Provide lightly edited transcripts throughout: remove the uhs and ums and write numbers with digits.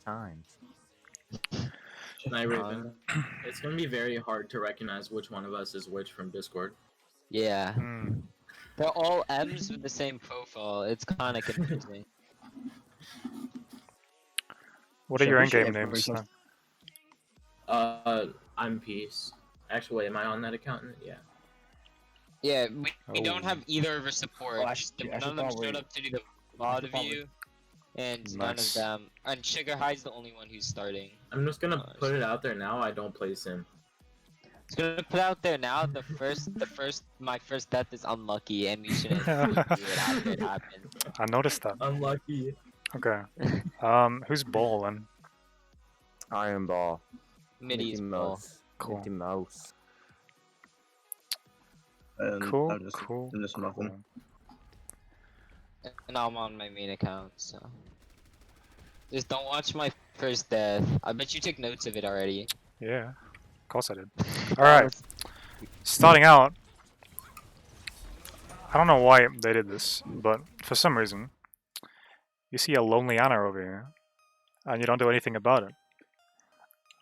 times. Night Raven. It's gonna be very hard to recognize which one of us is which from Discord. Yeah. Hmm. They're all M's with the same profile. It's kind of confusing. What are your Appreciate in-game every names? post. I'm Peace. Actually, wait, am I on that account? Yeah. Yeah, we don't Oh. have either of our supports. Oh, I should None of them probably- showed up to do the VOD probably- view, and none of Nice. them. And Sugar High's the only one who's starting. I'm just gonna put it out there now. I don't play Sim. It's gonna put out there now. My first death is unlucky, and we shouldn't do it after it happened. I noticed that. Unlucky. Okay. Who's balling? Iron Ball. Middy's Mickey ball. Mouse. Cool. Mickey Mouse. And Cool. I'm just, Cool. I'm just nothing. And I'm on my main account, so just don't watch my first death. I bet you took notes of it already. Yeah. Of course I did. All right. Starting out. I don't know why they did this, but for some reason, you see a lonely Anna over here, and you don't do anything about it.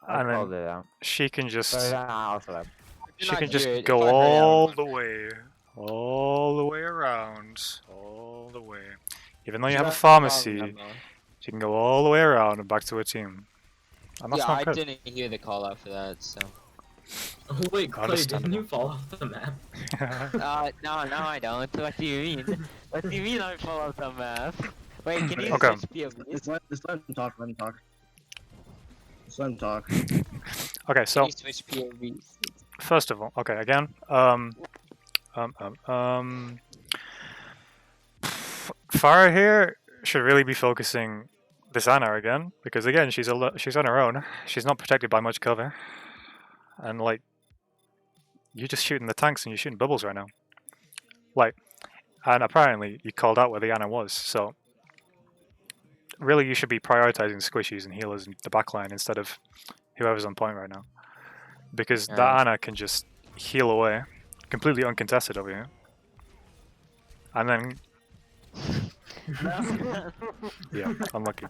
I And called then it out. she can But just also, Do she not can just hear it. go If I heard it, I all would- the way around, all the way. Even though you have a That's pharmacy, the problem, she can go all the way around and back to her team. And that's yeah, not I good. didn't hear the call out for that, so. Oh wait, Clay, didn't Understandable. you fall off the map? No, I don't. What do you mean? What do you mean I fall off the map? Wait, can you Okay. switch POVs? Just let him talk, let him talk. Just let him talk. Okay, so Can you switch POVs? first of all, okay, again, Farah here should really be focusing this Anna again, because again, she's on her own. She's not protected by much cover, and like, you're just shooting the tanks and you're shooting bubbles right now. Like, and apparently you called out where the Anna was, so really you should be prioritizing squishies and healers in the backline instead of whoever's on point right now, because that Alright. Anna can just heal away, completely uncontested over here, and then yeah, unlucky.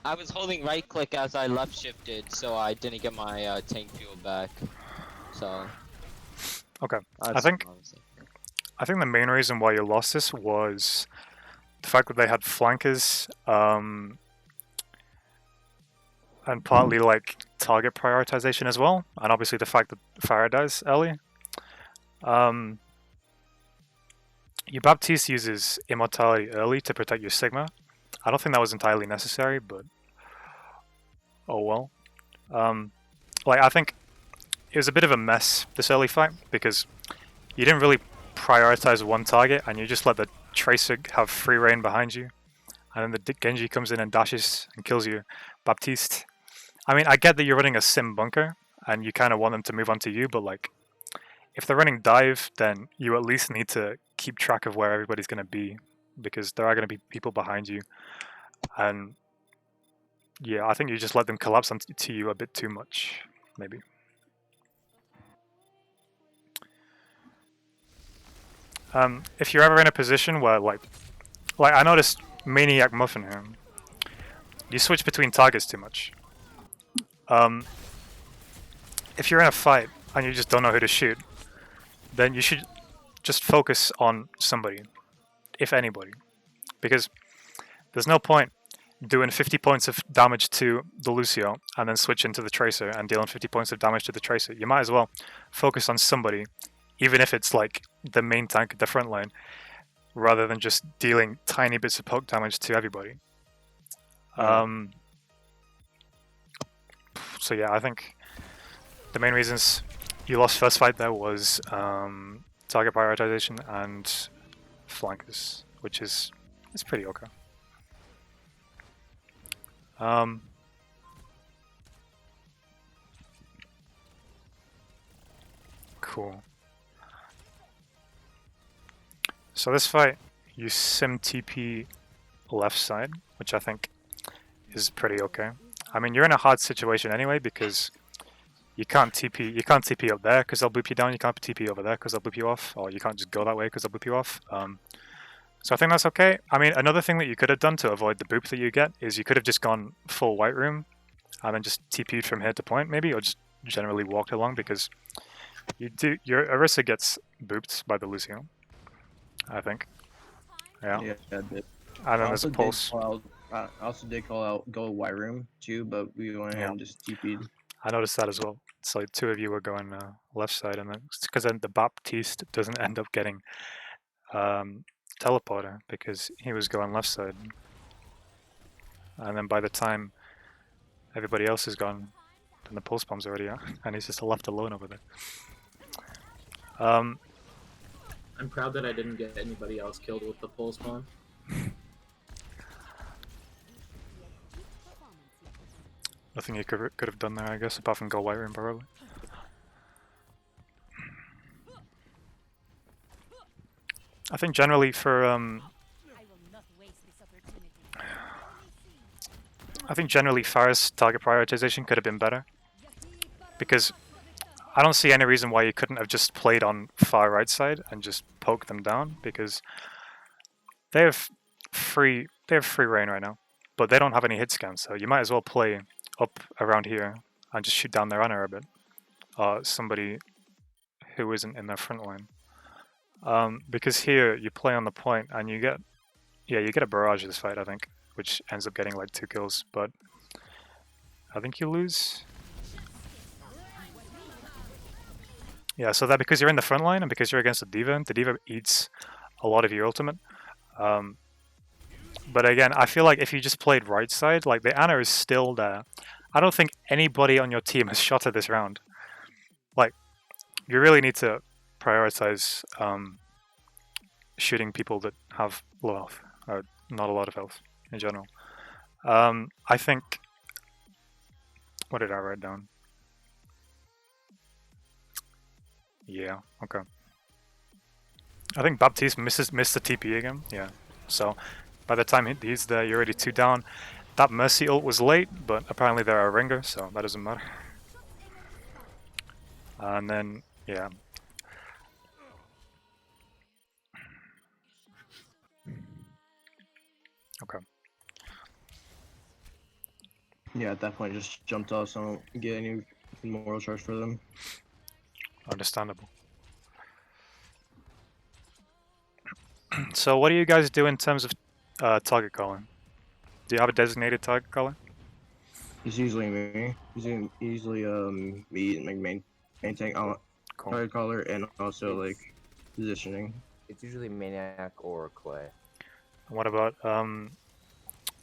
I was holding right click as I left shifted, so I didn't get my tank fuel back. So. Okay, that's think- obviously- I think the main reason why you lost this was the fact that they had flankers, and partly like target prioritization as well, and obviously the fact that Farah dies early. Your Baptiste uses immortality early to protect your Sigma. I don't think that was entirely necessary, but oh well. Like, I think it was a bit of a mess this early fight because you didn't really prioritize one target and you just let the Tracer have free reign behind you, and then the Genji comes in and dashes and kills you. Baptiste. I mean, I get that you're running a sim bunker and you kind of want them to move on to you, but like, if they're running dive, then you at least need to keep track of where everybody's going to be, because there are going to be people behind you. And yeah, I think you just let them collapse onto you a bit too much, maybe. If you're ever in a position where like I noticed Maniac Muffin here, you switch between targets too much. If you're in a fight and you just don't know who to shoot, then you should just focus on somebody, if anybody, because there's no point doing 50 points of damage to the Lucio and then switch into the Tracer and dealing 50 points of damage to the Tracer. You might as well focus on somebody, even if it's like the main tank at the front line, rather than just dealing tiny bits of poke damage to everybody. So yeah, I think the main reasons you lost first fight there was target prioritization and flankers, which is pretty okay. Cool. So this fight, you sim TP left side, which I think is pretty okay. I mean, you're in a hard situation anyway because you can't TP up there because they'll boop you down. You can't TP over there because they'll boop you off, or you can't just go that way because they'll boop you off. So I think that's okay. I mean, another thing that you could have done to avoid the boop that you get is you could have just gone full white room and then just TP'd from here to point maybe, or just generally walked along, because your Orisa gets booped by the Lucio, I think. Yeah. Yeah, I did. And then there's a pulse. I also did call out go white room too, but we went ahead Yeah. and just TP'd. I noticed that as well. It's like two of you were going left side, and then because then the Baptiste doesn't end up getting teleporter because he was going left side, and then by the time everybody else is gone, then the pulse bomb's already out, and he's just left alone over there. I'm proud that I didn't get anybody else killed with the pulse bomb. Nothing you could have done there, I guess, apart from go white room probably. I think generally for Farah's target prioritization could have been better, because I don't see any reason why you couldn't have just played on far right side and just poked them down, because they have free reign right now, but they don't have any hit scans, so you might as well play up around here and just shoot down their Ana a bit, somebody who isn't in their front line. Because here you play on the point and you get a barrage this fight, I think, which ends up getting like 2 kills, but I think you lose. Yeah, so that because you're in the front line and because you're against the D.Va eats a lot of your ultimate. But again, I feel like if you just played right side, like the Ana is still there. I don't think anybody on your team has shot at this round. Like, you really need to prioritize shooting people that have low health, or not a lot of health in general. I think... What did I write down? Yeah, okay. I think Baptiste missed the TP again, yeah. So, by the time he's there, you're already 2 down. That Mercy ult was late, but apparently there are a ringer, so that doesn't matter. And then, yeah. Okay. Yeah, at that point, just jumped off, so I don't get any moral charge for them. Understandable. So what do you guys do in terms of target calling? Do you have a designated target caller? It's usually me. Usually me and like main tank Cool. target caller and also like positioning. It's usually Maniac or Clay. And what about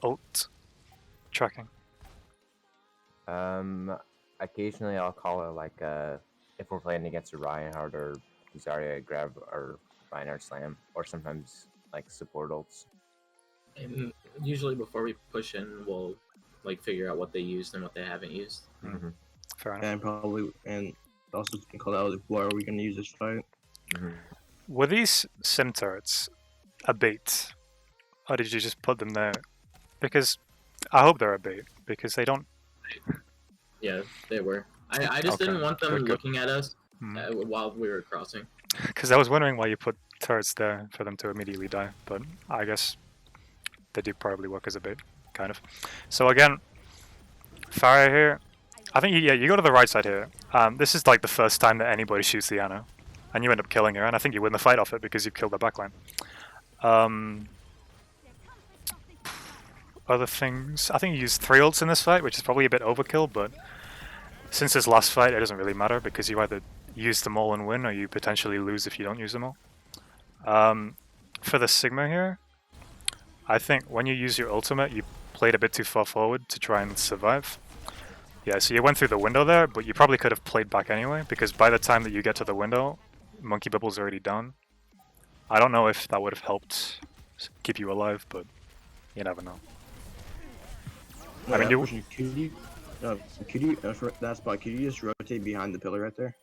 ult tracking? Occasionally I'll call it like if we're playing against a Reinhardt or Zarya grab or Reinhardt slam, or sometimes like support ults. And usually before we push in, we'll like figure out what they used and what they haven't used. Mm-hmm. Fair enough. And probably also call out like, what are we gonna use this fight? Mm-hmm. Were these sim turrets a bait, or did you just put them there? Because I hope they're a bait, because they don't. Yeah, they were. I just Okay, didn't want them good. looking at us Hmm. while we were crossing. Because I was wondering why you put turrets there for them to immediately die, but I guess they do probably work as a bait, kind of. So again, Farah here. I think you go to the right side here. This is like the first time that anybody shoots the Ana, and you end up killing her, and I think you win the fight off it because you've killed the backline. Other things, I think you used 3 ults in this fight, which is probably a bit overkill, but since this last fight, it doesn't really matter because you either use them all and win, or you potentially lose if you don't use them all. For the Sigma here, I think when you use your ultimate, you played a bit too far forward to try and survive. Yeah, so you went through the window there, but you probably could have played back anyway, because by the time that you get to the window, Monkey Bubble's already down. I don't know if that would have helped keep you alive, but you never know. I mean, could you for that spot? Could you just rotate behind the pillar right there?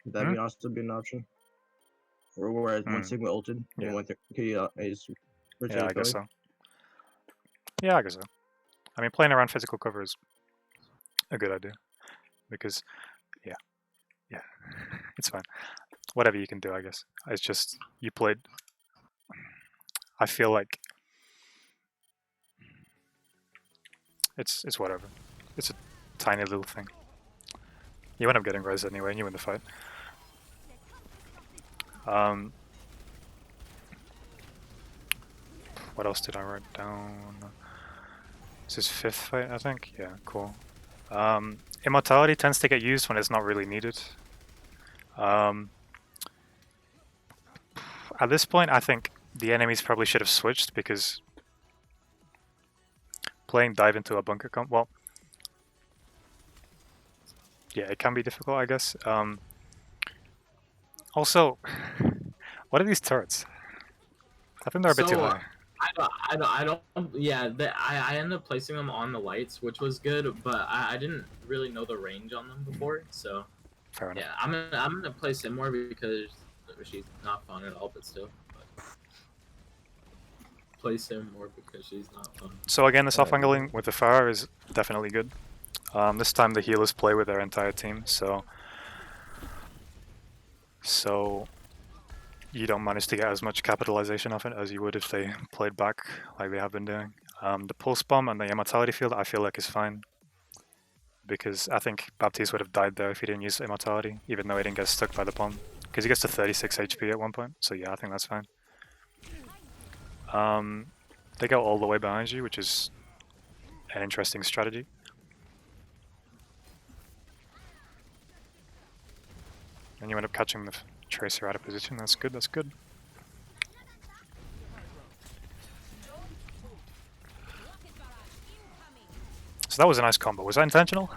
Would that be also be an option? Or whereas one Sigma ulted, Yeah. and one could you just rotate Yeah, the I guess pillar? so. Yeah, I guess so. I mean, playing around physical cover is a good idea, because, yeah, it's fine. Whatever you can do, I guess. It's just, you played I feel like it's whatever. It's a tiny little thing. You end up getting res anyway, and you win the fight. What else did I write down? This is 5th fight, I think. Yeah, cool. Immortality tends to get used when it's not really needed. At this point, I think the enemies probably should have switched because playing dive into a bunker comp, well, yeah, it can be difficult, I guess. Also, what are these turrets? I think they're a bit too So, high. I don't. Yeah, I ended up placing them on the lights, which was good, but I didn't really know the range on them before. So Fair enough. yeah, I'm gonna place him more because she's not fun at all, but still. But place him more because she's not fun. So again, the soft angling with the Pharah is definitely good. This time the healers play with their entire team, so you don't manage to get as much capitalization of it as you would if they played back like they have been doing. The pulse bomb and the immortality field I feel like is fine, because I think Baptiste would have died there if he didn't use immortality, even though he didn't get stuck by the bomb, because he gets to 36 HP at one point, so yeah, I think that's fine. They go all the way behind you, which is an interesting strategy. And you end up catching the Tracer out of position. That's good, that's good. So that was a nice combo. Was that intentional?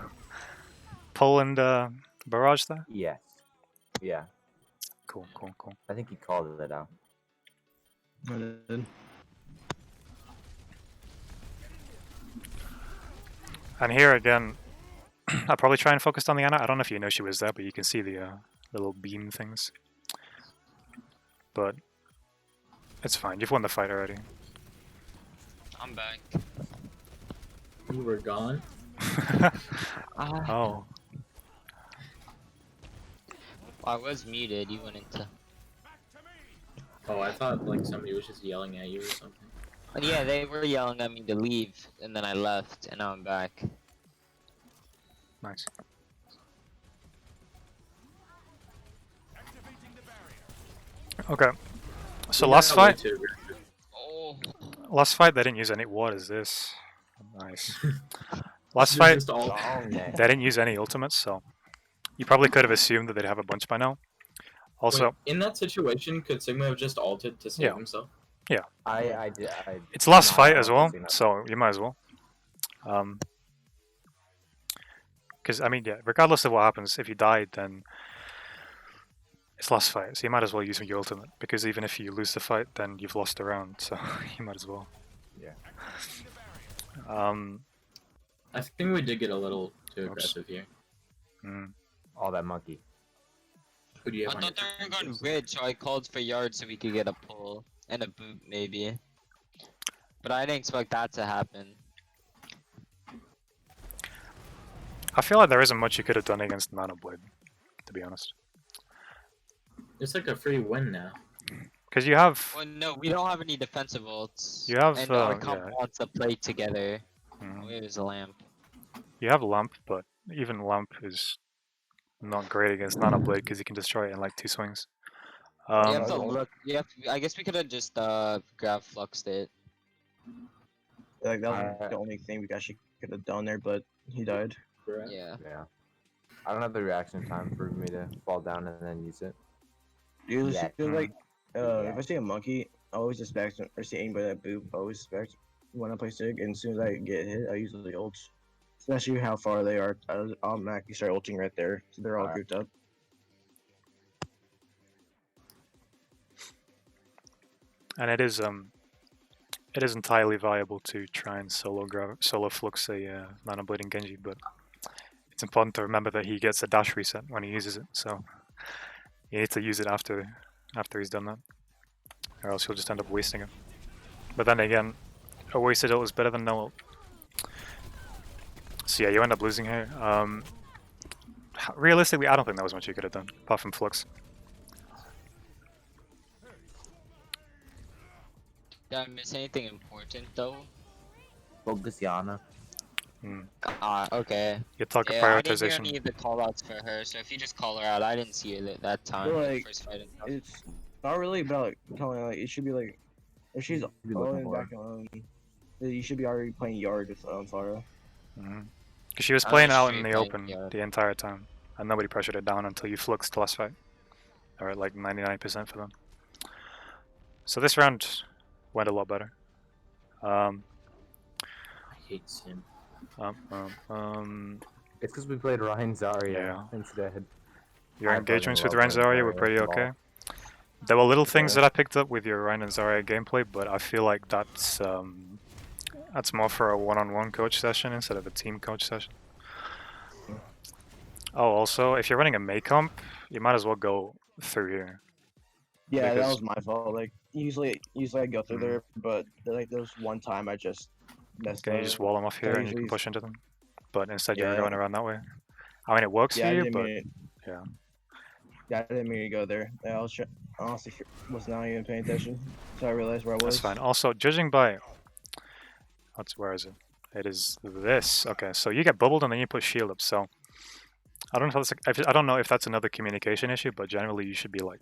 Pull and barrage there? Yes. Yeah. Cool, cool, cool. I think he called it out. I did. And here again, I'll probably try and focus on the Ana. I don't know if you know she was there, but you can see the little beam things. But it's fine. You've won the fight already. I'm back. You were gone. Oh. I was muted. You went into. Oh, I thought like somebody was just yelling at you or something. And yeah, they were yelling at me to leave, and then I left, and now I'm back. Nice. Okay. So You last got way fight, too aggressive. Oh. they didn't use any. What is this? Nice. Last You're fight, just all- they didn't use any ultimates, so you probably could have assumed that they'd have a bunch by now. Also, Wait, in that situation, could Sigma have just ulted to save Yeah. himself? I did. it's last no, fight I as don't well, see that. so you might as well. Because I mean, yeah, regardless of what happens, if you died, then it's last fight, so you might as well use your ultimate. Because even if you lose the fight, then you've lost a round, so you might as well. Yeah. I think we did get a little too Oops. aggressive here. All that monkey. Who do you I have on thought they your were going bridge, so I called for yards so we could get a pull and a boot maybe. But I didn't expect that to happen. I feel like there isn't much you could have done against Nano Blade, to be honest. It's like a free win now. Because you have. Well, no, we don't have any defensive ults. You have, and our comp yeah. wants to play together. Mhm. Where's the lamp? You have Lamp, but even Lamp is not great against Nano Blade because you can destroy it in like 2 swings. You have to don't- look. You have to, I guess we could have just grab fluxed it. Like that was the only thing we actually could have done there, but he died. Correct? Yeah. Yeah. I don't have the reaction time for me to fall down and then use it. Usually, Yeah. like, Yeah. if I see a monkey, I always expect, or see anybody that boop, I always expect when I play Sig, and as soon as I get hit, I usually ult. Especially how far they are, I'll automatically start ulting right there, so they're all Alright. grouped up. And it is entirely viable to try and solo flux a Nano Blade and Genji, but it's important to remember that he gets a dash reset when he uses it, so you need to use it after he's done that, or else you'll just end up wasting it. But then again, a wasted ult is better than no ult. So yeah, you end up losing here. Realistically, I don't think there was much you could have done, apart from flux. Did I miss anything important though? Focus Yana. Okay. You talk Yeah, I didn't hear prioritization. any of the callouts for her, so if you just call her out, I didn't see it at that time. Well, the like, first fight and stuff. it's not really about like telling like it should be like if she's Should be looking alone for. back alone, then you should be already playing yard with Farah. Because she was I playing was out in straight the playing open yard. the entire time, and nobody pressured it down until you fluxed last fight. Or at like 99% for them. So this round went a lot better. Um, I hate Sim. It's because we played Ryan Zarya Yeah. instead. Your I engagements fucking with love Ryan Zarya were Zarya pretty ball. okay. There were little things Yeah. that I picked up with your Ryan and Zarya gameplay, but I feel like that's more for a one-on-one coach session instead of a team coach session. Oh, also, if you're running a May comp, you might as well go through here. Yeah, that Because- was my fault. Like usually I go through Mhm. there, but like there was one time I just messed Can you up. just wall them off here and you usually can s- push into them? But instead you're Yeah. going around that way. I mean, it works Yeah, I for you, didn't but mean it. yeah. Yeah, I didn't mean to go there. I was honestly was not even paying attention, so I realized where I was. That's fine. Also, judging by where is it? It is this. Okay, so you get bubbled and then you put shield up. So I don't know I don't know if that's another communication issue, but generally you should be like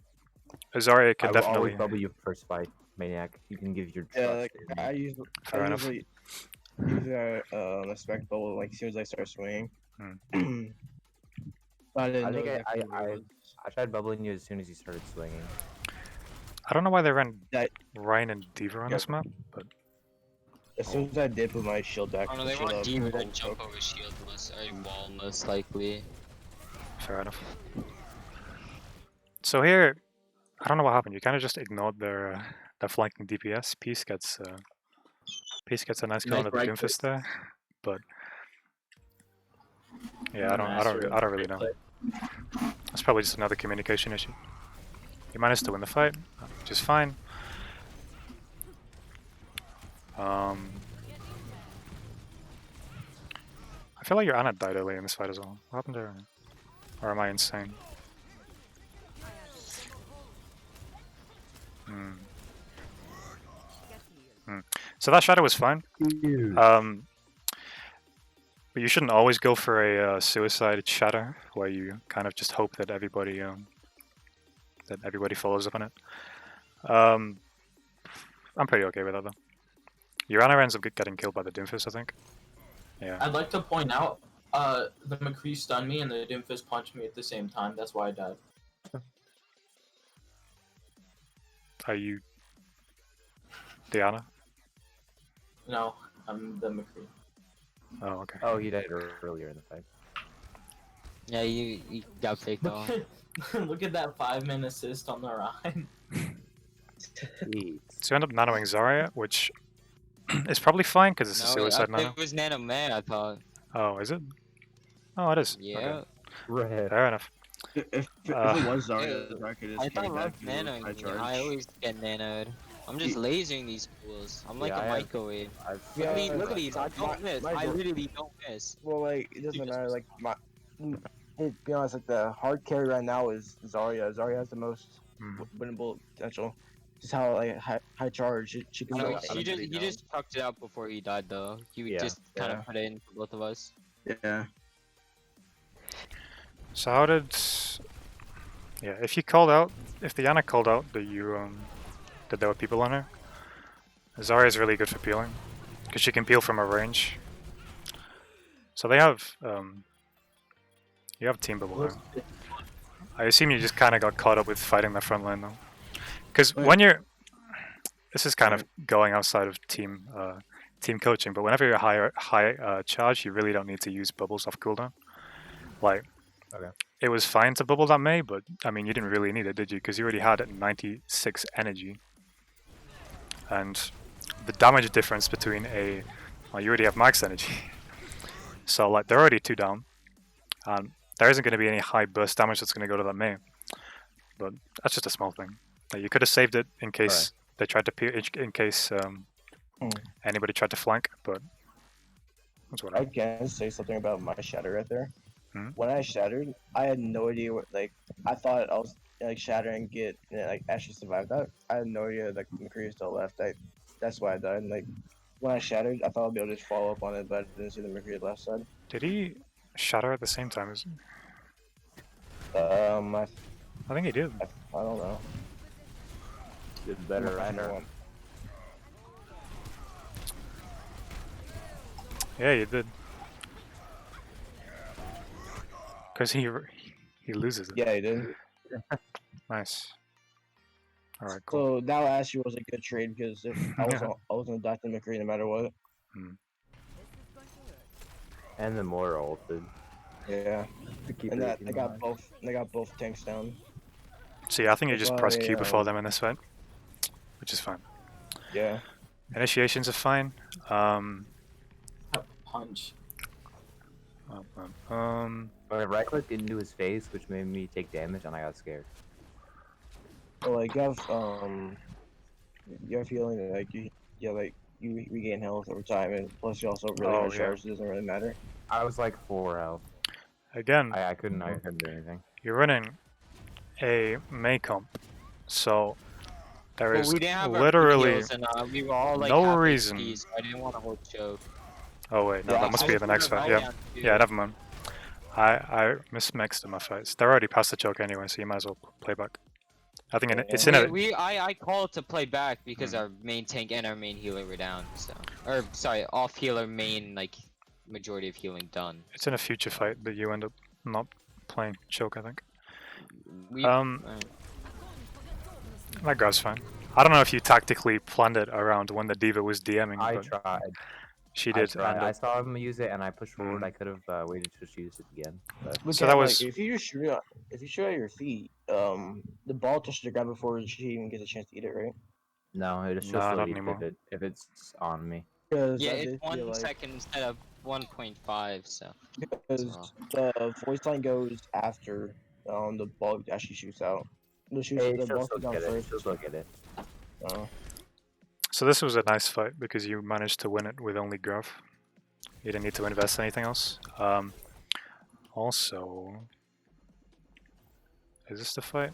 Zarya I can will definitely. always bubble you first fight, Maniac. You can give your trust. Yeah, like in me. I usually, Fair enough. respect bubble like as soon as I start swinging. Hmm. But I didn't I know think exactly where it was. I tried bubbling you as soon as you started swinging. I don't know why they ran That- Ryan and Diva on Yeah. this map, but As soon as I did put my shield back, Oh no, the they shield want up, Diva to bubble jump broke. over shield or wall most likely. fair enough. So here, I don't know what happened. You kind of just ignored their flanking DPS. Peace gets a nice kill Nice into the right Doomfist there, but yeah, I Master don't really know. That's probably just another communication issue. You managed to win the fight, which is fine. I feel like your Anna died early in this fight as well. What happened to her? Or am I insane? So that shadow was fine. But you shouldn't always go for a suicide shadow where you kind of just hope that everybody follows up on it. I'm pretty okay with that though. Your Anna ends up getting killed by the Doomfist, I think. Yeah. I'd like to point out, the McCree stunned me and the Doomfist punched me at the same time. That's why I died. Are you Diana? No, I'm the McCree. Oh, okay. Oh, he died earlier in the fight. Yeah, you got picked Look off. at, look at that 5-man assist on the Rhine. Jeez. So you end up nanoing Zarya, which is probably fine because it's a No, suicide nano. it was Nano Man, I thought. Oh, is it? Oh, it is. Yeah. Okay. Red. Fair enough. If it was Zarya, I could just I carry thought back love to nanoing. high Me. charge. I always get nanoed. I'm just lasering these fools. I'm like Yeah, a I have- microwave. Yeah, Look at these. I don't miss. my I goal- literally don't miss. Well, like it doesn't just- matter. Like to be honest, like the hard carry right now is Zarya. Zarya has the most Mhm. winnable potential. Just how like high charge she can. No, go he just tucked it out before he died though. He would Yeah. just kind Yeah. of put it in for both of us. Yeah. So how did? Yeah, if you called out, if the Yana called out that you that there were people on her, Zarya is really good for peeling because she can peel from a range. So they have you have team bubble now. I assume you just kind of got caught up with fighting the front line though, because when you're, this is kind of going outside of team coaching, but whenever you're high charge, you really don't need to use bubbles off cooldown. Like, Okay. it was fine to bubble that May, but I mean you didn't really need it, did you? Because you already had 96 energy, and the damage difference between well, you already have max energy, so like they're already 2 down, and there isn't going to be any high burst damage that's going to go to that May. But that's just a small thing. Like, you could have saved it in case they tried to peel, in case anybody tried to flank, but that's I whatever. can say something about my shatter right there. Hmm? When I shattered, I had no idea what like I thought I was like shattering and get like actually survive that. I had no idea that McCree was still left. That's why I died. Like when I shattered, I thought I'd be able to just follow up on it, but I didn't see the Mercury left side. Did he shatter at the same time as? I I think he did. don't know. It's better right now. Yeah, you did. Cause he loses it. Yeah, he did. Nice. All right, cool. So now Asher was a good trade because if I was Yeah. I was gonna die to McCree no matter what. And the more ulted. Yeah, To keep and it that in they mind. got both tanks down. So yeah, I think you That's just press why, Q before them in this fight, which is fine. Yeah. Initiations are fine. Punch. But I right clicked into his face, which made me take damage, and I got scared. So like you have feeling like you regain health over time, and plus you also really hard yeah. charge. So it doesn't really matter. I was like 4 health. Again, I couldn't do anything. you're running a May comp, so there But is we didn't have literally our heals, and we were all like no half reason. HP, so I didn't want to hold choke. Oh wait, no, Yeah, that must I be was the next gonna fight. buy Yeah, down too. yeah, never mind. I mismixed in my fights. They're already past the choke anyway, so you might as well play back. I think it's in a. I called to play back because our main tank and our main healer were down. So, or sorry, off healer main like majority of healing done. It's in a future fight that you end up not playing choke. I think. We, That guy's fine. I don't know if you tactically planned it around when the diva was DMing, I but tried. she did. I saw him use it, and I pushed forward. Mm. I could have waited to use it again. But But So yeah, that like, was- if you shoot at your feet, the ball touches the ground before she even gets a chance to eat it, right? no, it just Nah, feels not sleep anymore. if it's on me. Because yeah, I it's did 1 feel like second instead of 1.5. So because the voice line goes after the ball actually shoots out. Hey, The she'll ball still shoots out get it. first. She'll still get it. So this was a nice fight because you managed to win it with only growth. You didn't need to invest anything else. Also, is this the fight?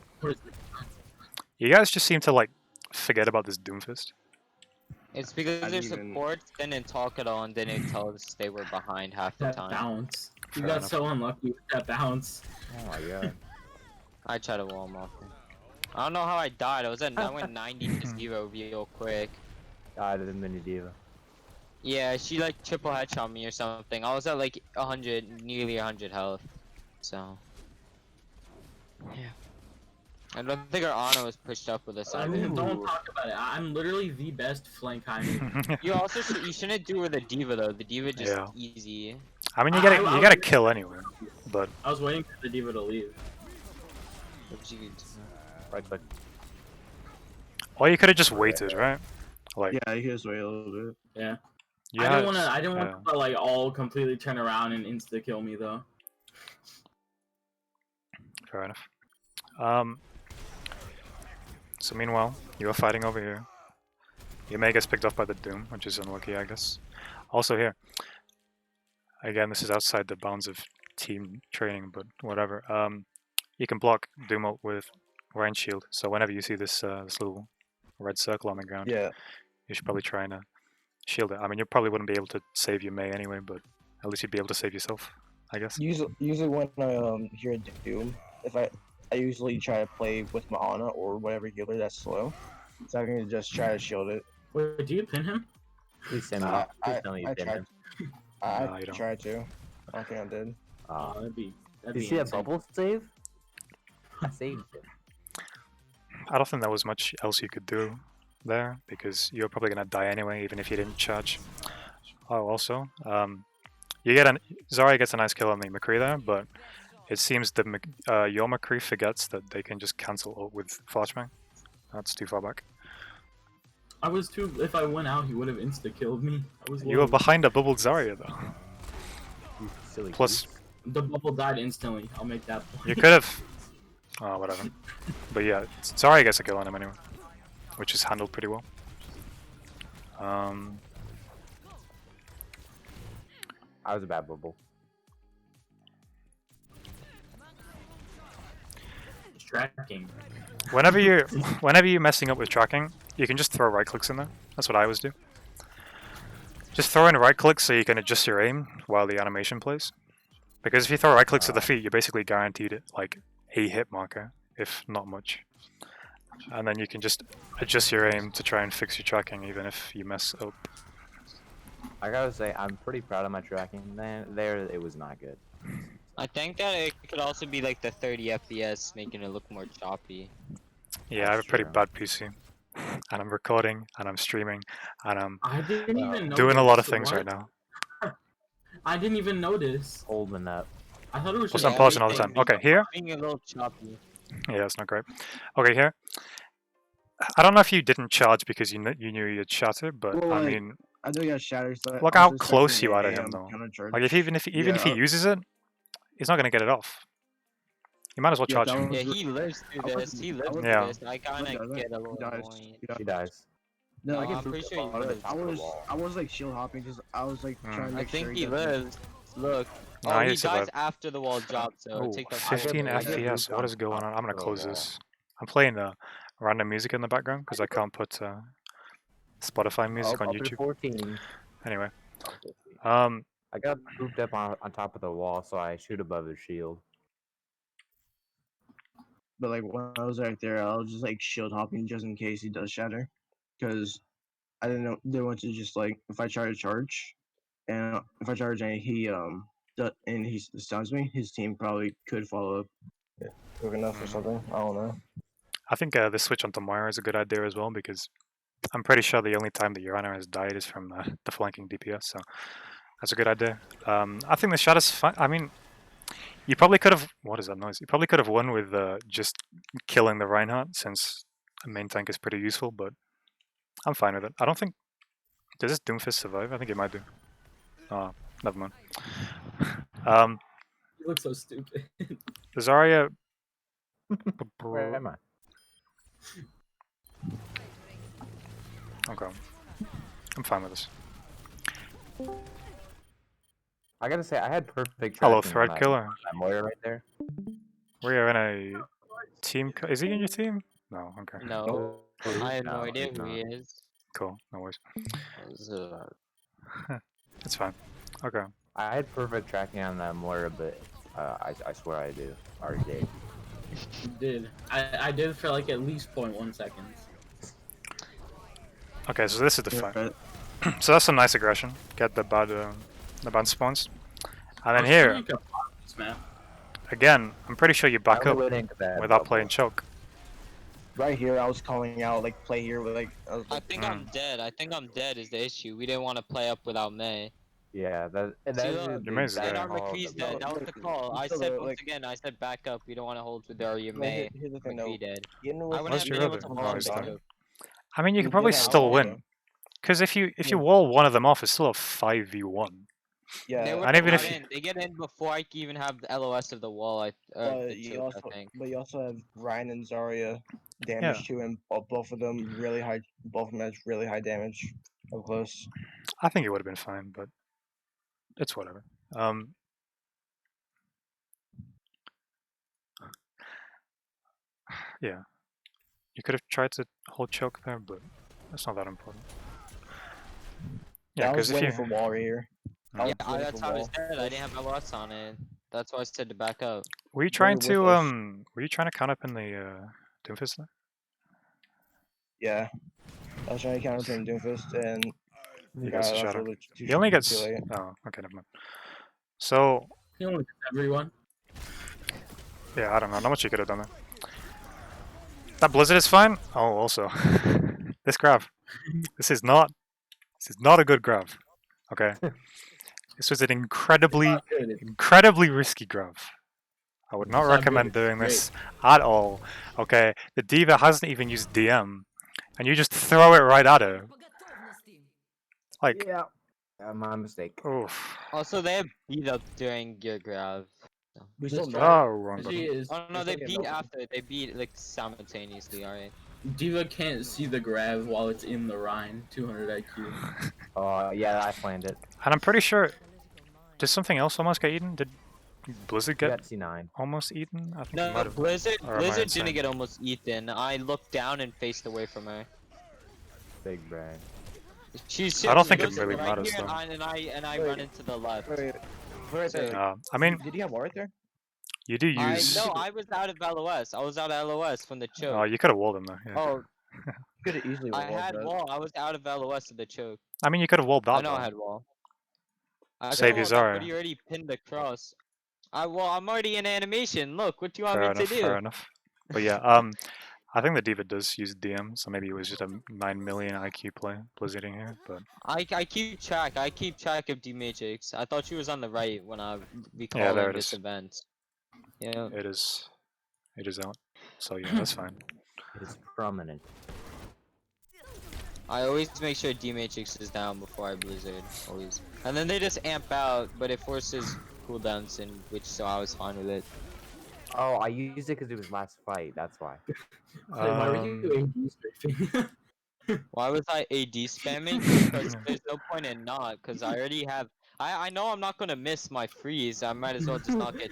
You guys just seem to like forget about this Doomfist. it's because I their didn't even- support didn't talk at all and didn't tell us they were behind half the That time. bounce. You Fair got enough. so unlucky with that bounce. Oh my god. I tried to wall him off. I don't know how I died. I went 90 to 0 real quick. Died of the mini diva. Yeah, she like triple headshot me or something. I was at like 100, nearly 100 health. So yeah, I don't think our Ana was pushed up with us. I either. mean, don't talk about it. I'm literally the best flank high. You also you shouldn't do with the diva though. The diva just Yeah. easy. I mean, you I gotta kill anyway, but I was waiting for the diva to leave. What you could do. Right click. or you could have just waited, right? Like, Yeah, you can just wait a little bit. Yeah. yeah, I didn't want to like all completely turn around and insta kill me though. fair enough. So meanwhile, you are fighting over here. Your May gets picked off by the Doom, which is unlucky, I guess. Also here, again, this is outside the bounds of team training, but whatever. You can block Doom ult with Rain Shield, so whenever you see this this little red circle on the ground, Yeah. you should probably try and shield it. I mean, you probably wouldn't be able to save your May anyway, but at least you'd be able to save yourself, I guess. Usually when I hear Doom, if I usually try to play with my Ana or whatever healer that's slow, so I can just try to shield it. Wait, do you pin him? Please send me. Please tell me you I pinned tried. him. No, you don't. Tried to. I don't think I did. Oh. That'd be. Did you see that bubble save? I saved it. I don't think there was much else you could do there because you're probably gonna die anyway, even if you didn't charge. Oh, also, you get Zarya gets a nice kill on the McCree there, but it seems that your McCree forgets that they can just cancel ult with flashbang. That's too far back. I was too. If I went out, he would have insta killed me. I was. You were low. behind a bubbled Zarya though. You silly Plus, goose. The bubble died instantly. I'll make that point. you could have. Oh, whatever. But yeah, Zarya gets a kill on him anyway, which is handled pretty well. I was a bad bubble. tracking. Whenever you're messing up with tracking, you can just throw right clicks in there. That's what I always do. Just throw in right clicks so you can adjust your aim while the animation plays. Because if you throw right clicks to the feet, you're basically guaranteed it like a hit marker, if not much. And then you can just adjust your aim to try and fix your tracking, even if you mess up. I gotta say, I'm pretty proud of my tracking. There, it was not good. I think that it could also be like the 30 FPS, making it look more choppy. Yeah, I have a That's pretty true. bad PC. And I'm recording, and I'm streaming, and I'm I didn't even notice. doing a lot of things What? right now. I didn't even notice. Holding up. I thought it was Plus, just I'm pausing all the everything time. Okay, here. Being a little choppy. Yeah, it's not great. Okay, here. I don't know if you didn't charge because you knew you'd shatter, but Well, I like, mean, I know you got shattered. So look I how was close expecting you are to a, him, though. counter-charge. Like, even if he Yeah. uses it, he's not gonna get it off. You might as well Yeah, charge that him. was Yeah, he lives through I this. was- He I lives was- through Yeah. this. I kind He of dies. get a little He dies. annoyed. He dies. She dies. No, I I, I'm pretty sure he on the lives. top of the wall. I was like shield hopping because I was like trying to I make sure think he doesn't- lives. Look. Nah, Oh, he he dies survived. after the wall drops, so Oh, it takes like 15 I get FPS. moved What is on going on? I'm gonna top of the close wall. this. I'm playing random music in the background because I can't put Spotify music on Up to YouTube. 14. Anyway, Up to 15. I I got pooped up on top of the wall, so I shoot above his shield. But like when I was right there, I was just like shield hopping just in case he does shatter, because I didn't want to just like if I try to charge, and if I charge and he stuns me, his team probably could follow up. Yeah, quick enough or something. I don't know. I think the switch onto Moira is a good idea as well because I'm pretty sure the only time that your Ana has died is from the flanking DPS, so that's a good idea. I think the Shadow's fine. I mean, you probably could have. What is that noise? You probably could have won with just killing the Reinhardt since a main tank is pretty useful, but I'm fine with it. I don't think. Does this Doomfist survive? I think it might do. Oh, never mind. You look so stupid. The Zarya. Where am I? Okay. I'm fine with this. I gotta say, I had perfect. Hello, tracking on Thread that- Killer. That Moira right there. We are in a team. Is he in your team? No. Okay. No, I have no No, idea he's who he not. is. Cool. No worries. So, It's fine. Okay. I had perfect tracking on that Moira, but I swear I do. Or did. You did. I did for like at least 0.1 seconds. Okay. So this is the fight. Right. So that's some nice aggression. Get the bad spawns. And then I'm here, trying to get this map. again, I'm pretty sure you back I up went into that without bubble. playing choke. Right here, I was calling out like play here with like. I was I like, think I'm dead. I think I'm dead is the issue. We didn't want to play up without May. Yeah, that See, is look, the Your maze is exact there. Our call of McCree's the dead. That bubble. was the call. I So said the, once like- again, I said back up. We don't want to hold with our Well, May. here's the thing, though. McCree dead. You know I what? wouldn't What's have your been able other- to oh, hold he's back dead. up. I mean, you You can probably did have still one, win. though. Because if you Yeah. wall one of them off, it's still a 5v1. Yeah, They would And have even got if you- in. They get in before I can even have the LOS of the wall. but The you choke, also, I think. but you also have Ryan and Zarya damage too, and both of them really high. Both of them has really high damage up close. I think it would have been fine, but it's whatever. Yeah. You could have tried to hold choke there, but that's not that important. Yeah, I was because if waiting you... for wall right here. I Yeah, was waiting that's for how I wall. said. I didn't have LOS on it. That's why I said to back up. Were you trying with to, us. were you trying to count up in the, Doomfist there? Yeah, I was trying to counter him Doomfist, and You guys got shot off a him. little too- He only too gets... late. Oh, okay, never mind. So, He only gets everyone. yeah, I don't know. Not much you could have done there. That Blizzard is fine? Oh, also. This grab. This is not a good grab. Okay? This was an incredibly risky grab. I would not It's not recommend good, it's doing this at all. Okay? The Diva hasn't even used DM, and you just throw it right at her. Like, Yeah, my mistake. oof. Also, they have beat up during your grab. We That's still right. know. Oh, wrong She button. is. Oh no, It's they like a beat no- after. They beat like simultaneously. Alright. Diva can't see the grab while it's in the Rhine. 200 IQ. Oh, yeah, I planned it. And I'm pretty sure... Did something else almost get eaten? Did Blizzard You get got C9. almost eaten? I think he No, might have. Blizzard Or am I Blizzard insane? didn't get almost eaten. I looked down and faced away from her. Big brain. She's I don't she think it goes really right matters, here, though. and I Wait, run into the left. Wait, right So- there. I mean, Did you have wall right there? you do I use. no, I was out of LOS. I was out of LOS from the choke. You could have walled him though. Yeah. Oh, Could have easily I walled had that. wall. I was out of LOS of the choke. I mean, you could have walled that. I know though. I had wall. I Save could've your walled that, Zarya. but he already pinned the cross. I'm already in animation. Look, what do you want Fair me enough. to do? Fair enough. But yeah, I think the Diva does use DM, so maybe it was just a 9 million IQ play blizzarding here. But I keep track. I keep track of D Matrix. I thought she was on the right when I there recalling it this is. event. Yeah. it is out. So yeah, that's fine. It is prominent. I always make sure D Matrix is down before I blizzard. Always. And then they just amp out, but it forces cooldowns in, which so I was fine with it. Oh, I used it because it was last fight. That's why. Why were you AD strafing? Why was I AD spamming? Because there's no point in not, because I already have. I know I'm not gonna miss my freeze. I might as well just not get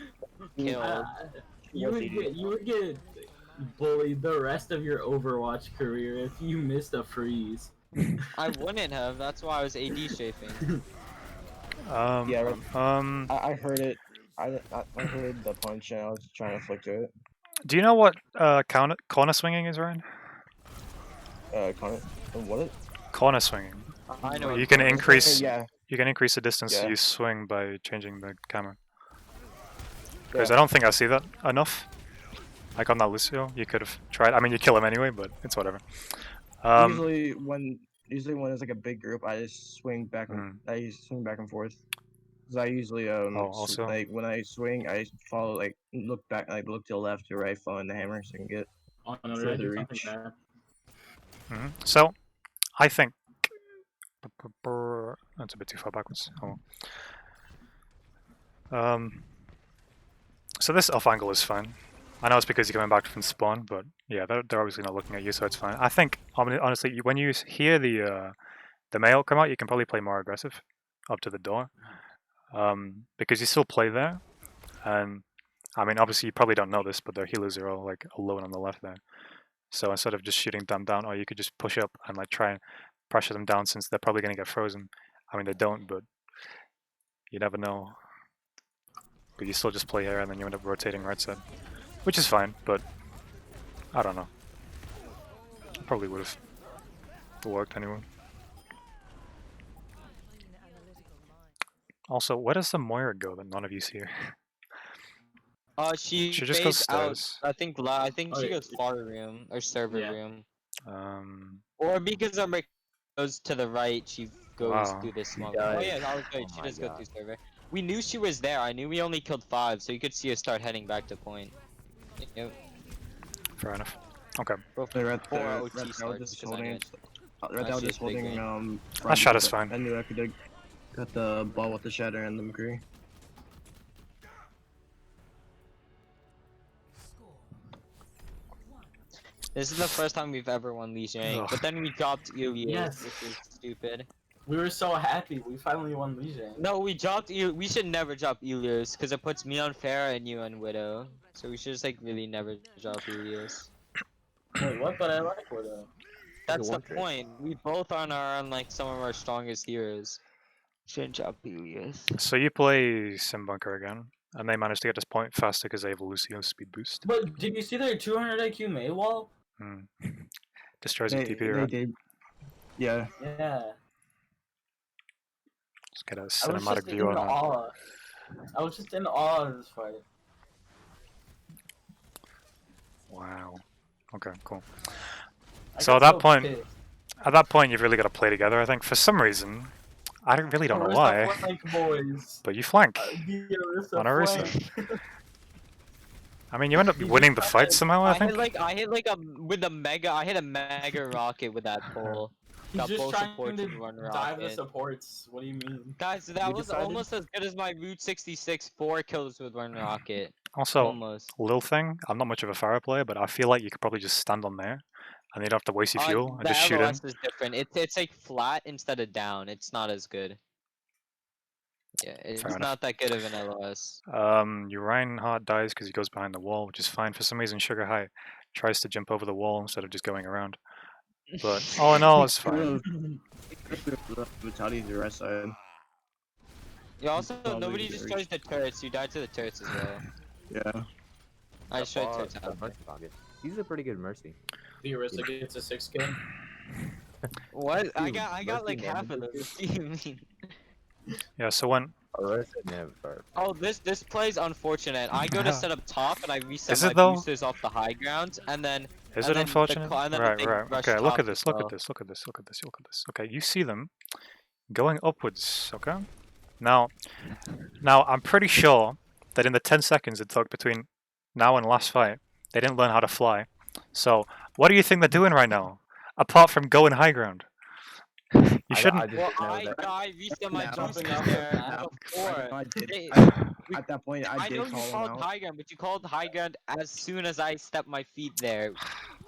killed. You would get bullied the rest of your Overwatch career if you missed a freeze. I wouldn't have. That's why I was AD strafing. Yeah, um, I heard it. I heard the punch and I was trying to flick to it. do you know what corner swinging is, Ryan? Connor, what it? Corner swinging. I know. You can increase. Yeah. You can increase the distance Yeah. you swing by changing the camera. Because Yeah. I don't think I see that enough. Like on that Lucio, you could have tried. I mean, you kill him anyway, but it's whatever. Usually when it's like a big group, I just swing back and I just swing back and forth. Cause I usually also- like when I swing, I follow like look back, like look to the left or right, following the hammer, so I can get Oh no, did I further do something reach. bad? So, I think that's a bit too far backwards. Hold on. So this off angle is fine. I know it's because you're coming back from spawn, but yeah, they're obviously not looking at you, so it's fine. I think honestly, when you hear the male come out, you can probably play more aggressive up to the door, because you still play there, and I mean obviously you probably don't know this, but their healers are all like alone on the left there. So instead of just shooting them down, or you could just push up and like try and pressure them down, since they're probably going to get frozen. I mean they don't, but you never know. But you still just play here, and then you end up rotating right side, which is fine. But I don't know. Probably would have worked anyway. Also, where does the Moira go that none of you see here? She just goes fades out. stairs. I think Oh, she yeah. goes far room or server Yeah. room. Or Or because our break goes to the right, she goes Wow. through this smoke. does. Oh yeah, I was right. Oh She my does go God. through server. We knew she was there. I knew we only killed 5, so you could see us start heading back to point. Yep. fair enough. Okay. The red, Before the OT red was starts, just 'cause I holding. knew Red That was shit's just big holding. game. That shot is because fine. I knew I could have got the ball with the shatter and the McCree. This is the first time we've ever won Lee Zhang, Ugh. but then we dropped Ilias, Yes. which is stupid. We were so happy. We finally won Legion. No, we dropped We should never drop Ilias, because it puts me on Pharah and you on Widow. So we should just like really never drop Ilias. Wait, what? But I like Widow. That's the one trick. point. We both are on like some of our strongest heroes. Shouldn't drop Ilias. So you play Sim Bunker again, and they managed to get this point faster because they have a Lucio speed boost. But did you see their 200 IQ May wall? Destroys your They TP, right? did. Yeah. Yeah. Let's get a I was cinematic just view in on that. awe. I was just in awe of this fight. Wow. Okay, cool. I So got at that point- pissed. At that point, you've really got to play together. I think for some reason, I really don't know Where's why, the flank, boys? but you flank. The Orisa On Orisa. flank. I mean, you end up You winning the just fight kinda- somehow. I think. I hit like a I hit a mega rocket with that pole. He's Got just both trying supports to and one dive the rocket. supports. What do you mean? Guys, that We was decided- almost as good as my Route 66 4 kills with one rocket. Also, Almost. little thing. I'm not much of a fire player, but I feel like you could probably just stand on there, and you don't have to waste your fuel and the just shoot in. LOS is different. It's like flat instead of down. It's not as good. Yeah, it's enough. not that good of an LOS. Your Reinhardt dies because he goes behind the wall, which is fine. For some reason, Sugar High tries to jump over the wall instead of just going around. But all in all, it's fine. Vitality to the right side. You also, Probably nobody get just reached. charged the turrets. You died to the turrets as well. Yeah. I just tried Oh, turrets the out. Mercy Pocket. He's a pretty good Mercy. The Arista gets a 6 kill. What? I Dude, got like Mercy half of them. never What do you mean? Yeah, so when Arista never. Oh, this play's unfortunate. I go to set up top and I reset Is my it though? boosters off the high ground, and then Is and it then unfortunate? and then Right, they right. rush Okay, look top at this, as look well. at this, look at this, look at this, look at this. Okay, you see them going upwards, okay? Now I'm pretty sure that in the 10 seconds it took between now and last fight, they didn't learn how to fly. So, what do you think they're doing right now? Apart from going high ground? You shouldn't... I just Well, didn't know that. I reset my Now- boosters now- there now- before. I did. They- At that point, I I know did you call him called out. high ground, but you called high ground as soon as I stepped my feet there.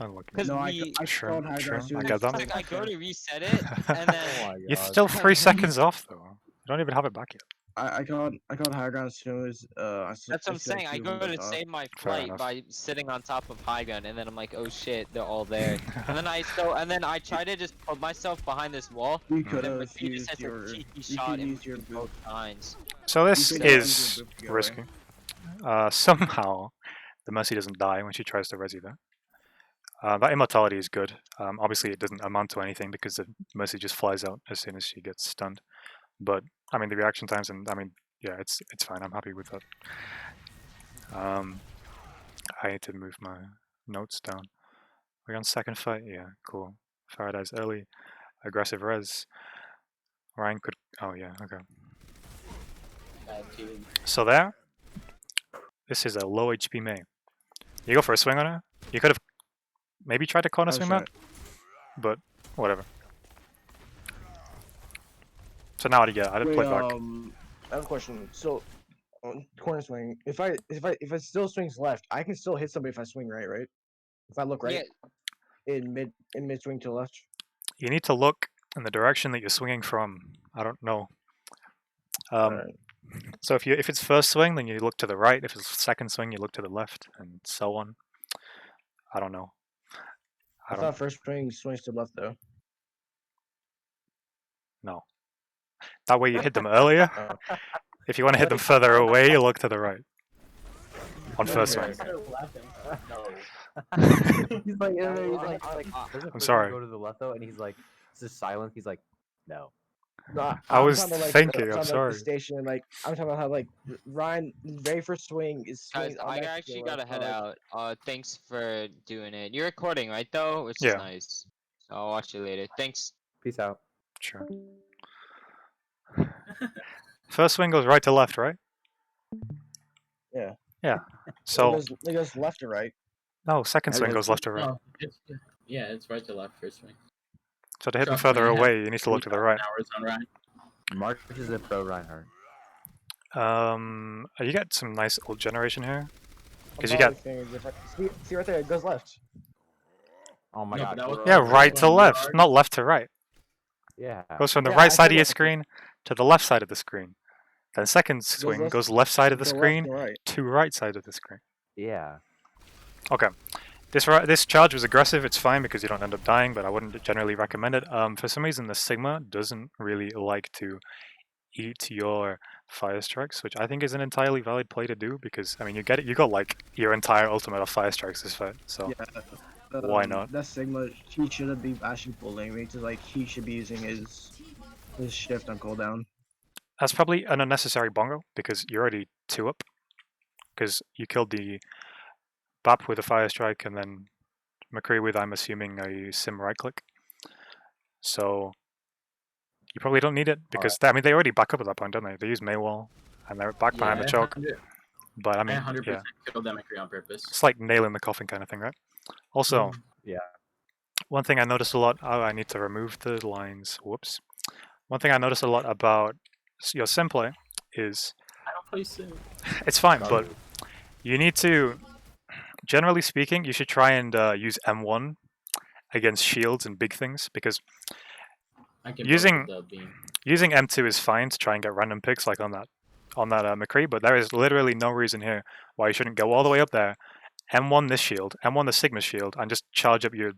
Unlucky. Because No, we, I Sure, called high sure, ground as soon I as get that. like, I go to reset it, and then Oh my You're god. still 3 seconds off, though. You don't even have it back yet. I called high ground as soon as that's what I'm saying. I go to save my Fair flight enough. by sitting on top of high ground, and then I'm like, oh shit, they're all there. and then I try to just put myself behind this wall. You And could then have McCree just used has your. a cheeky You shot could in use your both times. So this You could have used is your boop together. risky. Somehow, the Mercy doesn't die when she tries to resi there. That immortality is good. Obviously, it doesn't amount to anything because the Mercy just flies out as soon as she gets stunned. But I mean, the reaction times, and I mean, yeah, it's fine. I'm happy with that. I need to move my notes down. We're on second fight. Yeah, cool. Faraday's early, aggressive res. Ryan could. Oh yeah, okay. So there. This is a low HP Mei. You go for a swing on her. You could have maybe tried to corner That's swing right. that, but whatever. So now what do you get? I didn't Wait, play back. I have a question. So, corner swing. If it still swings left, I can still hit somebody if I swing right, right? If I look right in mid swing to the left. You need to look in the direction that you're swinging from. I don't know. Alright. So if it's first swing, then you look to the right. If it's second swing, you look to the left, and so on. I don't know. I thought first swing swings to the left though. No. That way you hit them earlier. Oh. If you want to hit them further away, you look to the right. On first swing. He's like, doesn't I'm Frisbee sorry. Go to the left though, and he's like, it's just silent. He's like, no. No, I I'm was talking about, thinking, I'm I'm talking about sorry. the station, like I'm talking about how like Ryan very first swing is Guys, swing on I that actually killer, gotta head like, out. Thanks for doing it. You're recording, right? Though, which is Yeah. nice. I'll watch you later. Thanks. Peace out. Sure. First swing goes right to left, right? Yeah. Yeah. So it goes left to right. no, second swing goes left to right. Oh, it's right to left first swing. So to hit them Trust me, further I have away, you need to look to the right. Hours on Ryan. Mark is a pro Reinhardt. You get some nice ult generation here. Because you I'm got always saying see right there, it goes left. Oh my No, god. but that was- yeah, Oh, right to you left, already- not left to right. Yeah. Goes from the Yeah, right I side said of your left. screen to the left side of the screen. Then second swing left- goes left side of the go left screen to right. to right side of the screen. Yeah. Okay. This charge was aggressive. It's fine because you don't end up dying, but I wouldn't generally recommend it. For some reason, the Sigma doesn't really like to eat your fire strikes, which I think is an entirely valid play to do because I mean you got like your entire ultimate of fire strikes this fight. So Yeah. Why not? That Sigma, he shouldn't be bashing full lane because like he should be using his shift on cooldown. that's probably an unnecessary bongo because you're already 2 up. Because you killed the Bap with a fire strike and then McCree with, I'm assuming, a sim right click. So you probably don't need it because I mean they already back up at that point, don't they? They use Maywall and they're back behind the choke. But I mean, 100% yeah, killed that McCree on purpose. it's like nail in the coffin kind of thing, right? Also, Yeah. one thing I noticed a lot. Oh, I need to remove the lines. Whoops. One thing I noticed a lot about your sim play is I don't play Sim. it's fine, but you need to. Generally speaking, you should try and use M1 against shields and big things because I can Using- build the beam. Using M2 is fine to try and get random picks like on that McCree, but there is literally no reason here why you shouldn't go all the way up there, M1 this shield, M1 the Sigma shield, and just charge up your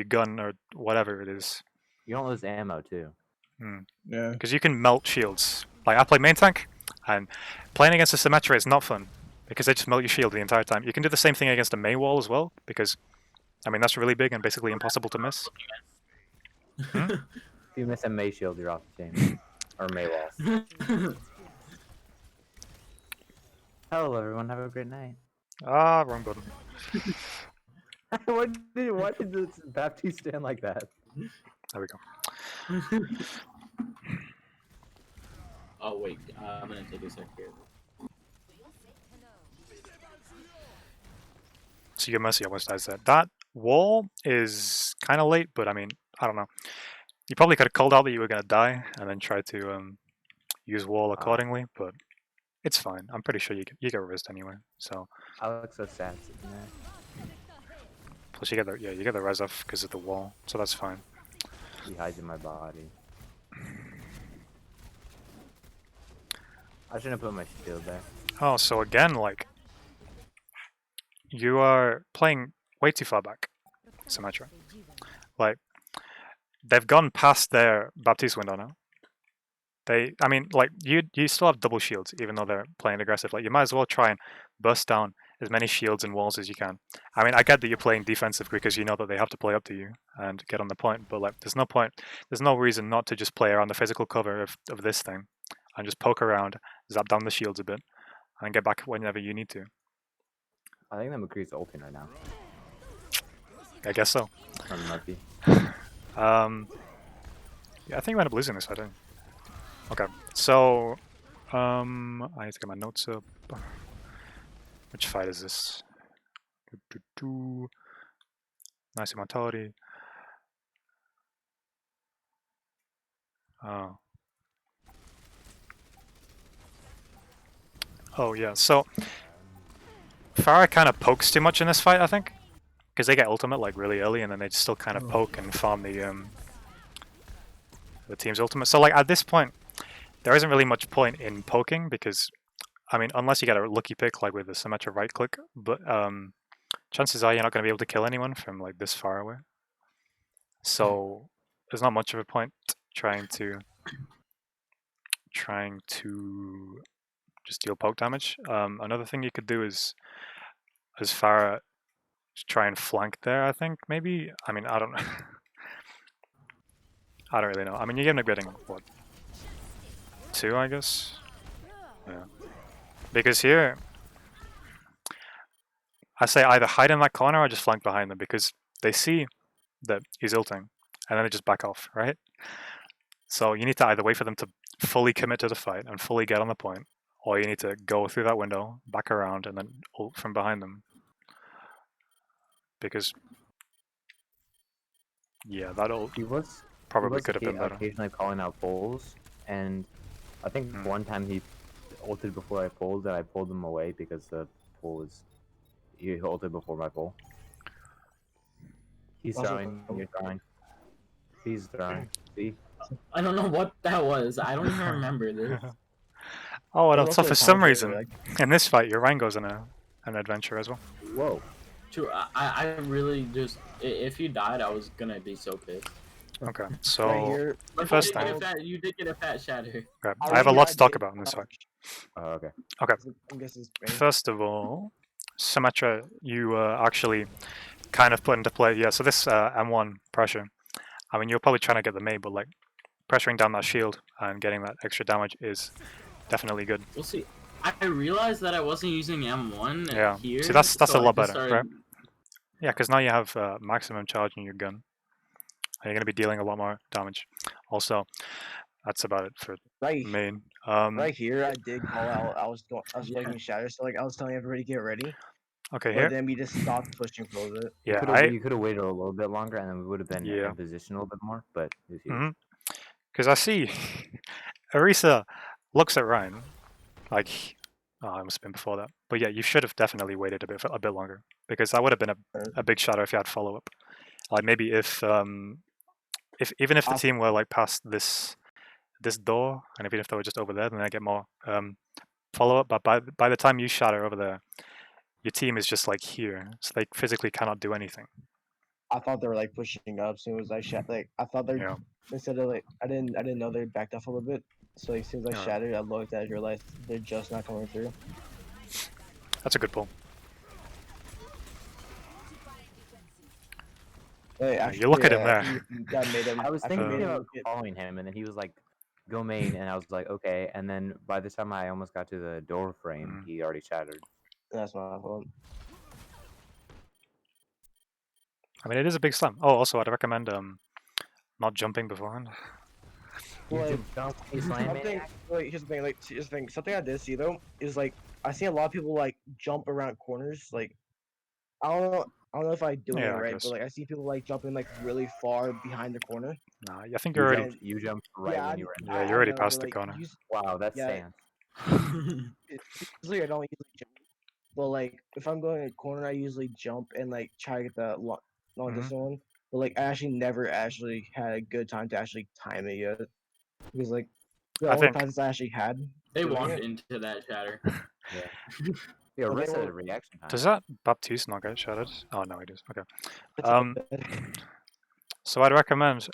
gun or whatever it is. You don't lose ammo too. Yeah. Because you can melt shields. Like I play main tank, and playing against a Symmetra is not fun because they just melt your shield the entire time. You can do the same thing against a May wall as well, because I mean that's really big and basically impossible to miss. If you miss a May shield, you're off the team. Or May walls. Hello, everyone. Have a great night. Ah, wrong button. Why did this Baptiste stand like that? There we go. Oh wait, I'm gonna take a sec here. So your Mercy almost dies there. That wall is kind of late, but I mean, I don't know. You probably could have called out that you were going to die and then try to use wall accordingly, but it's fine. I'm pretty sure you get rezzed anyway. So I look so sad sitting there. plus you get the res off because of the wall, so that's fine. He hides in my body. I shouldn't have put my shield there. Oh, so again, like you are playing way too far back, Symmetra. Like they've gone past their Baptiste window now. I mean, like you still have double shields even though they're playing aggressive. Like you might as well try and burst down as many shields and walls as you can. I mean, I get that you're playing defensive because you know that they have to play up to you and get on the point, but like there's no point, there's no reason not to just play around the physical cover of this thing and just poke around, zap down the shields a bit, and get back whenever you need to. I think that McCree's ulting right now. I guess so. Or Murphy. Yeah, I think we end up losing this, I think. Okay, so I need to get my notes up. Which fight is this? Nice immortality. Oh. Oh yeah, so Pharah kind of pokes too much in this fight, I think, because they get ultimate like really early, and then they still kind of poke and farm the team's ultimate. So like at this point, there isn't really much point in poking because, I mean, unless you get a lucky pick like with the Symmetra right click, but chances are you're not going to be able to kill anyone from like this far away. So there's not much of a point trying to just deal poke damage. Another thing you could do is, as far try and flank there. I think maybe. I mean, I don't know. I don't really know. I mean, you're gonna be getting what, 2, I guess. Yeah. Because here, I say either hide in that corner or just flank behind them because they see that he's ulting, and then they just back off, right? So you need to either wait for them to fully commit to the fight and fully get on the point, or you need to go through that window, back around, and then ult from behind them. Because, yeah, that ult He was probably could have been better. occasionally calling out pulls, and I think one time he ulted before I pulled, and I pulled him away because the pull was he ulted before my pull. He's Also- throwing. You're throwing. He's throwing. See? I don't know what that was. I don't even remember this. Oh, and There's also also for a some commentary, reason, like- in this fight, your Rango's on an adventure as well. Whoa. True. I really just if you died, I was gonna be so pissed. Okay, Right so here, But First you did, time. get a fat, you did get a fat shatter. okay, I'll I have a leave lot that to talk big about in this fight. Oh, okay. I'm guessing it's Spain. First of all, Symmetra, you actually kind of put into play. Yeah, so this M1 pressure. I mean, you're probably trying to get the May, but like pressuring down that shield and getting that extra damage is definitely good. We'll see. I realized that I wasn't using M1 Yeah. here. See, that's so a I lot just better, started- right? Yeah, because now you have maximum charge in your gun. And you're going to be dealing a lot more damage. Also, that's about it for Right, main. right here, I did call out. I was flanking shatter, so like I was telling everybody to get ready. Okay, But here. then we just stopped pushing for it. Yeah, You could have waited a little bit longer, and then we would have been Yeah. in position a little bit more. But it was huge. Mhm. Because I see Arisa looks at Ryan like, oh, I must have been before that. But yeah, you should have definitely waited a bit longer because that would have been a big shadow if you had follow up. Like maybe if even if the I'll- team were like past this door, and even if they were just over there, then I get more follow up. But by the time you shatter over there, your team is just like here, so they physically cannot do anything. I thought they were like pushing up as soon as I like I thought they're Yeah. instead of like I didn't know they backed off a little bit. So like, as soon as I Yeah. shattered, I looked at it, realized they're just not coming through. That's a good pull. Hey, Yeah, you look at him there. That made him. I was actually thinking made him about get- following him, and then he was like, "Go main," and I was like, "Okay." And then by the time I almost got to the door frame, he already shattered. That's my fault. I mean, it is a big slam. Oh, also, I'd recommend not jumping beforehand. You Like, just don't slam something. it. Wait, here's the thing. Something I did see though is like I see a lot of people like jump around corners. Like I don't know if I'm doing Yeah, it I right, guess. but like I see people like jumping like really far behind the corner. Nah, I think You you're already. jumped, you jumped right yeah, when you were in. Yeah, you're already know, past but, the like, corner. Wow, that's Yeah. stance. Usually I don't usually jump, but like if I'm going in a corner, I usually jump and like try to get the long Mhm. distance one. But like I actually never actually had a good time to actually time it yet, because like the I only think- practice I actually had. They doing walked it- into that shatter. Yeah, Okay, Rissa well- had a reaction time. Does that Baptiste not get shattered? Oh no, he does. Okay. That's Um, it. So I'd recommend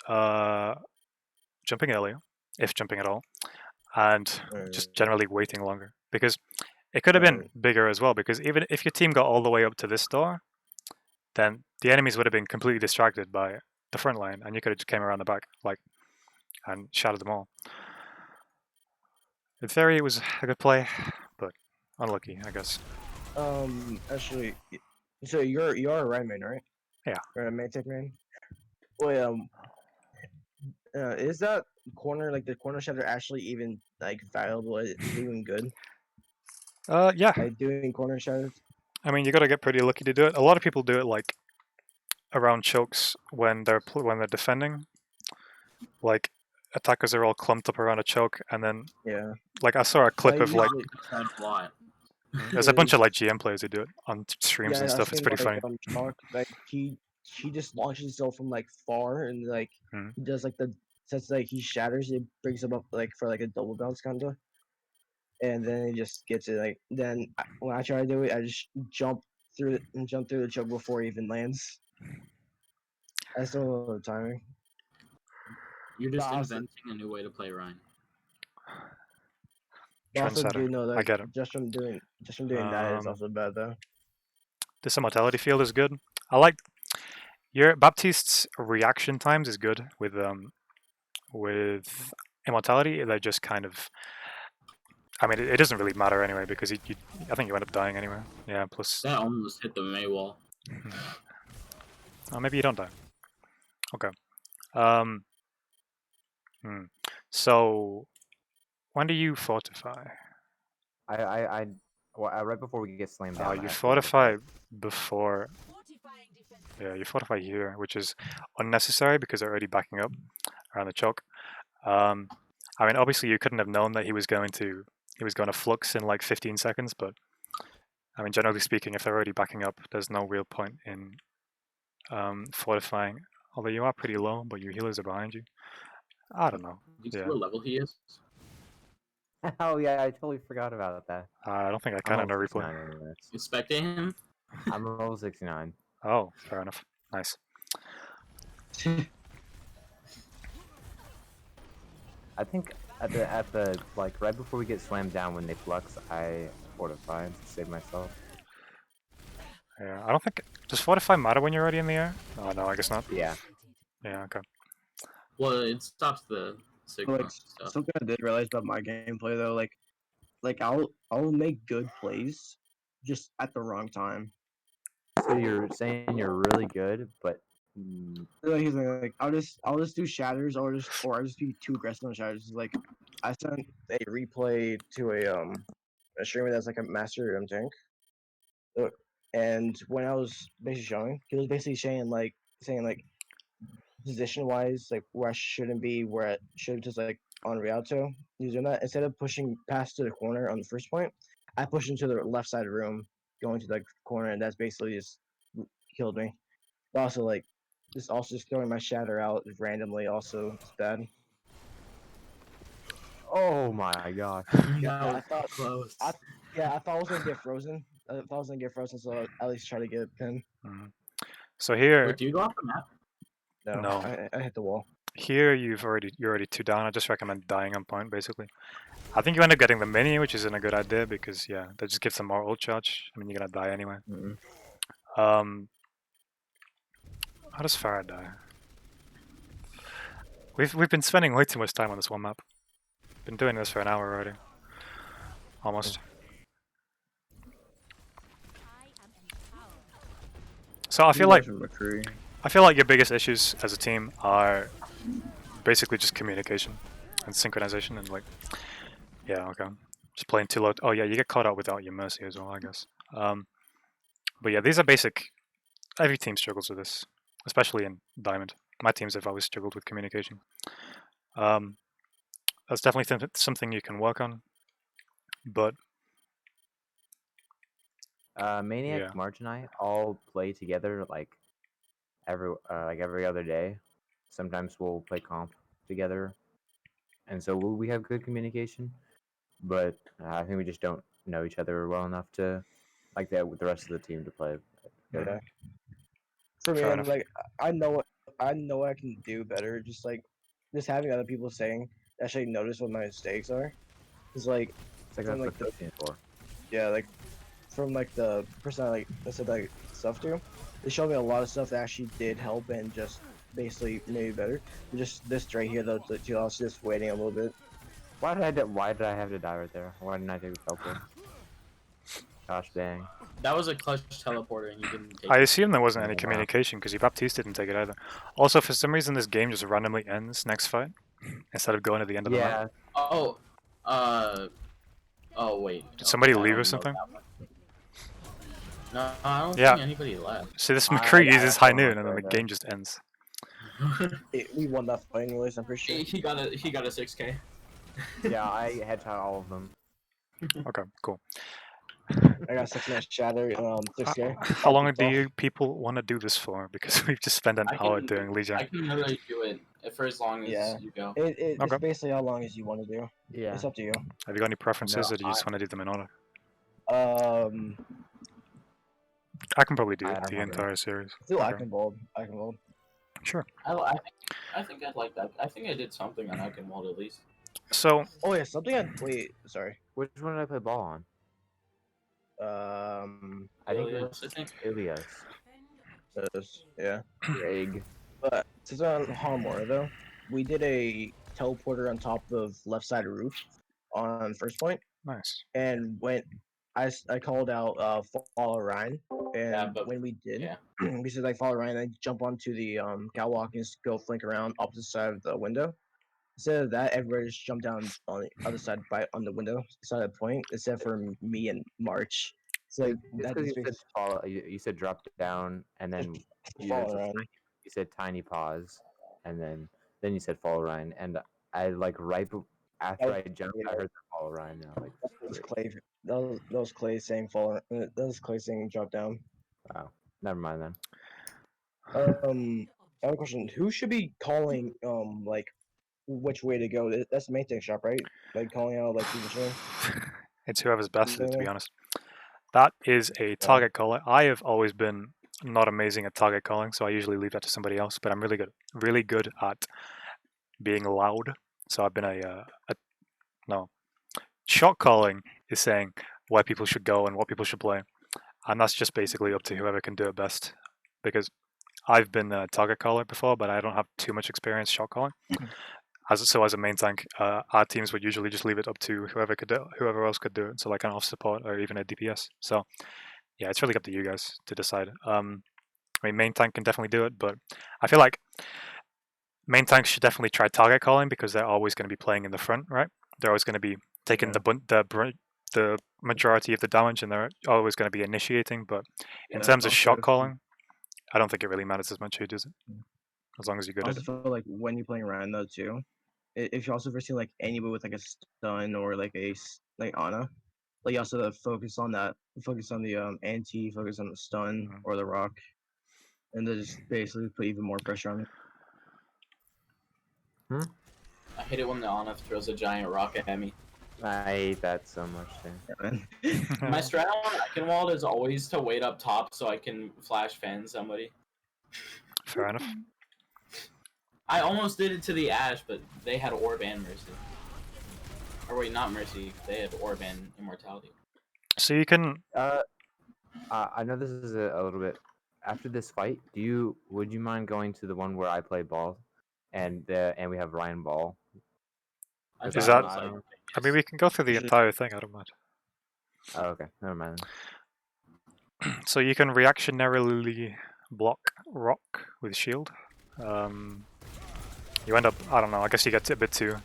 jumping earlier, if jumping at all, and just generally waiting longer, because it could have been bigger as well. Because even if your team got all the way up to this door, then the enemies would have been completely distracted by the front line, and you could have just came around the back and shattered them all. In theory, it was a good play, but unlucky, I guess. Actually, so you're a right man, right? Yeah. Or a main tech man. Wait, is that corner like the corner shatter actually even like valuable? Is it even good? Yeah. Like doing corner shatters? I mean, you got to get pretty lucky to do it. A lot of people do it like around chokes when they're defending. Like attackers are all clumped up around a choke, and then Yeah. like I saw a clip I of like usually- That a lot. there's a bunch of like GM players who do it on streams and I've stuff. It's seen, pretty like, funny. Chalk, like he just launches himself from like far and like Hmm. he does like the since like he shatters, it brings him up like for like a double bounce kinda. And then he just gets it like then when I try to do it, I just jump through the choke before he even lands. I still don't know the timing. You're just But also- inventing a new way to play Ryan. But I also Trendsetter. do know that I get it. just from doing that is Um, also bad though. This immortality field is good. I like your Baptiste's reaction times is good with immortality. They're just kind of. I mean, it doesn't really matter anyway because I think you end up dying anyway. Yeah. Plus, That almost hit the May wall. oh, maybe you don't die. Okay. So, when do you fortify? Right before we get slammed down. I You have to fortify before. Yeah, you fortify here, which is unnecessary because they're already backing up around the choke. I mean, obviously you couldn't have known that he was going to flux in like 15 seconds, but I mean, generally speaking, if they're already backing up, there's no real point in fortifying. Although you are pretty low, but your healers are behind you. I don't know. Do you see Yeah. what level he is? Oh yeah, I totally forgot about that. I don't think I I'm can in a level replay. 69 anyways. You spectate him? I'm level 69. Oh, fair enough. Nice. I think at the like right before we get slammed down when they flux, I fortify to save myself. Yeah, I don't think does fortify matter when you're already in the air? Oh no, I guess not. Yeah. Yeah, okay. Well, it stops the signal Like stuff. something I did realize about my gameplay though, like I'll make good plays just at the wrong time. So you're saying you're really good, but Like, here's the thing, like I'll just do shatters or I'll just be too aggressive on shatters. Like I sent a replay to a streamer that's like a master tank. And when I was basically showing, he was basically saying like position wise, like where I shouldn't be, where I should just like on Rialto. He's doing that instead of pushing past to the corner on the first point. I pushed into the left side of the room, going to the corner, and that's basically just killed me. But also like Just also just throwing my shatter out randomly also is bad. Oh my gosh. That I was thought- close. Yeah, I thought I was gonna get frozen. I thought I was gonna get frozen, so I'd at least try to get a pin. Mhm. So here, Wait, do you go off the map? No, No. I hit the wall. here you're already 2 down. I just recommend dying on point, basically. I think you end up getting the mini, which isn't a good idea because yeah, that just gives them more ult charge. I mean, you're gonna die anyway. Mm-mm. How does Farah die? We've been spending way too much time on this one map. Been doing this for an hour already. Almost. So I feel like your biggest issues as a team are basically just communication and synchronization and like, yeah, okay, just playing too low. Oh yeah, you get caught out without your mercy as well, I guess. But yeah, these are basic. Every team struggles with this, especially in Diamond. My teams have always struggled with communication. That's definitely something you can work on, but Maniac, yeah. March, and I all play together like every other day. Sometimes we'll play comp together, and so we have good communication. But I think we just don't know each other well enough to like that with the rest of the team to play. Good. Yeah. For me, Fair I'm enough. like I know what I can do better. Just having other people saying actually notice what my mistakes are. It's like It's like from that's like what the coaching is for. yeah like from like the person I said like stuff to, they showed me a lot of stuff that actually did help and just basically made it better. Just this right here though, too, I was just waiting a little bit. Why did I have to die right there? Why didn't I take the teleport? Gosh dang. That was a clutch teleporter and you didn't take I it. assume there wasn't any Wow. communication because your Baptiste didn't take it either. Also, for some reason, this game just randomly ends next fight instead of going to the end of the map. Yeah, Oh, oh wait. Did somebody I leave or don't know something? that one. No, I don't Yeah. think anybody left. See, this I- McCree I uses high also noon went and then the there, game just ends. We won that fight anyways. I'm pretty sure. he got a 6K. yeah, I headshot all of them. Okay, cool. I got 6-minute shatter. 6K. How long do you people want to do this for? Because we've just spent an hour doing I Lijiang. can literally do it for as long as Yeah. you go. It's Okay. basically how long as you want to do. Yeah. It's up to you. Have you got any preferences, No, or do you just want to do them in order? I can probably do I don't the have entire series. Still, Okay. I can bold. Sure. I think I'd like that. I think I did something on Eichenwald at least. So, Oh yeah, something. Wait, sorry. Which one did I play ball on? I think it Ilias, was I think. Ilias. Yeah. Egg. But since we're on Harmora though, we did a teleporter on top of left side roof on first point, nice. and when I called out follow Ryan, and Yeah, but- when we did, yeah. we said like follow Ryan, and jump onto the catwalk and just go flank around opposite side of the window. Instead of that, everybody just jumped down on the other side on the window side of the point, except for me and March. So It's that because just you said follow. You said drop down, and then follow Ryan. you said tiny pause, and then you said follow Ryan, and I like after I jumped, I heard the follow Ryan. And I was like, That was "Great." Clay. That was Clay saying follow. That was Clay saying drop down. Wow, never mind then. I have a question. Who should be calling like which way to go? That's the main thing shop, right? Like calling out like positioning. It's whoever's best at it, to be Yeah. honest. That is a target caller. I have always been not amazing at target calling, so I usually leave that to somebody else. But I'm really good at being loud. So I've been no. Shot calling is saying where people should go and what people should play, and that's just basically up to whoever can do it best. Because I've been a target caller before, but I don't have too much experience shot calling. As a main tank, our teams would usually just leave it up to whoever else could do it. So like an off support or even a DPS. So yeah, it's really up to you guys to decide. I mean, main tank can definitely do it, but I feel like main tanks should definitely try target calling because they're always going to be playing in the front, right? They're always going to be taking the majority of the damage, and they're always going to be initiating. But in terms of shot calling, I don't think it really matters as much who does it, as long as you're good I at also it. feel like when you're playing around though too, if you also ever see like anybody with like a stun or like like Ana, like you also have to focus on that. Focus on the anti. Focus on the stun Mhm. or the rock. and they just basically put even more pressure on me. I hate it when the Ana throws a giant rock at me. I hate that so much. Too. Yeah, man. My strat on Eichenwald is always to wait up top so I can flash fan somebody. Fair enough. I almost did it to the Ashe, but they had Orb and Mercy. Or wait, not Mercy. They had Orb and Immortality. So you can. I know this is a little bit after this fight. Would you mind going to the one where I play ball, and we have Ryan Ball? I Is thought that- it was like, I mean, we can go through the Usually- entire thing. I don't mind. Oh, okay, never mind. So you can reactionarily block rock with shield. You end up. I don't know. I guess you get a bit too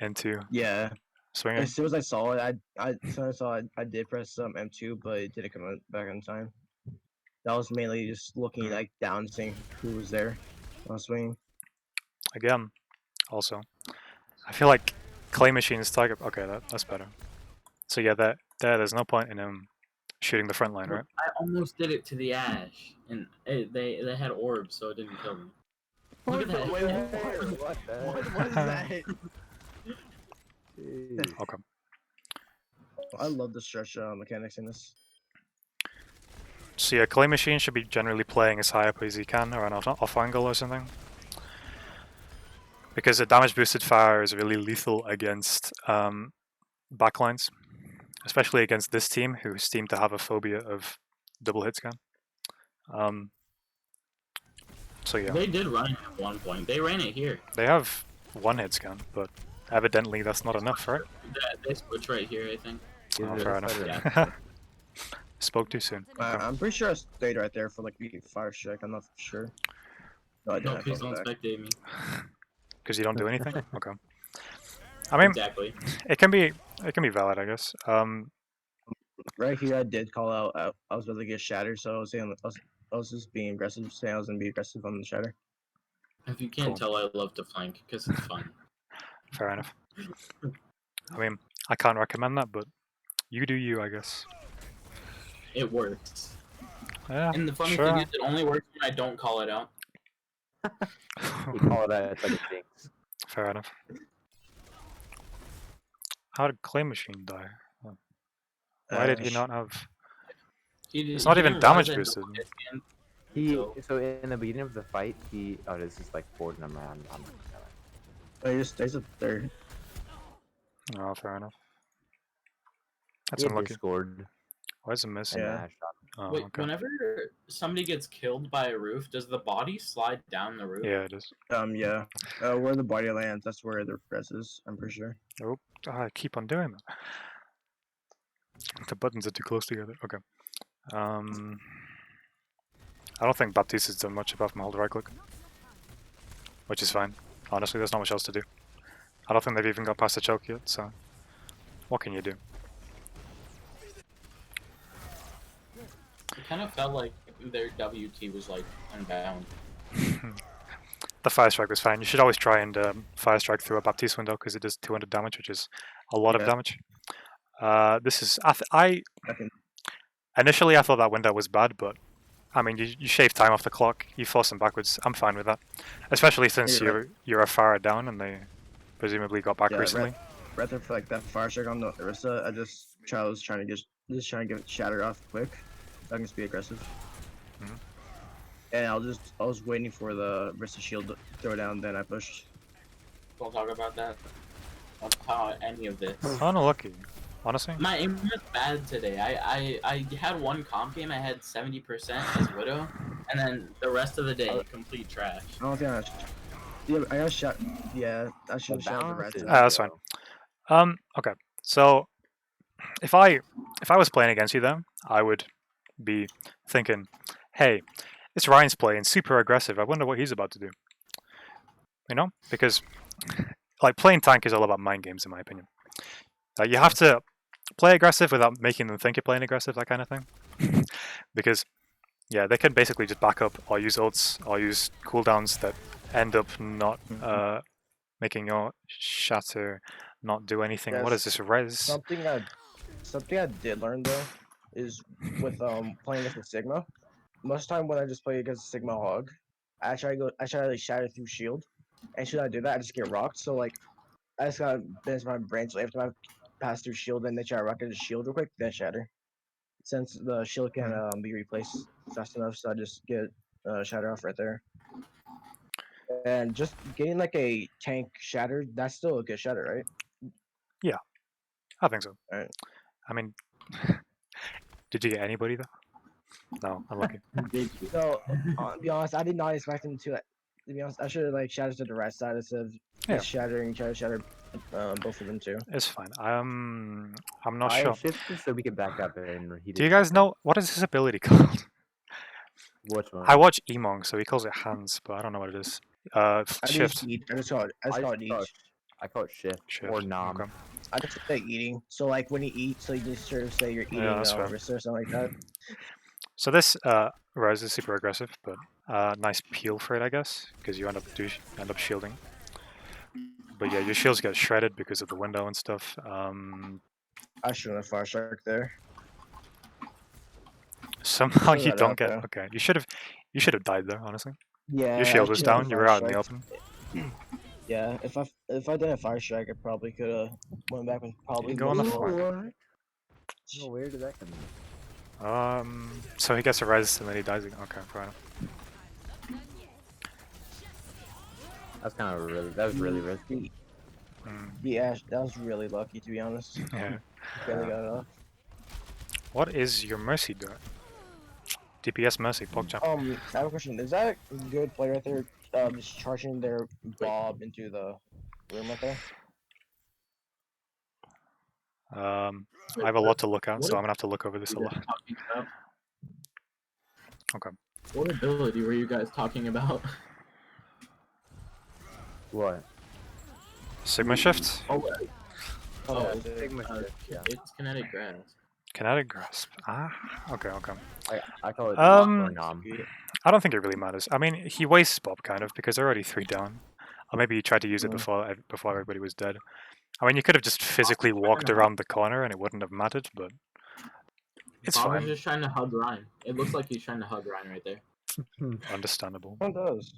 into Yeah. swinging. As soon as I saw it, as soon as I saw it, I did press M2, but it didn't come back in time. That was mainly just looking like down, seeing who was there while swinging. Again, also, I feel like clay machines target. Okay, that's better. So yeah, there's no point in him shooting the front line, right? I almost did it to the Ashe, and they had orbs, so it didn't kill me. Look at that. Wait, What the what is that? Jeez. Okay. I love the stretch mechanics in this. So yeah, clay machine should be generally playing as high up as he can, or an off angle or something. Because a damage boosted fire is really lethal against backlines, especially against this team, who seem to have a phobia of double hit scan. So yeah, They did run it at one point. They ran it here. they have one hit scan, but evidently that's not enough, right? They switch right here, I think. Give Oh, it a fair enough. better- Spoke too soon. I'm pretty sure I stayed right there for like the fire strike. I'm not sure. No, I didn't. No, I please fell don't back. spectate me. Because you don't do anything. Okay. I mean, Exactly. it can be valid, I guess. Right here, I did call out. I was about to get shattered, so I was saying I was just being aggressive, saying I was gonna be aggressive on the shatter. If you can't tell, I love to flank because it's fun. Fair enough. I mean, I can't recommend that, but you do you, I guess. It works. Yeah, And the funny sure. thing is, it only works when I don't call it out. You call it that, it's like a jinx. Fair enough. How did Clay Machine die? Why did he not have? It's not even damage boosted. So in the beginning of the fight, this is like forward number. I'm I just stays up there. Oh, fair enough. That's he had unlucky. Discord Why is it missing? and Yeah. Ash shot. Oh, Wait, okay. whenever somebody gets killed by a roof, does the body slide down the roof? Yeah, it is. Yeah. Where the body lands, that's where the press is. I'm pretty sure. Oh, I keep on doing that. The buttons are too close together. Okay. I don't think Baptiste has done much apart from hold right click, which is fine. Honestly, there's not much else to do. I don't think they've even got past the choke yet, so what can you do? It kind of felt like their WT was like unbound. The fire strike was fine. You should always try and fire strike through a Baptiste window because it does 200 damage, which is a lot of Yeah. damage. This is I can. initially I thought that window was bad, but I mean you shave time off the clock, you force them backwards. I'm fine with that, especially since You're you're a far down and they presumably got back Yeah, recently. Right there for like that fire strike on the Orisa, I was trying to get it shattered off quick, so I can just be aggressive. Mhm. And I was waiting for the Orisa shield to throw down, then I pushed. Don't talk about that. Don't talk any of this. Unlucky, honestly. My aim was bad today. I had one comp game. I had 70% as Widow, and then the rest of the day complete trash. I don't think I got shot. Yeah, I should have shot the red. Balances, that's fine. though. Okay. So if I was playing against you then, I would be thinking, hey, this Ryan's playing super aggressive. I wonder what he's about to do. You know? Because like playing tank is all about mind games in my opinion. You have to play aggressive without making them think you're playing aggressive, that kind of thing. Because yeah, they can basically just back up or use ults or use cooldowns that end up not making your shatter not do anything. What is Yes. this res? Something I did learn though is with playing against the Sigma. most of the time when I just play against Sigma Hog, I try to like shatter through shield, and should I do that, I just get rocked. So like, I just gotta bend my brain. So every time I pass through shield, then they try to rock into shield real quick, then shatter. Since the shield can be replaced fast enough, so I just get shatter off right there. And just getting like a tank shatter, that's still a good shatter, right? I think so. Alright. I mean, did you get anybody though? No, unlucky. Did you? So, to be honest, I did not expect him to. To be honest, I should have like shattered to the right side instead of Yeah. just shattering, try to shatter both of them too. It's fine. I'm not I sure. shifted so we could back up and he Do you didn't guys back up. know what is his ability called? Which one? I watch Emong, so he calls it hands, but I don't know what it is. I Shift. just eat. I just call it eat. I call it shift, Shift. or nom. Okay. I just say eating. So like when you eat, so you just sort of say you're eating that's fair. wrist or something like that. So this Rose is super aggressive, but nice peel for it, I guess, because you end up shielding. But yeah, your shields get shredded because of the window and stuff. I shouldn't have fire strike there. Somehow Throw you that don't out get. there. Okay, you should have died there, honestly. Yeah. Your shield I was should've down. You were fire out in the striked. open. Yeah, if I didn't fire strike, I probably could have went back and probably go on the most flank. likely- Oh, where did that come in? So he gets a res and then he dies again. Okay, fair enough. That's kind of really. That was really risky. Yeah, that was really lucky to be honest. Yeah. Barely got it off. What is your mercy doing? DPS mercy, PogChamp. I have a question. Is that a good play right there? Just charging their Bob into the room right there. I have a lot to look at, What so I'm gonna have to look over this a you guys lot. talking about? Okay. What ability were you guys talking about? What? Sigma shift? Oh, Oh, Sigma uh, shift, yeah. it's kinetic grasp. Kinetic grasp. Ah, okay. I call it Um, or nom. I don't think it really matters. I mean, he wastes Bob kind of because they're already 3 down. Or maybe he tried to use it before everybody was dead. I mean, you could have just physically walked around the corner and it wouldn't have mattered, but it's Bob is fine. just trying to hug Ryan. It looks like he's trying to hug Ryan right there. Understandable. One does.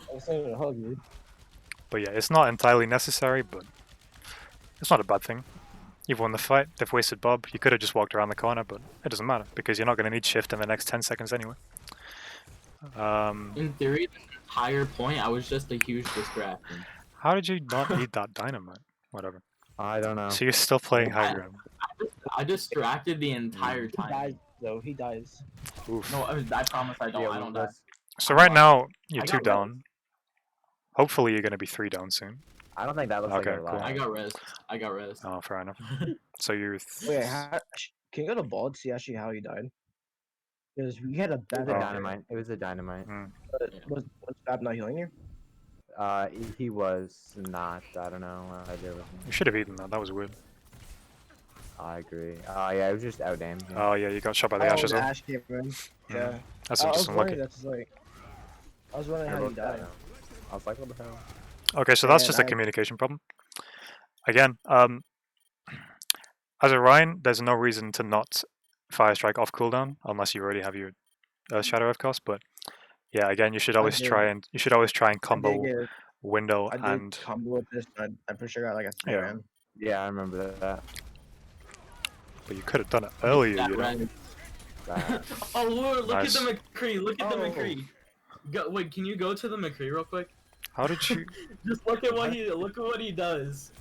I was saying to hug you. But yeah, it's not entirely necessary, but it's not a bad thing. You've won the fight, they've wasted Bob. You could have just walked around the corner, but it doesn't matter because you're not going to need shift in the next 10 seconds anyway. In theory, the entire point, I was just a huge distraction. How did you not need that dynamite? Whatever. I don't know. So you're still playing high ground. I distracted the entire He time. dies though. He dies. Oof. No, I promise I don't. I don't die. So right now, you're I 2 got down. Hopefully you're going to be 3 down soon. I don't think that looks Okay, like a cool. lie. I got res. Oh, fair enough. So you're... Wait, can you go to bald to see actually how he died? Because we had a It bad was a dynamite. It was a dynamite. Was Fab not healing you? He was not. I don't know. I did with him. You should have eaten that. That was weird. I agree. Yeah, it was just out damn. Oh yeah, you got shot by the Ash as well. Ash came in. Yeah. That's I was just wondering. unlucky. That's like. I was wondering how he died. I was like, what the hell? Okay, so that's And just a communication problem. Again, as a Ryan, there's no reason to not fire strike off cooldown unless you already have your Shadow of course. But yeah, again, you should always did. try and combo window I did and combo with this. And I'm pretty sure I got like a 3 Yeah. man. Yeah, I remember that. but you could have done it earlier, That you know. red. That. Oh, look Nice. at the McCree. Look at the Oh. McCree. Wait, can you go to the McCree real quick? How did you? Just look at what he does.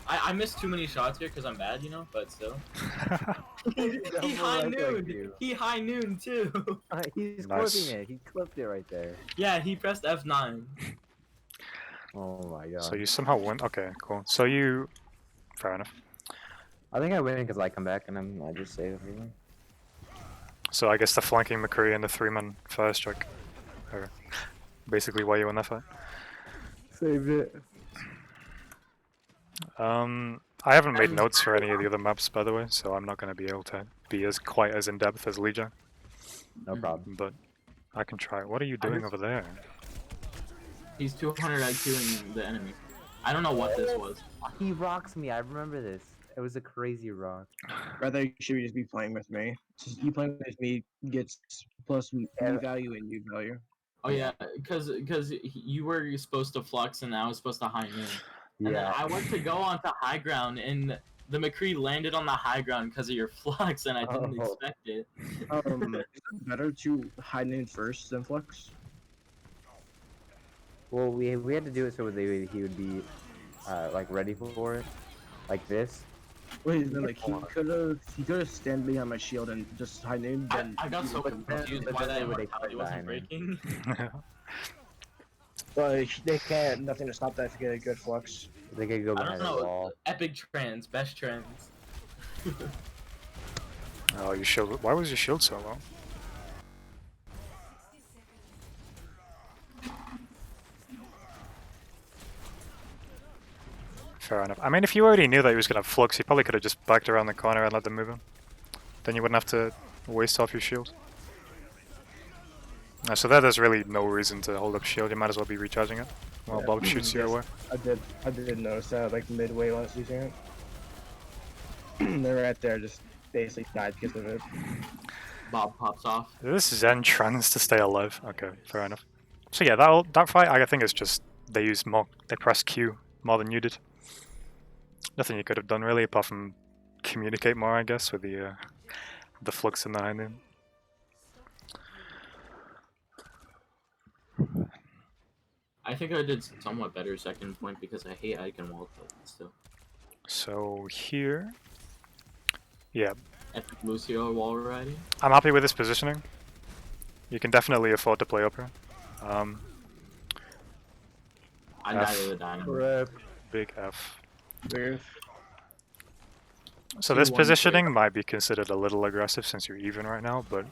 I missed too many shots here because I'm bad, you know. But still, he high noon. He high noon too. He's Nice. clipping it. He clipped it right there. Yeah, he pressed F9. Oh my god. So you somehow win. Okay, cool. So you, fair enough. I think I win because I come back and I just save everything. So I guess the flanking McCree and the 3-man fire strike are basically why you won that fight. Saved it. I haven't made notes for any of the other maps, by the way, so I'm not going to be able to be as quite as in depth as Legion, No problem. but I can try. What are you doing over there? He's 200 IQ in the enemy. I don't know what this was. He rocks me. I remember this. It was a crazy rock. Rather, you should just be playing with me. Just you playing with me gets plus me value and U value. Oh yeah, because you were supposed to flux and I was supposed to high noon. And then Yeah. I went to go onto high ground and the McCree landed on the high ground because of your flux and I didn't Oh. expect it. Is it better to high noon first than flux? Well, we had to do it so that he would be like ready for it, like this. Wait, then like he could have stand behind my shield and just high noon. Then I got so then- confused but why then that they would immortality expect wasn't behind breaking. but they can't nothing to stop that if you get a good flux. They could go I behind don't the know. wall. Epic trends, best trends. Oh, your shield. Why was your shield so low? Fair enough. I mean, if you already knew that he was gonna flux, you probably could have just backed around the corner and let them move him. Then you wouldn't have to waste off your shield. So there's really no reason to hold up shield. You might as well be recharging it while Bob shoots your way. I did notice that like midway while I was using it. They're right there, just basically died because of it. Bob pops off. This Zen trans to stay alive. Okay, fair enough. So yeah, that fight, I think it's just they pressed Q more than you did. Nothing you could have done really, apart from communicate more, I guess, with the flux in the high noon. I think I did somewhat better second point because I hate icon wall still. So here, yeah, Epic Lucio wall riding. I'm happy with this positioning. You can definitely afford to play up here. I died with a dynamo. Rip. Big F. Weird. So this 2-1 positioning might be considered a little aggressive since you're even right now, but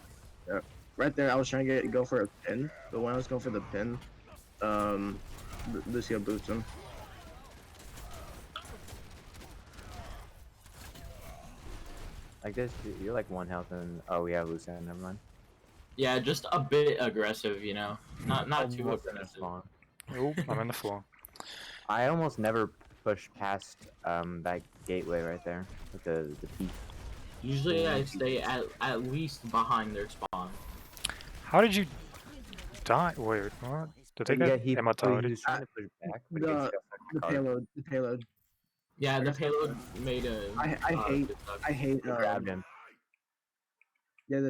Right there, I was trying to go for a pin, but when I was going for the pin, Lucio boots him. Like this, you're like 1 health and oh we have Lucian. Never mind. Yeah, just a bit aggressive, you know. Not too Almost in the aggressive. spawn. oh, I'm in the floor. I almost never push past that gateway right there with the peak. Usually I stay at least behind their spawn. How did you die? Wait, what? Did they get He immortality? was trying to push back, but he gets stuck The hard. payload. Yeah, the payload made a. I hate. I grabbed him. Yeah,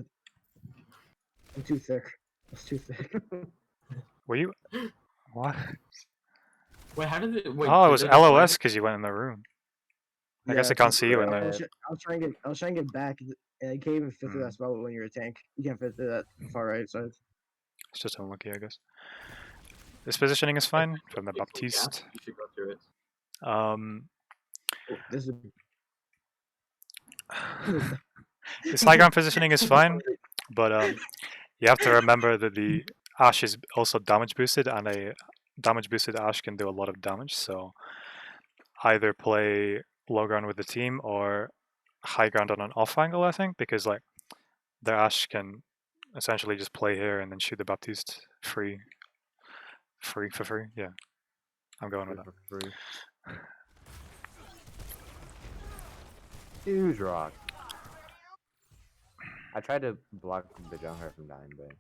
I'm too thick. It's too thick. Were you? What? Wait, how did it? Wait, Oh, it did was they just LOS because you went in the room. I guess I can't see you in I there. was trying to get back, and I can't even fit through that spot when you're a tank. You can't fit through that far right side. It's just unlucky, I guess. This positioning is fine from the Yeah, Baptiste. you should go through it. This is This high ground positioning is fine, but you have to remember that the Ash is also damage boosted, and a damage boosted Ash can do a lot of damage. So either play low ground with the team or high ground on an off angle, I think, because like their Ash can essentially just play here and then shoot the Baptiste free. For free? Yeah. I'm going with that. For free. Huge rock. I tried to block the Junker from dying, but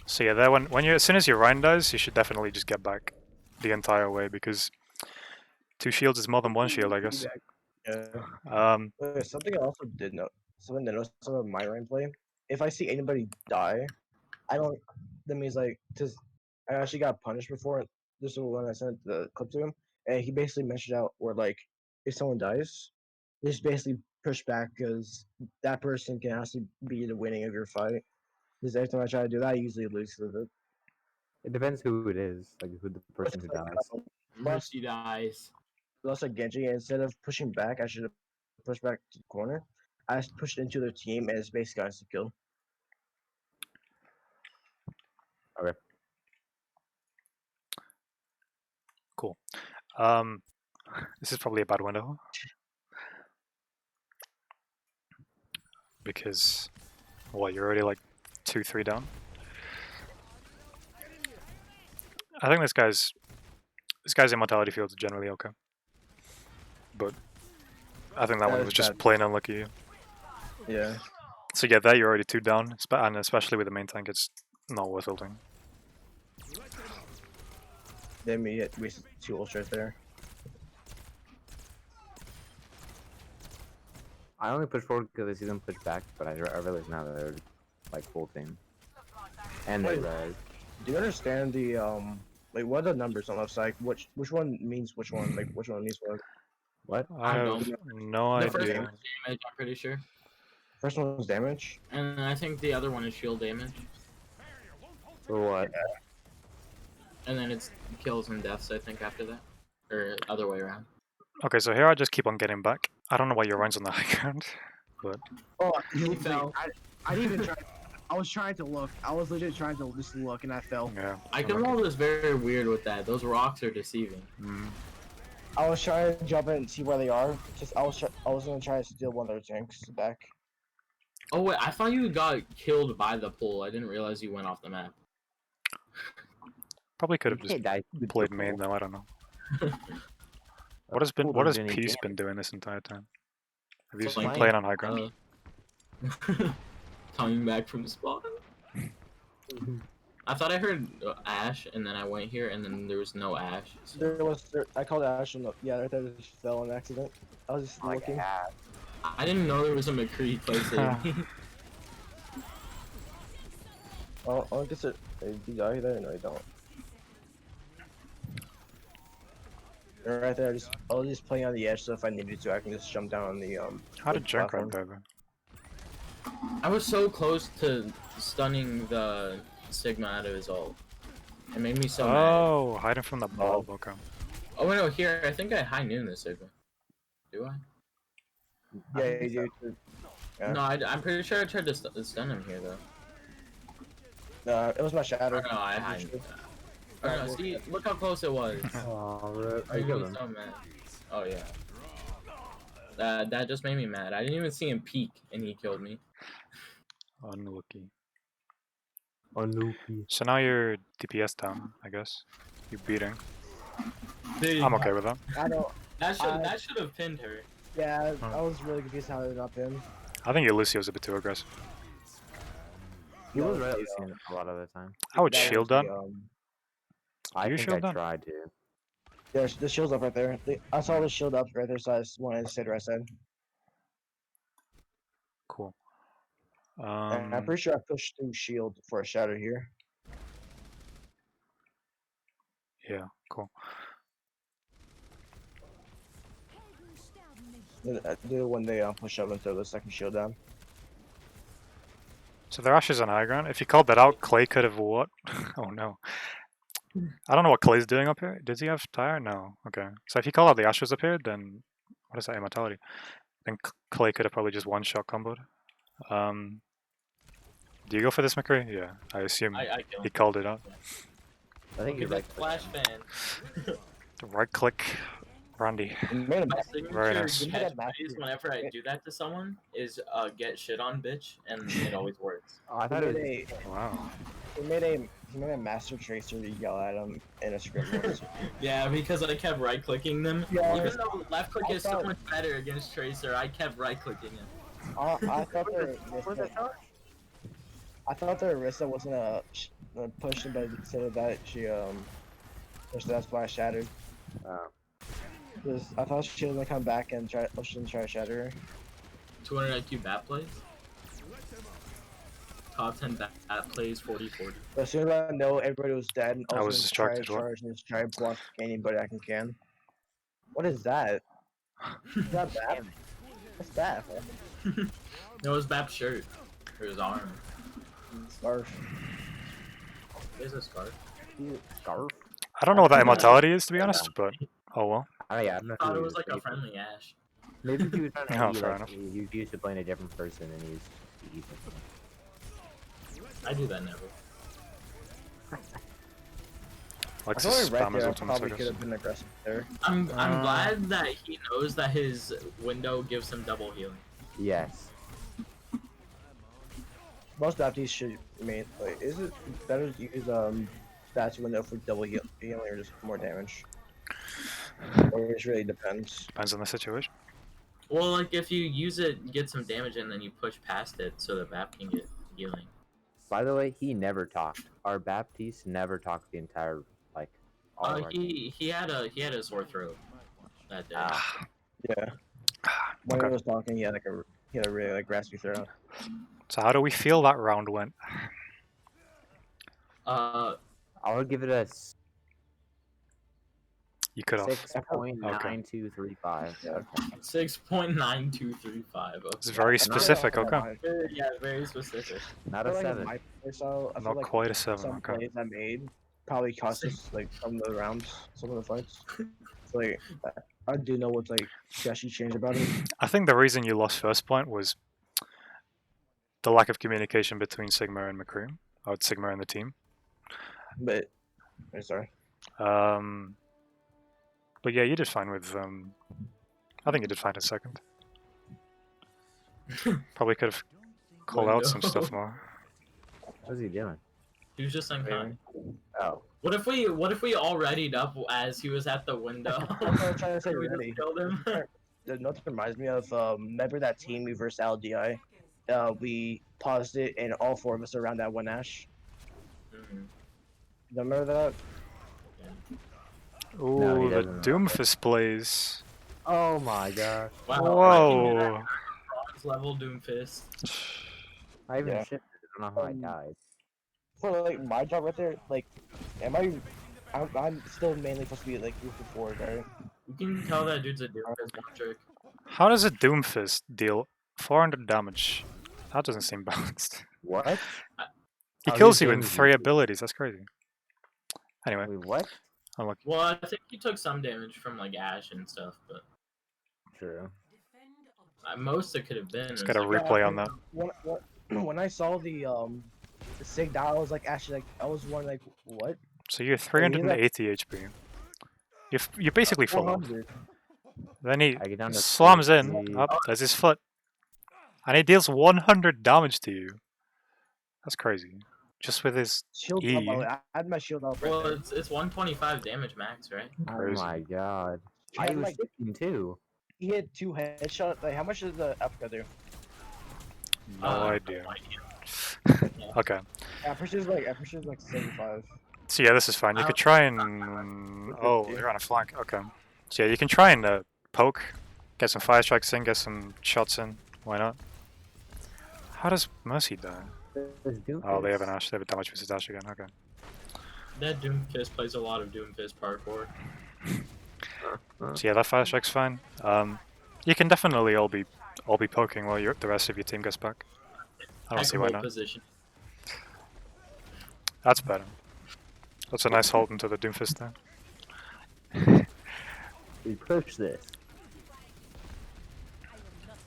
So yeah, there when you as soon as your Rhine dies, you should definitely just get back the entire way because 2 shields is more than 1 shield, I guess. yeah. Something I also did know. Something that noticed some of my rain play. If I see anybody die, I don't. That means like, cause I actually got punished before. This was when I sent the clip to him, and he basically mentioned out where like, if someone dies, just basically push back because that person can actually be the winning of your fight. Because every time I try to do that, I usually lose with it. it depends who it is, like who the person who dies. Mercy dies. Also Genji, instead of pushing back, I should have pushed back to the corner. I just pushed into their team, and it's basically a kill. Okay. Cool. This is probably a bad window. Because what, you're already like 2-3 down? I think this guy's immortality field is generally okay. But I think that one was just plain unlucky. Yeah. So yeah, there you're already 2 down, and especially with the main tank, it's not worth ulting. Then we wasted 2 ults right there. I only push forward because I see them push back, but I realize now that they're like full team. And they Wait. res. Do you understand the like what are the numbers on the left side? Which one means which one? Like which one means what? What? I I have no The first idea. one is damage, I'm pretty sure. First one was damage. And I think the other one is shield damage. For what? And then it's kills and deaths, I think, after that. Or other way around. Okay, so here I just keep on getting back. I don't know why your Ryan's on the high ground, but Oh, He fell. I didn't even try. I was trying to look. I was legit trying to just look, and I fell. yeah. Icon is very weird with that. Those rocks are deceiving. Mm. I was trying to jump in and see where they are. I was gonna try to steal one of their tanks back. Oh wait, I thought you got killed by the pool. I didn't realize you went off the map. Probably could have You just can't die. played main though. I don't know. What has Peace been doing this entire time? Have you It's been like, playing on high ground? Coming back from spawn. I thought I heard Ash, and then I went here, and then there was no Ash. So. I called Ash and right there just fell on accident. I was just looking. I didn't know there was a McCree placing. Oh, I guess it. Do you die there? No, you don't. They're right there. I was just playing on the edge, so if I needed to, I can just jump down on the How did Junk platform. right there? I was so close to stunning the Sigma out of his ult. It made me so mad. Oh, hiding from the bulb. Okay. Oh wait, no, here, I think I high noon the Sigma. Do I? Yeah, you do. Yeah. No, I'm pretty sure I tried to stun him here, though. It was my shadow. Or no, I high noon. Oh no, see, look how close it was. Oh, I was so mad. Oh yeah. That just made me mad. I didn't even see him peek, and he killed me. Unlucky. Unlucky. So now you're DPS down, I guess. You're beating. Dude, I'm okay with that. I don't. that should have pinned her. Yeah, I was really confused how it got in. I think your Lucio's a bit too aggressive. He was right Lucian a lot of the time. I would That was shield the, that. I you think shield I them? tried to. There's the shield's up right there. I saw the shield up right there, so I just wanted to sit right side. Cool. And I'm pretty sure I pushed through shield for a shatter here. Yeah, cool. Do when they push up and throw the second shield down. So their Ash is on high ground. If you called that out, Clay could have what? Oh no. I don't know what Clay's doing up here. Does he have tire? No. Okay. So if you call out the Ashes up here, then what is that immortality? Then Clay could have probably just one-shot comboed. Do you go for this, McCree? Yeah, I assume I he called it out. I think Look you're at right. this flash fan. Right click, Randy. Made him My Very nice. signature catchphrase whenever I do that to someone is get shit on, bitch, and it always works. Oh, I thought it was. Wow. he made a master tracer to yell at him in a script. Once. Yeah, because I kept right clicking them. Yeah. Even though left click I is so thought- much better against Tracer, I kept right clicking him. I thought their Arista wasn't a push, but instead of that, she pushed that splash shattered. I thought she was gonna come back and try to shatter her. 200 IQ bat plays. Top 10 bat plays 40-40. But as soon as I know everybody was dead, I was gonna distracted, Try what? to charge and just try to block anybody I can. What is that? Is that bad? What's that? No, it was Bap's shirt. Or his arm. Scarf. There's a scarf. Scarf? I don't know what that immortality is, to be honest, but oh well. Oh yeah, I'm not I thought sure it he was like a sleeping. friendly Ash. Maybe he was trying to Oh, be fair like enough. he used to playing a different person and he's evil. I do that never. Like I to feel like right spam his there, I ultimates, I probably could guess. have been aggressive there. I'm glad that he knows that his window gives him double healing. Yes. Most Baptists should like, is it better to use stats window for double healing or just more damage? Or it really depends. Depends on the situation. Well, like if you use it, get some damage, and then you push past it so the Bap can get healing. By the way, he never talked. Our Baptiste never talked the entire all of our game. He had a sore throat that day. Yeah. When Okay. he was talking, he had a really like raspy throat. So how do we feel that round went? Uh, I would give it a You could have. 6.9235. Yeah. 6.9235. It's Okay. very specific. Okay. Yeah, very specific. Not I a feel like in 7. my playstyle, I feel Not like quite a 7. some Okay. plays I made probably cost us like some of the rounds, some of the fights. So, like I do know what's like actually changed about it. I think the reason you lost first point was the lack of communication between Sigma and McCream, or Sigma and the team. But I'm sorry. But yeah, you did fine with. I think you did fine in second. Probably could have called out some stuff more. What's he doing? He was just unkind. Oh. What if we all readied up as he was at the window? That's what I was trying to say. We Ready. just killed him. The note reminds me of remember that team we versus LDI? We paused it and all 4 of us around that one Ash. Mhm. Remember that? Ooh, No, he the doesn't. Doomfist plays. Oh my god. Wow, I can do that. Whoa. Bronze level Doomfist. I even Yeah. shifted. I don't know how I died. For like my job right there, like, I'm still mainly supposed to be like moving forward, right? You can tell that dude's a Doomfist one trick. How does a Doomfist deal 400 damage? That doesn't seem balanced. What? He How kills many you in games 3 you- abilities. That's crazy. Anyway, Wait, what? I'm like, Well, I think he took some damage from like Ash and stuff, but True. most it could have been. let's is get a like, replay on that. When I saw the Sig dial, I was like actually like I was wondering like what? So you're 380 HP. You're basically full health. 400. Then he I get down to slams in. 60. Up, there's his foot. And he deals 100 damage to you. That's crazy. Just with his Shield E. up. I had my shield up right well, there. it's 125 damage max, right? Oh Crazy. my god. He I had, was like, shifting too. He hit 2 headshots. Like how much does the Africa do? No idea. Yeah. Okay. Aperture's like 75. So yeah, this is fine. You could try and... Oh, you're on a flank. Okay. So yeah, you can try and poke. Get some fire strikes in, get some shots in. Why not? How does Mercy die? Oh, they have an Ash. They have a damage versus Ash again. Okay. That Doomfist plays a lot of Doomfist parkour. So yeah, that fire strike's fine. You can definitely all be poking while the rest of your team gets back. I don't see why not. Position. That's better. That's a nice hold into the Doomfist there. We push this.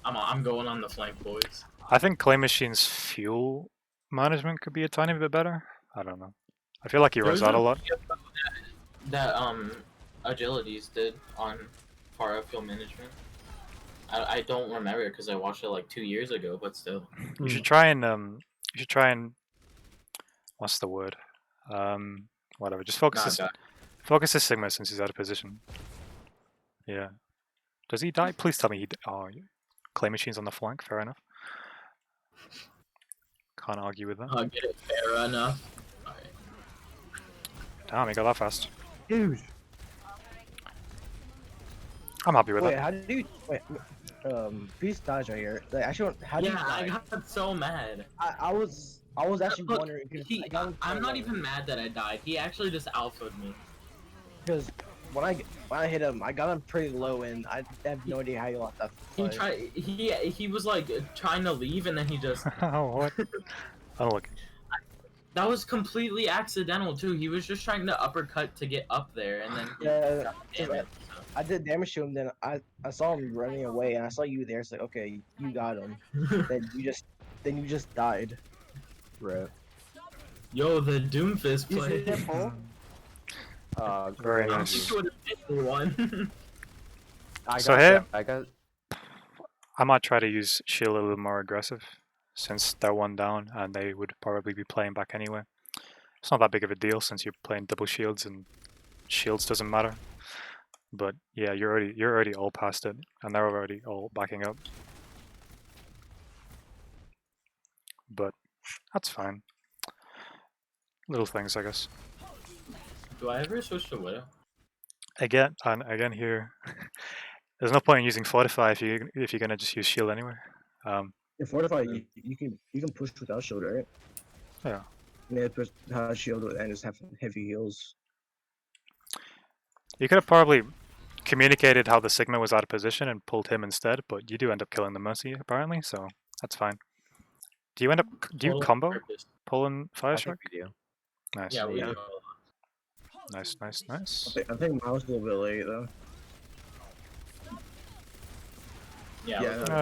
I'm going on the flank, boys. I think Clay Machine's fuel management could be a tiny bit better. I don't know. I feel like he runs out a lot. That Agilities did on far out fuel management. I don't remember because I watched it like 2 years ago, but still. You should try and what's the word? Whatever. Just focus his Sigma since he's out of position. Yeah. Does he die? Please tell me he. Oh, Clay Machine's on the flank. Fair enough. Can't argue with that. Get it fair enough. Alright. Damn, he got that fast. Dude. I'm happy with Wait, that. how do you wait? Beast dodge right here. Like, actually, how do you? Yeah, I die? got so mad. I was actually Look, wondering because I'm not even mad that I died. He actually just alphaed me. because when I hit him, I got him pretty low and I have no idea how he lost that fight. He was like trying to leave and then he just. What? Oh look. That was completely accidental too. He was just trying to uppercut to get up there and then. Yeah, Damn it. I did damage to him. Then I saw him running away and I saw you there. It's like okay, you got him. then you just died. Right. Yo, the Doomfist You see play. that pull? Very I nice. think it would have been one. So here- I got. I might try to use shield a little more aggressive, since they're one down and they would probably be playing back anyway. It's not that big of a deal since you're playing double shields and shields doesn't matter. But yeah, you're already all past it, and they're already all backing up. But that's fine. Little things, I guess. Do I ever switch to Widow? Again here, there's no point in using Fortify if you're gonna just use Shield anyway. In Fortify, you can push without shield, right? Yeah. And then push without shield and just have heavy heals. You could have probably communicated how the Sigma was out of position and pulled him instead, but you do end up killing the Mercy apparently, so that's fine. Do you Total combo purpose. pulling Fire I Strike? think we do. Nice. Yeah, we Yeah. do. Nice. I think Miles is a little bit late though. Yeah. Yeah, we do.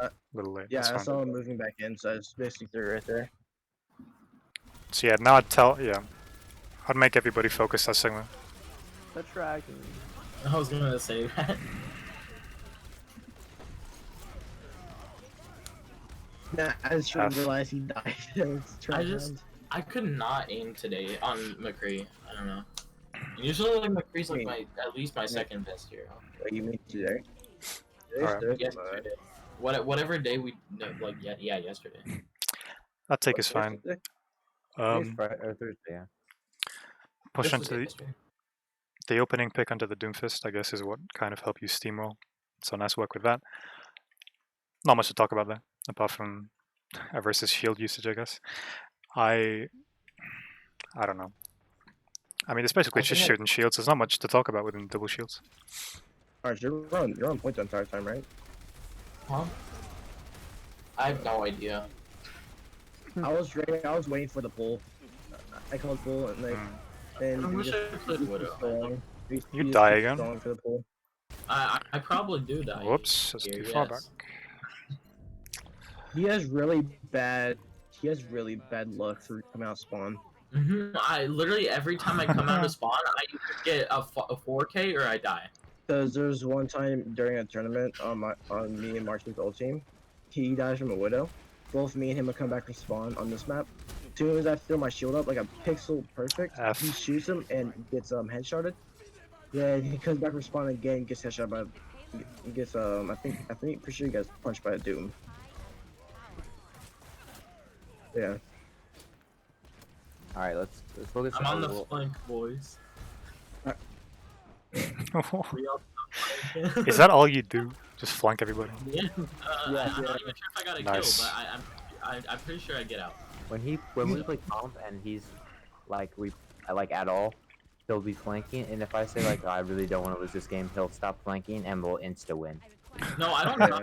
A little late. Yeah, That's I fine. saw him moving back in, so it's basically through right there. So yeah, now I'd make everybody focus that Sigma. The dragon. I was gonna say that. Nah, I just F. realized he died. I could not aim today on McCree. I don't know. Usually, like McCree's like at least my second best hero. What you mean today? Alright. Yesterday. Whatever day we like. Yeah, yesterday. That take is fine. Yesterday? Thursday, yeah. Push This was onto yesterday. the opening pick under the Doomfist, I guess, is what kind of helped you steamroll. So nice work with that. Not much to talk about there, apart from versus shield usage, I guess. I don't know. I mean, it's basically just shooting shields. There's not much to talk about within double shields. Alright, you're on point the entire time, right? Huh? I have no idea. I was waiting for the pull. I called pull and like, then I he wish just, I played he Widow. just stalling. He You just die keeps again? stalling for the pull. I probably do die. Whoops, that's here, too far yes. back. He has really bad luck for coming out spawn. I literally every time I come out of spawn, I either get a 4K or I die. Because there was one time during a tournament on me and Marshall's old team, he dies from a widow. Both me and him would come back from spawn on this map. As soon as I throw my shield up like a pixel perfect, F. he shoots him and gets headshotted. Then he comes back from spawn again, gets headshot by, gets I think pretty sure he gets punched by a Doom. Yeah. All right, let's focus. I'm on the flank, boys. We all Is that all you do? Just flank everybody? Yeah. I'm not even sure if I got a Nice. kill, but I'm pretty sure I get out. When we play comp and he's like at all, he'll be flanking, and if I say like I really don't want to lose this game, he'll stop flanking and we'll insta win. No, I don't know.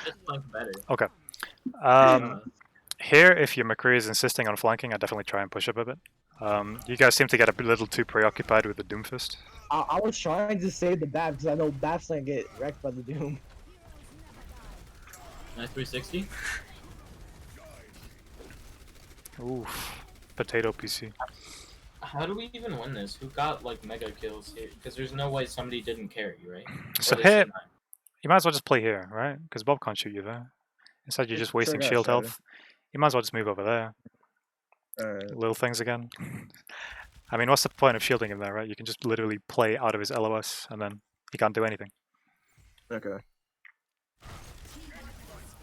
Just flank better. Okay. Here, if your McCree is insisting on flanking, I definitely try and push up a bit. You guys seem to get a little too preoccupied with the Doomfist. I was trying to save the Bab because I know Bab's gonna get wrecked by the Doom. Nice 360. Oof. Potato PC. How do we even win this? Who got like mega kills here? Because there's no way somebody didn't carry, right? So Or they here, C9. you might as well just play here, right? Because Bob can't shoot you there. Instead, you're just wasting shield health. You might as well just move over there. Little things again. I mean, what's the point of shielding him there, right? You can just literally play out of his LOS, and then he can't do anything. Okay.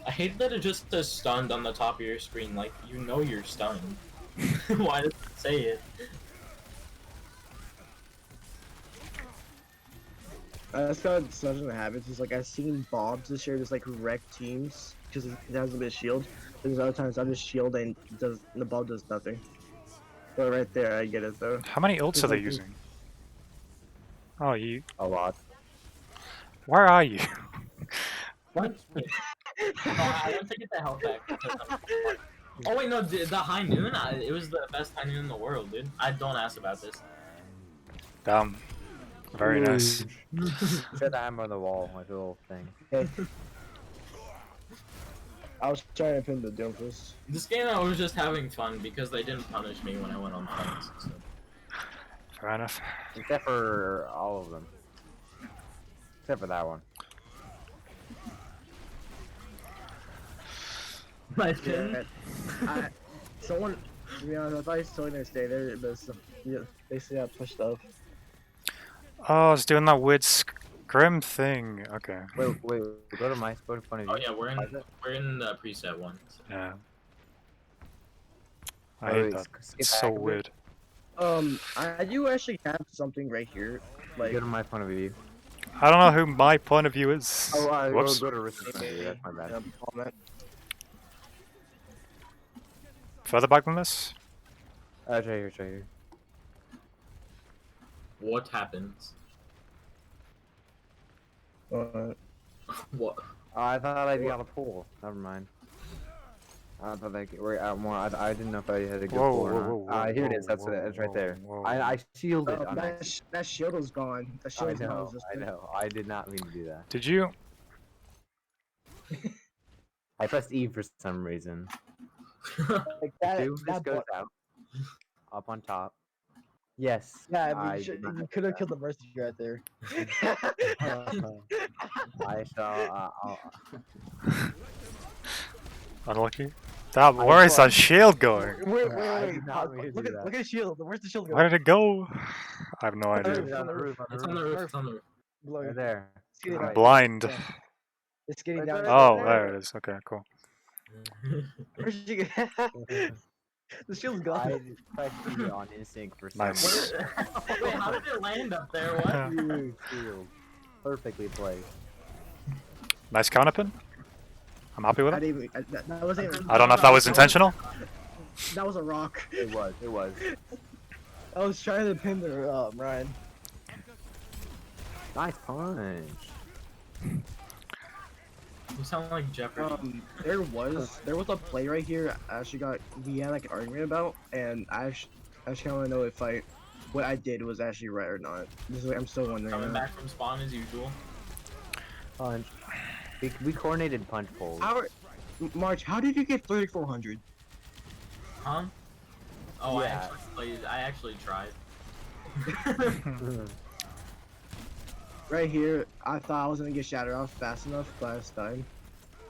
I hate that it just says stunned on the top of your screen. Like, you know you're stunned. Why does it say it? That's got such an habit. It's like I've seen Bob's this year just like wreck teams because it has a bit of shield. There's other times I just shield and the Bob does nothing. But right there, I get it though. How many ults are they using? Oh, you. A lot. Where are you? What? No, I want to get the health back. Because oh wait, no, the high noon. It was the best high noon in the world, dude. I don't ask about this. Damn. Very nice. Set the hammer on the wall, like a little thing. I was trying to pin the Doomfist. This game, I was just having fun because they didn't punish me when I went on flanks. So. Fair enough. Except for all of them. Except for that one. My pin. Someone, to be honest, I thought he was still gonna stay there, but yeah, they still got pushed up. Oh, it's doing that weird scrim thing. Okay. Wait, go to my point of view. Oh yeah, we're in the preset one. So. Yeah. I Wait, hate wait, that. skip It's back so a bit. weird. I do actually have something right here. Like, Go to my point of view. I don't know who my point of view is. Oh, Whoops. go to Rick's point of view. That's my bad. comment. Further back than this? Try here. What happens? Uh, What? Oh, I thought I'd be on a pool. Never mind. I thought that we're more. I didn't know if I had a good Whoa, pool or whoa, not. whoa, Here it whoa, is. That's whoa, it. It's right there. whoa, I shielded on that, accident. that shield is gone. That I shield is know. non-existent. I did not mean to do that. Did you? I pressed E for some reason. Like that. Two just That goes out. Up on top. Yes. yeah, I mean, did not you hit could have that. killed the mercy right there. I shall. Unlucky? That, where is that shield going? Wait, I wait. did not mean to Look do at that. the shield. Where's the shield Where going? did it go? I have no I idea. did it on the roof. It's on the roof. It's on the roof. Below. Right there. It's getting I'm down. blind. Yeah. It's getting Right down. there. Oh, there it is. Okay, cool. Where's she get? The shield's I gone. just pressed E on instinct for some Nice. reason. Wait, how did it land up there? What? Huge shield. Perfectly placed. Nice counterpin. I'm happy with I it. didn't even. That wasn't even. I don't know if that was intentional. That was a rock. It was. I was trying to pin the Ryan. Nice punch. You sound like Jeopardy. There was a play right here. We had like an argument about, and I actually want to know if what I did was actually right or not. I'm still wondering. Coming back from spawn as usual. Punch. We coordinated punch pulls. March, how did you get 3400? Huh? Oh, Yeah. I actually tried. Right here, I thought I was gonna get shattered off fast enough last time.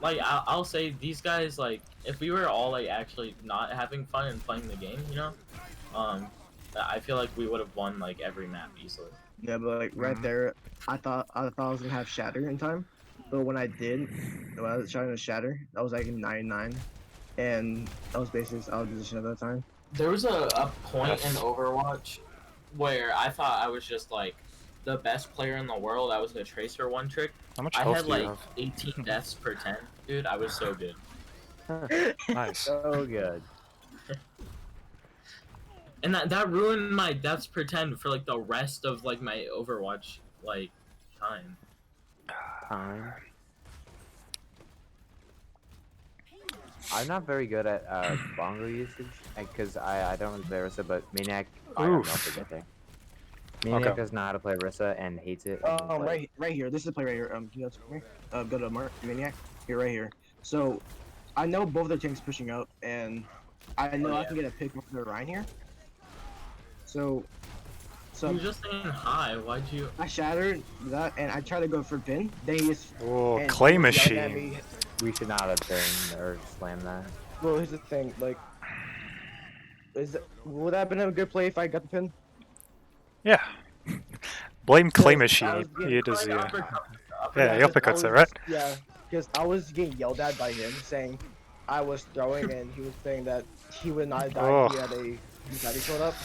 Like, I'll say these guys, like, if we were all, like, actually not having fun and playing the game, you know? I feel like we would have won, like, every map easily. Yeah, but like right there, I thought I was gonna have shatter in time, but when I was trying to shatter, I was like in 99, and I was basically out of position at that time. There was a point in Overwatch where I thought I was just, like, the best player in the world. I was a Tracer one trick. How much I health had, do you like, have? 18 deaths per 10. Dude, I was so good. Nice. So good. And that ruined my deaths per 10 for, like, the rest of, like, my Overwatch, like, time. I'm not very good at bongo usage because I don't really play Rissa, but Maniac I got Oof. melted, I think. Maniac Okay. does not know how to play Rissa and hates it. and will play Right here. This is the play right here. Can you go to Maniac. Here, right here. So, I know both their tanks pushing up, and I know I can get a pick with their Ryan here. So You were just saying hi, why'd you... I shattered that, and I tried to go for pin. Then he just Oh, and clay he yelled at machine. me. We should not have been or slammed that. Well, here's the thing. Like, would that have been a good play if I got the pin? Yeah. Blame clay Yes, machine. I was getting- He does, yeah. Uppercut Yeah, he because I uppercuts it, was- right? Yeah, because I was getting yelled at by him, saying I was throwing, and he was saying that he would not die. Oh. He had a anxiety showed up,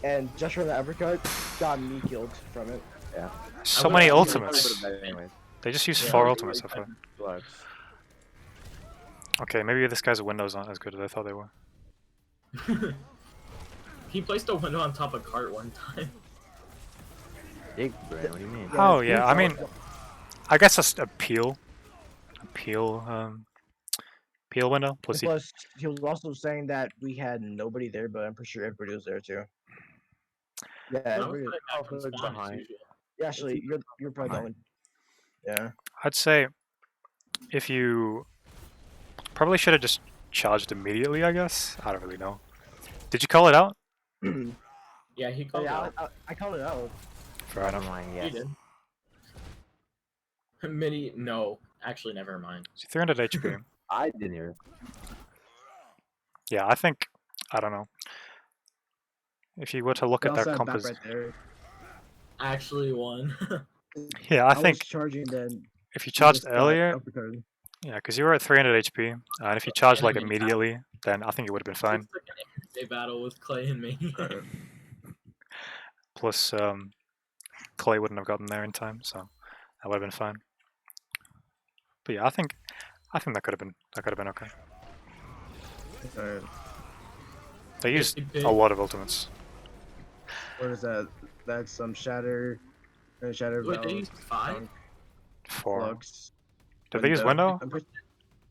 and just from the uppercut, got me killed from it. So many would've- ultimates. Anyways, They just use Yeah. 4 ultimates, I thought. Flux. Okay, maybe this guy's windows aren't as good as I thought they were. He placed a window on top of cart one time. Big brain, what do you mean? Oh, it's yeah, I pretty mean, I guess that's a peel. Peel window. Plus, Plus, he was also saying that we had nobody there, but I'm pretty sure everybody was there too. Yeah, I was everybody. putting back from look spawn as behind. usual. Yeah, actually, you're probably the only. Yeah. I'd say if you probably should have just charged immediately, I guess. I don't really know. Did you call it out? Yeah, he called out. I called it out. Fair Never enough. mind, He yes. did. Mini, no. Actually, never mind. It's 300 HP. I didn't hear. Yeah, I think, I don't know. If you were to look at Also their have back composition. right there. actually won. Yeah, I was think charging then. if you he charged just got earlier, uppercutted. yeah, because you were at 300 HP, and if you charged like Enemy attack. immediately, then I think it would have been fine. It's like an everyday battle with Clay and me. Plus, Clay wouldn't have gotten there in time, so that would have been fine. But yeah, I think that could have been okay. Alright, They used Big. a lot of ultimates. what is that? That's some shatter. Shatter Wait, they Valve, used 5? Chunk, 4. Flux. Did they use window? I'm pretty-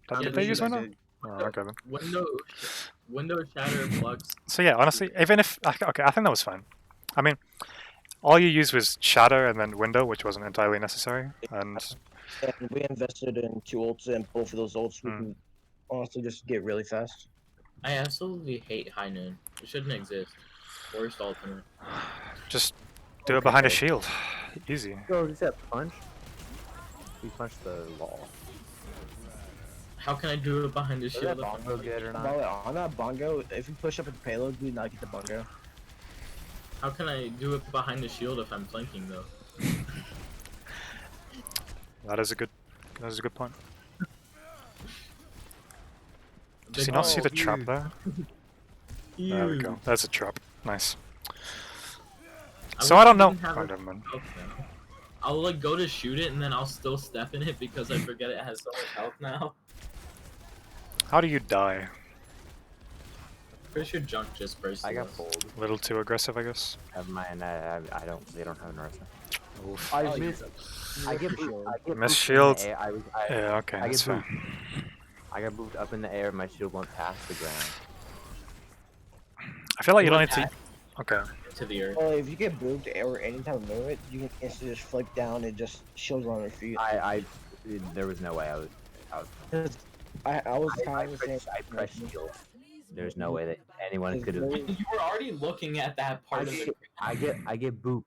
Did Yeah, they they use used- window? did. Oh, okay then. Window, Shatter, Flux. So yeah, honestly, even if okay, I think that was fine. I mean, all you used was shatter and then window, which wasn't entirely necessary, and And we invested in 2 ults, and both of those ults we Hmm. can honestly just get really fast. I absolutely hate High Noon. It shouldn't exist. Worst ultimate. just do it behind a Okay. shield. Easy. Bro, is that punch? He punched the wall. How can I do it behind the Is that shield? bongo good or By not? the way, on that bongo, if we push up at the payload, we not get the bongo. How can I do it behind the shield if I'm flanking though? That is a good point. Does he Big not see ball. the trap there? There we Huge. go. There's a trap. Nice. I So wish I don't know. didn't have Oh, a- never mind. Okay. I'll like go to shoot it and then I'll still step in it because I forget it has so much health now. How do you die? Pretty sure junk just burst. I got pulled. A little too aggressive, I guess. Never mind. I don't. They don't have an arrestor. Oof. I Oh, miss. I get booped. I get Miss booped in shield. the air. Yeah, okay, I that's get fair. booped. I got booped up in the air. My shield went past the ground. I feel like you don't What need to. Okay. to the earth. Well, if you get moved or any type of movement, you can instantly just flick down and just shield on your feet. There was no way I was. 'Cause I was kind of the same. I pressed shield. There's no way that anyone could have. You were already looking at that part of the. I get booped,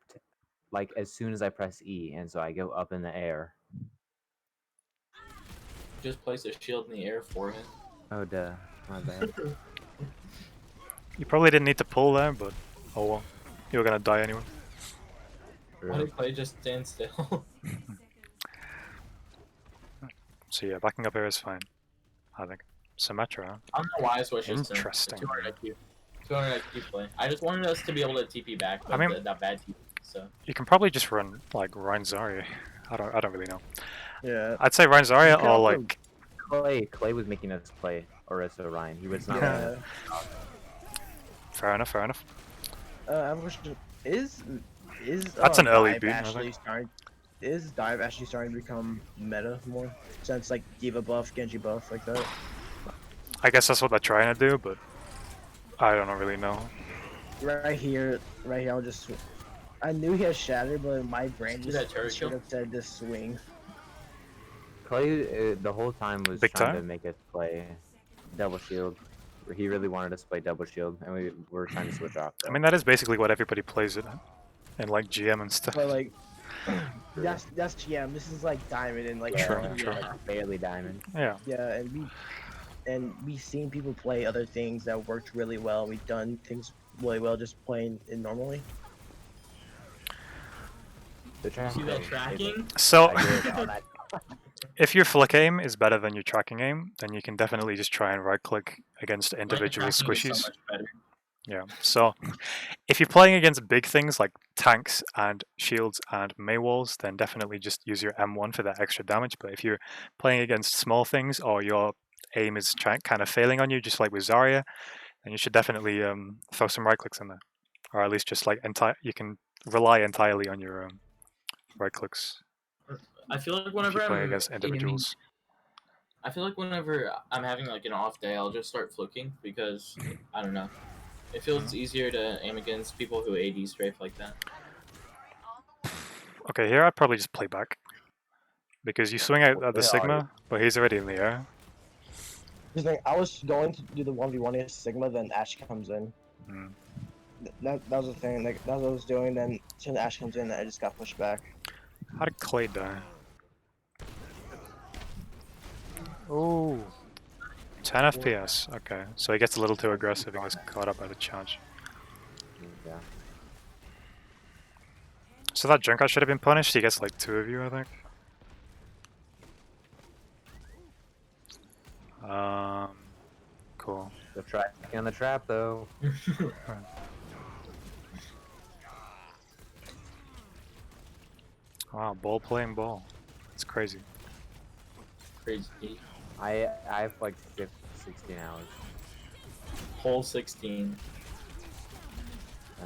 like as soon as I press E, and so I go up in the air. Just place a shield in the air for him. Oh duh, my bad. You probably didn't need to pull there, but oh well. You were gonna die anyway. Why did Clay just stand still? So yeah, backing up here is fine. I think. Symmetra. I don't know why I switched this to Interesting. 200 IQ. 200 IQ play. I just wanted us to be able to TP back, but I mean- that bad TP. So You can probably just run like Ryan Zarya. I don't really know. Yeah. I'd say Ryan Zarya You can or also- like Clay was making us play Orisa Ryan. He was not. Yeah. fair enough. I have a question. Is That's an early dive beat, I actually think. starting? Is dive actually starting to become meta more? Since like Diva buff, Genji buff, like that. I guess that's what they're trying to do, but I don't really know. Right here, I'll just. I knew he had shatter, but my brain See that just turret should kill? have said this swing. Clay the whole time was Big trying time? to make us play double shield. He really wanted us to play double shield, and we were trying to switch off. I mean that is basically what everybody plays it in like GM and stuff. But like, that's GM. This is like diamond and like. True, yeah, true. Like, barely diamond. Yeah. Yeah, and we've seen people play other things that worked really well. We've done things really well just playing it normally. The see that tracking? So I did all that. if your flick aim is better than your tracking aim, then you can definitely just try and right click against individual Tracking is squishies. So much better. Yeah. So if you're playing against big things like tanks and shields and Mei walls, then definitely just use your M1 for that extra damage. But if you're playing against small things or your aim is kind of failing on you, just like with Zarya, then you should definitely throw some right clicks in there, or at least just like you can rely entirely on your right clicks I feel like if whenever you're playing I'm against aiming- individuals. I feel like whenever I'm having like an off day, I'll just start flicking because I don't know. It feels easier to aim against people who AD strafe like that. Okay, here I'd probably just play back because you swing out at the Yeah, Sigma, but he's already in the air. Because like, I was going to do the 1v1 against Sigma, then Ash comes in. Hmm. That was the thing. Like that's what I was doing. Then as soon as Ash comes in, I just got pushed back. How did Clay die? Oh, 10 FPS. Okay, so he gets a little too aggressive and gets caught up by the charge. Yeah. So So that Junker should have been punished. He gets like 2 of you, I think. Cool. The trap on the trap though. Wow, ball playing ball. It's crazy. Crazy. I have like 16 hours. Whole 16.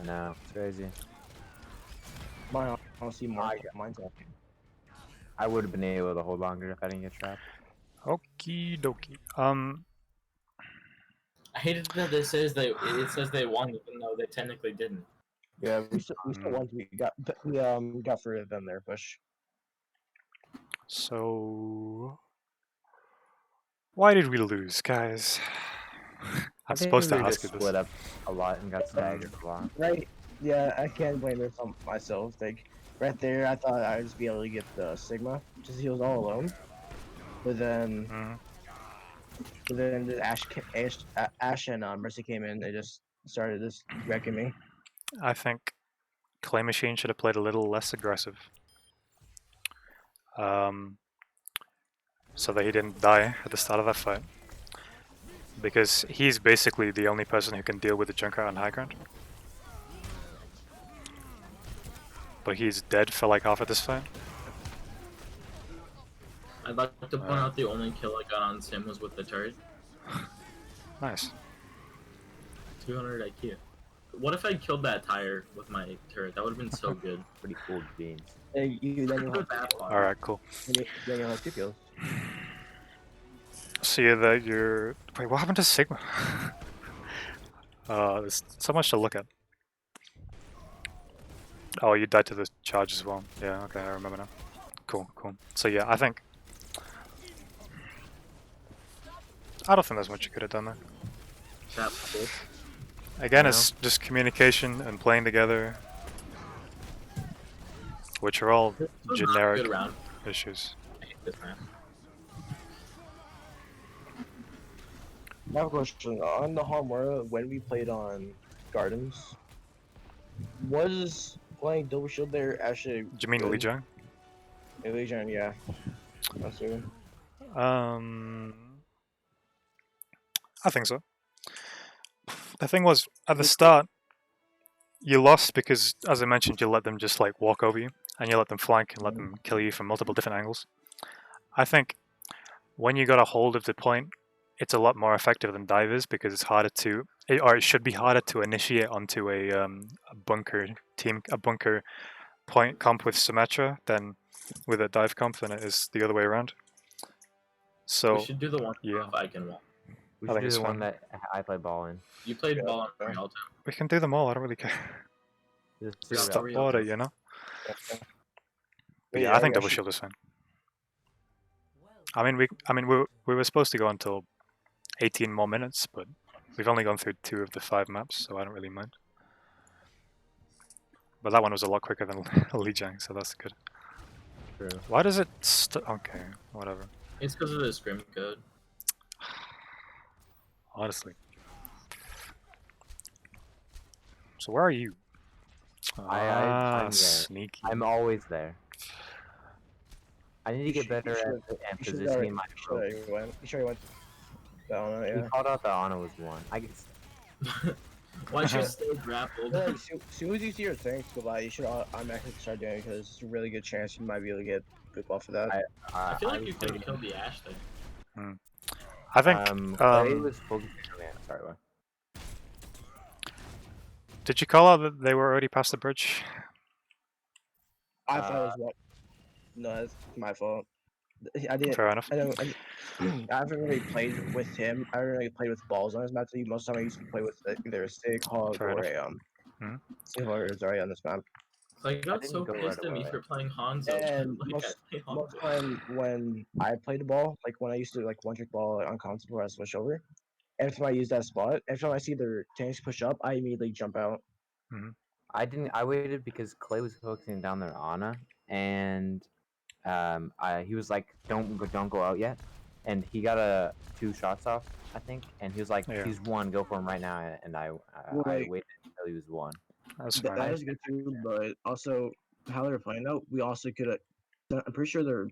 I know, it's crazy. Mine honestly more. I- Mine's up. I would have been able to hold longer if I didn't get trapped. Okie dokie. I hated that it says they won even though they technically didn't. Yeah, we still won. We got further than their push. So why did we lose, guys? I I'm think supposed to we were ask just you split this. up a lot and got staggered a lot. Right? Yeah, I can't blame it on myself. Like right there, I thought I'd just be able to get the Sigma, just he was all alone. But then, Mhm. the Ash and Mercy came in. They just started just wrecking me. I think Clay Machine should have played a little less aggressive. So that he didn't die at the start of that fight. Because he's basically the only person who can deal with the Junker on high ground. But he's dead for like half of this fight. I'd like to point out the only kill I got on Sim was with the turret. Nice. 200 IQ. What if I killed that tire with my turret? That would have been so good. Pretty cool beans. Then you'll have, That far. Alright, cool. then you'll have 2 kills. See that you're... Wait, what happened to Sigma? There's so much to look at. Oh, you died to the charge as well. Yeah, okay, I remember now. Cool, cool. So yeah, I don't think there's much you could have done there. That cool. Again, No. it's just communication and playing together, which are all This was not a generic good round. issues. I hate this round. I have a question. On the Harmora, when we played on Gardens, was playing double shield there actually? Do you mean good? Li Jiang? Illusion, yeah. That's it. I think so. The thing was, at the start, you lost because, as I mentioned, you let them just like walk over you, and you let them flank and let them kill you from multiple different angles. I think when you got a hold of the point, it's a lot more effective than dive is because it's harder to, or it should be harder to initiate onto a bunker point comp with Symmetra than with a dive comp than it is the other way around. So We should do the one yeah. if I can wall. We I should think do it's the one fun. that I play ball in. You played Yeah, ball on okay. free all the time. we can do them all. I don't really care. Just Yeah, Just do stop real. order, you know. But But yeah, yeah, I think I double should- shield is fine. I mean, we were supposed to go until 18 more minutes, but we've only gone through 2 of the 5 maps, so I don't really mind. But that one was a lot quicker than Li Jiang, so that's good. True. Why does it okay, whatever. It's because of the scrim code. Honestly. So where are you? I'm there. Sneaky. I'm always there. I need to You get should- better you at You should positioning my You rope. sure you went down, He yeah. called out that Ana was one. I guess Once you stay grappled. Like, as soon as you see your tanks go by, you should automatically start doing it because it's a really good chance you might be able to get good buff for that. I feel like was you could have waiting. killed the Ash there. I think Clay was focusing on that. Sorry, what? did you call out that they were already past the bridge? I thought it was what? No, that's my fault. I didn't. Fair enough. I haven't really played with him. I haven't really played with balls on his map. So most of the time I used to play with either a stick, hog, Fair or enough. a Silver is already on this map. I got didn't so go right pissed at me away. for playing Hanzo. And like most I play most Hanzo. time when I played the ball, like when I used to like one trick ball on console before I switch over, every time I use that spot, every time I see their tanks push up, I immediately jump out. I didn't. I waited because Clay was focusing down their Ana, and he was like, don't go out yet," and he got 2 shots off, I think, and he was like, Yeah. "He's one, go for him right now," and I Right. waited until he was one. That's That fine. is good too, but also how they're playing though, we also could have. I'm pretty sure they're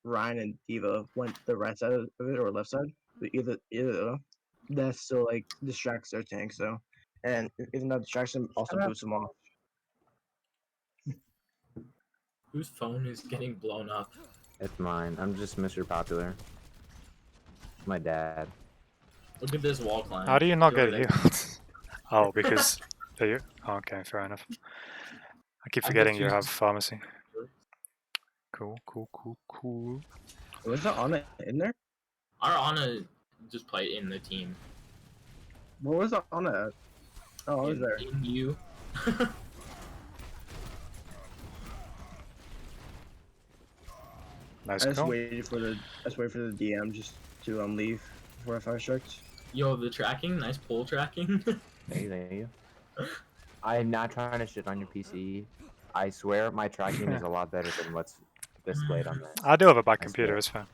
Ryan and Diva went the right side of it or left side. But either that still like distracts their tanks though, and even that distracts them also boosts them off. Whose phone is getting blown up? It's mine. I'm just Mr. Popular. My dad. Look at this wall climb. How do you not Feel get like healed? Oh, because you. Okay, fair enough. I keep I forgetting bet you you- have pharmacy. Cool, cool, cool, cool. Was that on in there? Our Ana just play in the team. What was that on at? Oh, I was in, there. in you. Nice I just call. waited for the DM just to leave before I fire striked. Yo, the tracking, nice pull tracking. Thank you. I am not trying to shit on your PC. I swear my tracking is a lot better than what's displayed on this. I do have a bad I computer, swear. it's fine.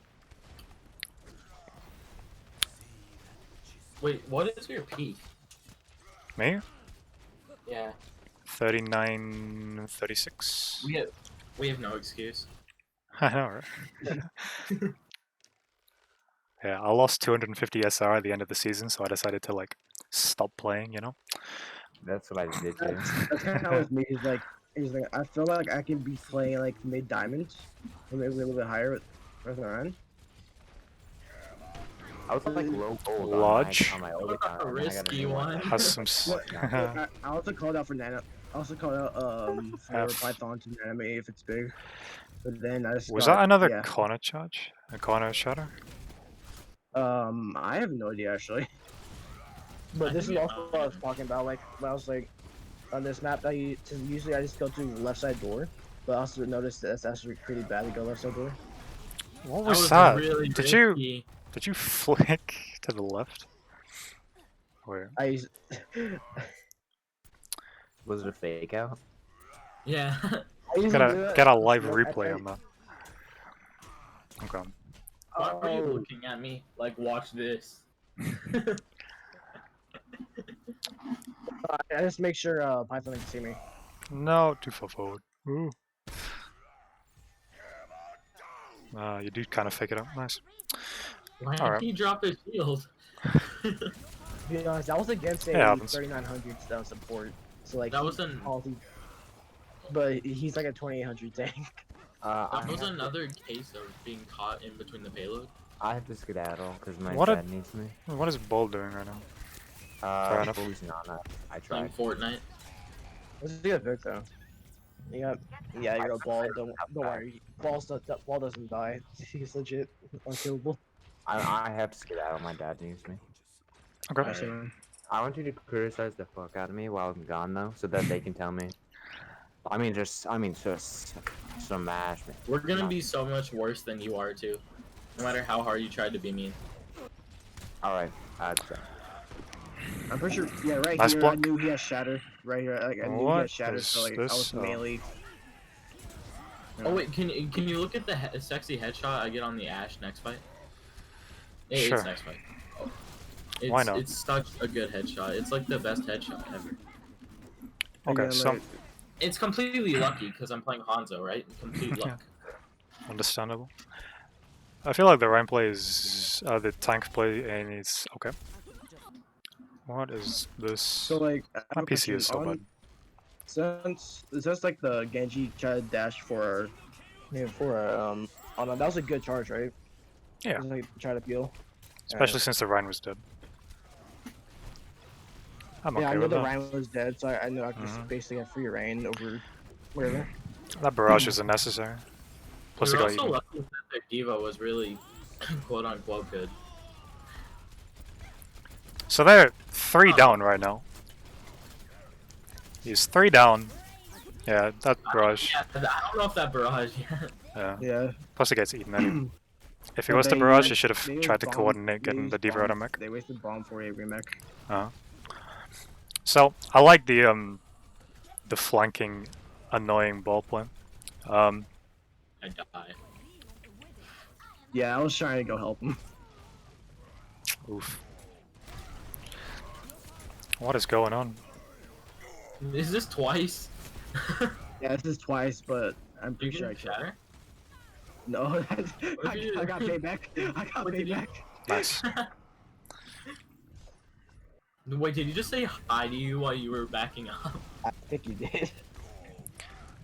Wait, what is your peak? Me? Yeah, 39, 36. we have no excuse. I know, right? Yeah, I lost 250 SR at the end of the season, so I decided to like stop playing, you know? That's what I did too. That's kind of how with me. Is like, I feel like I can be playing like mid diamonds, or maybe a little bit higher with Ryan. I was like low gold Lodge. on my old account. A and then I got risky new one. Has some. I also called out for Nana. I also called out for F. Python to Nana me if it's big. But then I just Was got, that another yeah. corner charge? A corner shatter? I have no idea actually. But this is also what I was talking about. Like, when I was like, on this map, usually I just go through the left side door. But I also noticed that it's actually pretty bad to go left side door. What That was was that? really Did you risky. flick to the left? Wait. I used, Was it a fake out? Yeah. I usually do it. Get a live I replay tried- on that. Okay. Why are you Oh. looking at me? Like, watch this. I just make sure Python can see me. No, too far forward. Ooh. You do kind of fake it up. Nice. Why Alright. did he drop his shield? To be honest, that was against a Yeah, happens. 3900 stone support. So like That was an but he's like a 2800 tank. I that was have another case of being caught in between the payload. I have to skedaddle because my What a- dad needs me. What is Bull doing right now? Fair enough. Bully's not. I Playing tried. Fortnite. Let's do a Vic though. You got, yeah, you're a ball. Don't worry. Ball doesn't die. He's legit unkillable. I have to skedaddle. My dad needs me. Okay. Nice, man. I want you to criticize the fuck out of me while I'm gone though, so that they can tell me. Just smash me. We're gonna be so much worse than you are too. No matter how hard you tried to be mean. All right. I'm pretty sure. Yeah, right Nice here. block. I knew he had shatter. Right here. Like, I knew he What had shatter. So is like, I this? was Oh. melee. Oh wait, can you look at the sexy headshot I get on the Ashe next fight? Yeah, Sure. it's next fight. Oh. It's, Why not? It's such a good headshot. It's like the best headshot ever. Okay, Again, so like, It's completely lucky because I'm playing Hanzo, right? Complete luck. understandable. I feel like the Ryan play is the tank play, and it's okay. What is this? so like, I have My a PC question is so on- bad. Since like the Genji tried to dash for, oh no, that was a good charge, right? Yeah. Just, like, try to peel. Especially since the Ryan was dead. I'm Yeah, okay I knew with the that. Ryan was dead, so I knew I could just basically have free reign over whatever. That barrage is unnecessary. Plus, We it were got also eaten. lucky that their diva was really quote unquote good. So they're 3 Oh. down right now. He's 3 down. Yeah, that barrage. Yeah, I don't know if that barrage yet. Yeah. Yeah. Plus, it gets eaten anyway. If he But was the they barrage, used- he should have they used tried to bomb- coordinate they getting used the diva out of bomb- mech. They wasted bomb for a remech. So I like the flanking, annoying ball play. I die. Yeah, I was trying to go help him. Oof. What is going on? Is this twice? Yeah, this is twice, but I'm Did you pretty sure I get killed him. shatter? No, What did you I got do? payback. I got What did you- payback. Nice. Wait, did you just say hi to you while you were backing up? I think you did.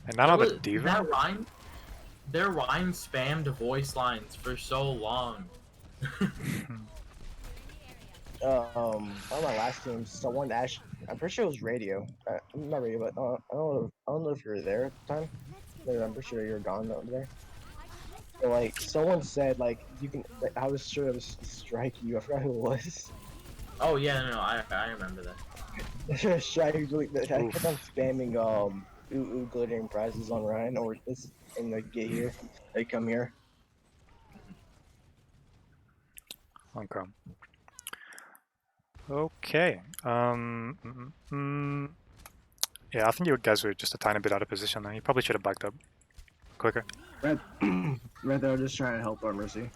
And now another diva? That Ryan, their Ryan spammed voice lines for so long. On my last team, someone actually, I'm pretty sure it was radio. Not radio, but I don't know if you were there at the time. I'm pretty sure you were gone over there. But like, someone said like you can. Like, I was sure it was strike you. I forgot who it was. Oh yeah, no, I remember that. Strike. I kept on spamming glittering prizes on Ryan or this and like get here, they come here. Okay. Okay. Yeah, I think you guys were just a tiny bit out of position there. You probably should have backed up quicker. Rather, I'm just trying to help our Mercy.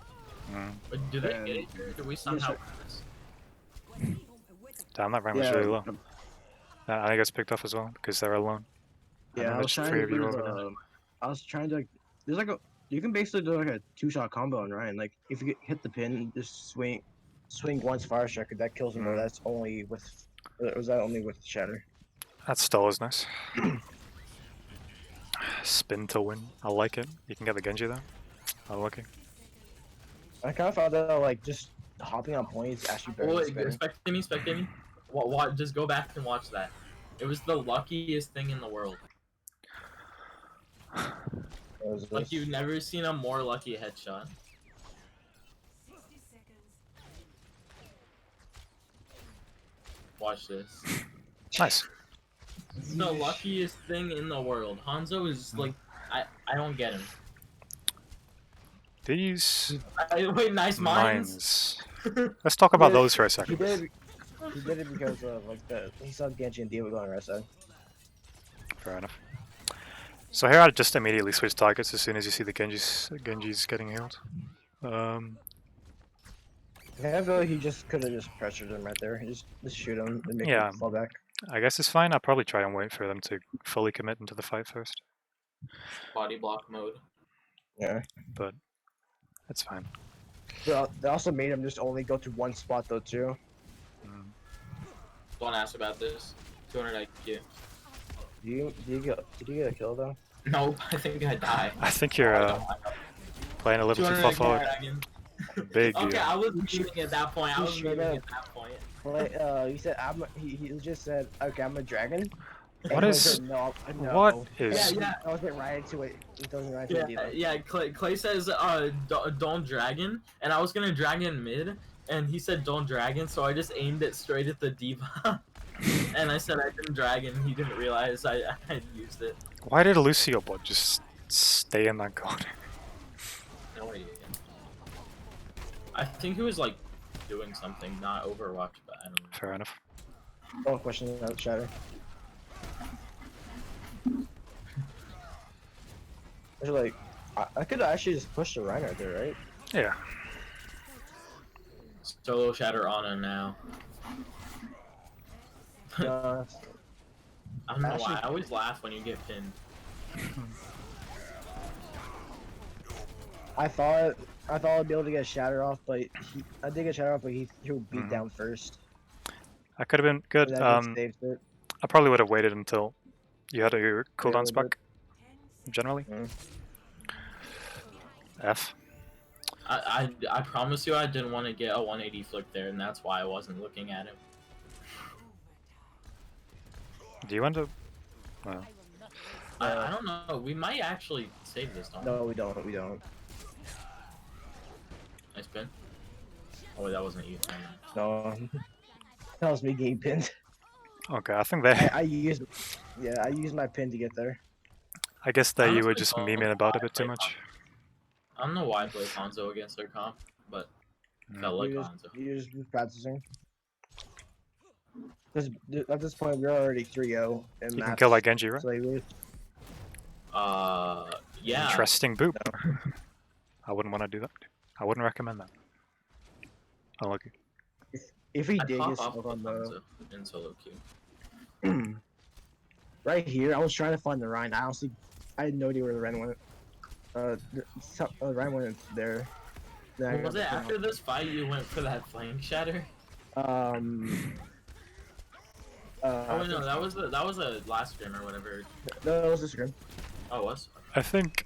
But do they get it? Or do we somehow win this? Damn, that rank was really low. I think it's picked off as well because they're alone. And Yeah, then I was there's trying three to of you do over there. I was trying to. There's like a. You can basically do like a 2-shot combo on Ryan. Like if you hit the pin, just swing once fire striker. That kills him. Or that's only with. Or was that only with shatter? That still is nice. Spin to win. I like it. You can get the Genji there. Unlucky. I kind of found that like just hopping on points is actually better. Oh, than wait, spinning. spectate me. What? Just go back and watch that. It was the luckiest thing in the world. Like you've never seen a more lucky headshot. Watch this. Nice. It's the luckiest thing in the world. Hanzo is like, I don't get him. These Wait, nice mines. Let's talk about He those for a He second. did it because of like he saw Genji and Diva going right side. Fair enough. So here I just immediately switch targets as soon as you see the Genji's getting healed. I feel like he just could have just pressured him right there. Just shoot him and make him fall back. I guess it's fine. I'll probably try and wait for them to fully commit into the fight first. Body block mode. Yeah. But it's fine. They also made him just only go to one spot though too. Don't ask about this. 200 IQ. Did you get a kill though? No, I think I died. I think you're playing a little too far forward. Big deal. Okay, I was memeing at that point. I was memeing at that point. Like, he said, he just said, okay, I'm a dragon. What And is? I said, no. What is? Yeah. I was getting right into it. It doesn't right into it. Yeah. Clay says, don't dragon, and I was gonna dragon mid, and he said don't dragon, so I just aimed it straight at the diva, and I said I didn't dragon. He didn't realize I had used it. Why did Lucio bot just stay in that corner? No idea. I think he was like doing something, not Overwatch, but I don't know. Fair enough. Don't question that shatter. Like, I could actually just push the Rhino right there, right? Yeah. Solo shatter on him now. I don't know why. I always laugh when you get pinned. I thought I'd be able to get Shatter off, but I did get Shatter off, but he beat down first. I could have been good. I probably would have waited until you had your cooldowns back. Generally. F. I promise you I didn't want to get a 180 flick there, and that's why I wasn't looking at him. Do you want to? Well. I don't know. We might actually save this time. No, we don't. We don't. Nice pin. Oh wait, that wasn't you. No. That was me getting pinned. Okay, I think they. I used my pin to get there. I guess that you were just memeing about it a bit too much. I don't know why I played Hanzo against their comp, but felt like Hanzo. You're just practicing. Because at this point, we're already 3-0. You can kill that Genji, right? Yeah. Interesting boop. No. I wouldn't want to do that. I wouldn't recommend that. Unlucky. If he I'd did pop get off stuck on the in solo queue. right here. I was trying to find the Rhine. I honestly, I had no idea where the Rhine went. The Rhine went there. Then I got Was the it pin after this fight you went for that flank shatter? off. Oh I wait, no, think that was the last stream or whatever. no, that was the scrim. Oh, it was. I think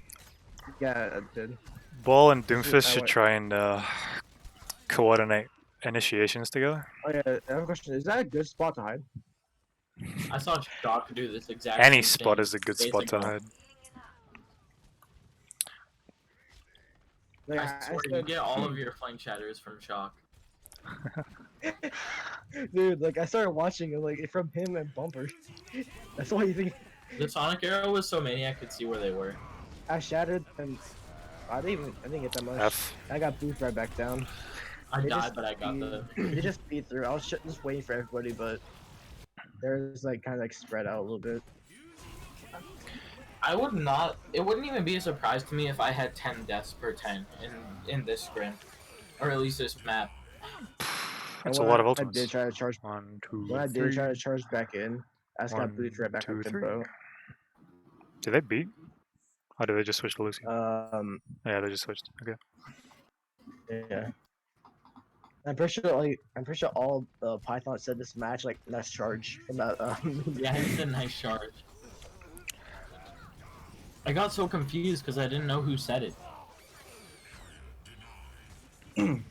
Yeah, I did. Ball and This is- Doomfist I should went- try and coordinate initiations together. Oh yeah, I have a question. Is that a good spot to hide? I saw Doc do this exact Any same spot thing is a good days spot to ago. hide. Like, I swear you get all of your flank shatters from Shock. Dude, like I started watching it like from him and Bumper. That's all you think. The Sonic arrow was so many I could see where they were. I shattered and I didn't get that much. F. I got booped right back down. I They died, just but I got the. They just speed through. I was just waiting for everybody, but there's like kind of like spread out a little bit. I would not. It wouldn't even be a surprise to me if I had 10 deaths per 10 in this scrim, or at least this map. That's And a lot of I ultimates. did try to charge. 1, 2, When I did 3. try to charge back in, I just got 1, booped right back 2, up 3. tempo. Did they beat? Or did they just switch to Lucy? Yeah, they just switched. Okay. Yeah. I'm pretty sure all Python said this match like nice charge from that. Yeah, he said nice charge. I got so confused because I didn't know who said it.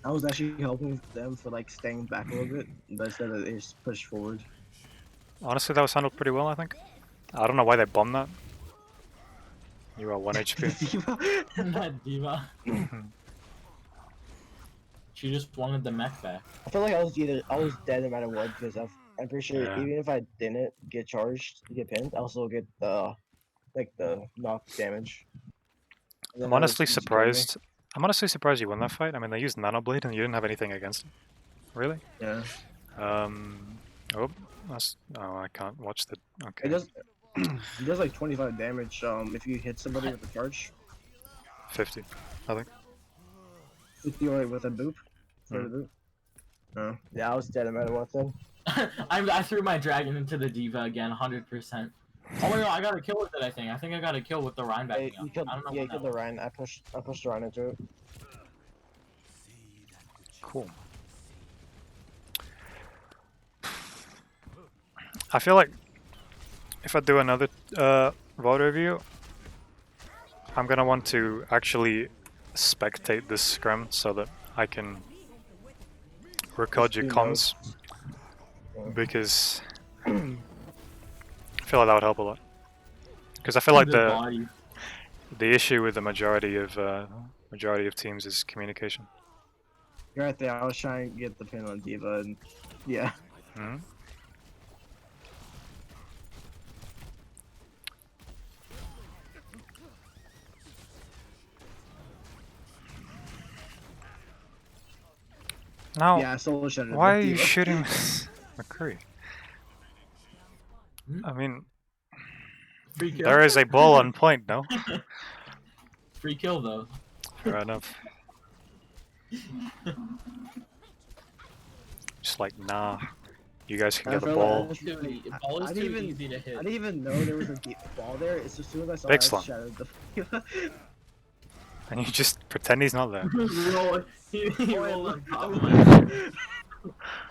I was actually helping them for like staying back a little bit, but instead they just pushed forward. Honestly, that was handled pretty well, I think. I don't know why they bombed that. You are 1 HP. That diva. She just wanted the mech back. I feel like I was dead no matter what because I'm pretty sure Yeah. even if I didn't get charged, get pinned, I also get the knock damage. And then I'm that was honestly just killing me. surprised. I'm honestly surprised you won that fight. I mean, they used Nano Blade and you didn't have anything against it. Really? Yeah. Oh, that's. Oh, I can't watch the. Okay. It does. It does like 25 damage. If you hit somebody with a charge, 50. I think. if you're with a boop. For the boop. No. Yeah, I was dead no matter what then. I threw my dragon into the diva again, 100%. Oh wait, no, I got a kill with it. I think I got a kill with the Rhine backing You up. killed, I don't know. yeah, you what killed that the Rhine. I pushed the Rhine into it. Cool. I feel like if I do another VOD review, I'm gonna want to actually spectate this scrim so that I can record your do comms, because I feel like that would help a lot. Because I feel like The body. the issue with the majority of teams is communication. You're right there. I was trying to get the pin on Diva, and yeah. Hmm? Now, Yeah, I solo shuttered. why are the you Diva. shooting McCree? Hmm? I mean, Free kill. there is a ball on point, no? Free kill though. Fair enough. Just like, nah, you guys can I get the feel ball. like- Ball is I too didn't even- easy to hit. I didn't even know there was a deep ball there. It's as soon as I saw Big it, I slump. shattered the Diva. And you just pretend he's not there. he rolled on top of my head.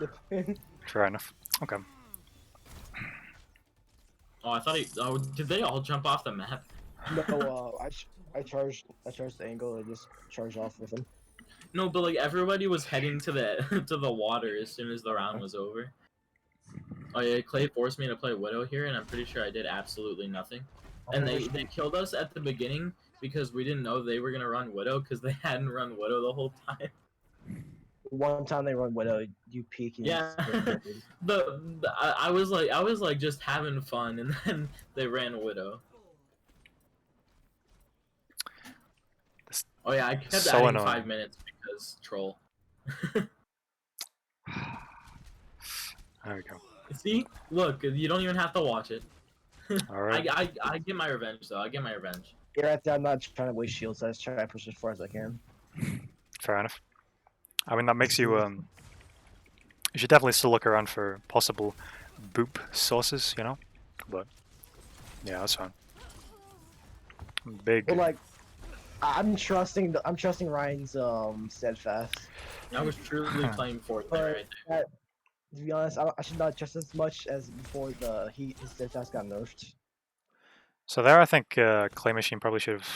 The pin. Fair enough. Okay. Oh, I thought he. Oh, did they all jump off the map? No, I charged the angle and just charged off with him. No, but like everybody was heading to the to the water as soon as the round was over. Oh yeah, Clay forced me to play Widow here, and I'm pretty sure I did absolutely nothing. And they killed us at the beginning because we didn't know they were gonna run Widow because they hadn't run Widow the whole time. One time they run Widow, you peek and Yeah. I was like just having fun, and then they ran Widow. This- Oh yeah, I kept so adding annoying. 5 minutes because troll. There we go. See, look, you don't even have to watch it. Alright. I get my revenge though. I get my revenge. You're right there. I'm not trying to waste shields. I just try to push as far as I can. Fair enough. I mean, that makes you, you should definitely still look around for possible boop sources, you know? But Yeah, that's fine. Big. But like, I'm trusting Ryan's steadfast. I was truly playing Fortnite But right there. to be honest, I should not trust as much as before his steadfast got nerfed. So there, I think Clay Machine probably should have.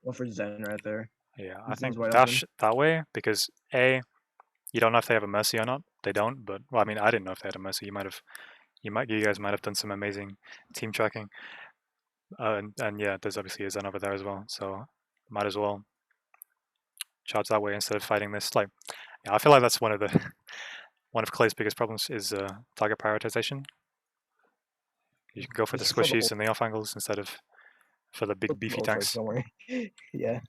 One for Zen right there. Yeah, I He seems think wide dash that way because A, you don't know if they have a mercy or not. They don't, but well, I mean, I didn't know if they had a mercy. You guys might have done some amazing team tracking. And yeah, there's obviously a Zen over there as well, so might as well charge that way instead of fighting this. Like, yeah, I feel like that's one of Clay's biggest problems is target prioritization. You can go for the Just for the squishies and the off angles instead of for the big beefy ult tanks. charge, don't worry. Yeah.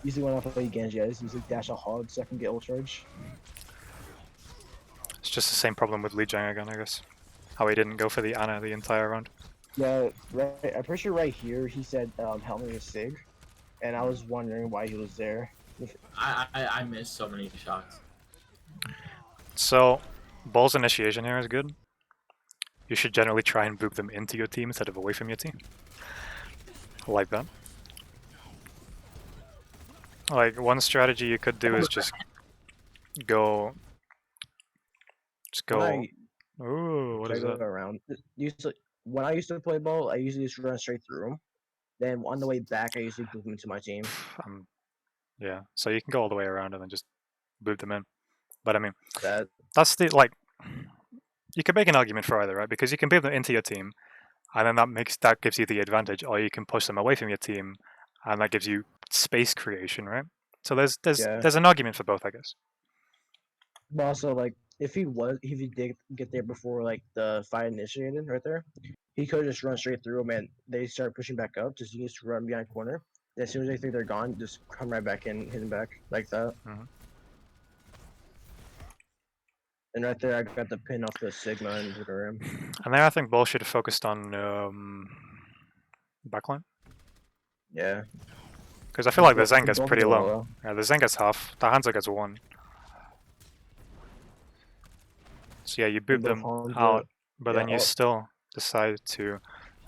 Usually when I play Genji, I just usually dash a hog so I can get ult charge. It's just the same problem with Li Jiang again, I guess. How he didn't go for the Ana the entire round. Yeah, right. I'm pretty sure right here he said help me with Sig, and I was wondering why he was there. I missed so many shots. So, Ball's initiation here is good. You should generally try and boop them into your team instead of away from your team. Like that. Like, one strategy you could do is just go... Just go... Right. Ooh, what is Go that? around. When I used to play ball, I usually just run straight through him. Then on the way back, I usually boop him into my team. Yeah, so you can go all the way around and then just boop them in. But I mean, That that's the, like... You can make an argument for either, right? Because you can boop them into your team, and then that gives you the advantage, or you can push them away from your team, and that gives you space creation, right? So there's an argument for both, I guess. but also like if he did get there before like the fight initiated right there, he could just run straight through them and they start pushing back up. Just you just run behind corner. And as soon as they think they're gone, just come right back in, hit them back like that. Mhm. And right there, I got the pin off the Sigma and the rim. And then I think Ball should have focused on backline. Yeah. Because I feel like the Both- Zenga's both pretty doing low. well. Yeah, the Zenga's half. The Hanzo gets 1. So yeah, you boop Both them Hanzo- out, but then yeah, you all- still decide to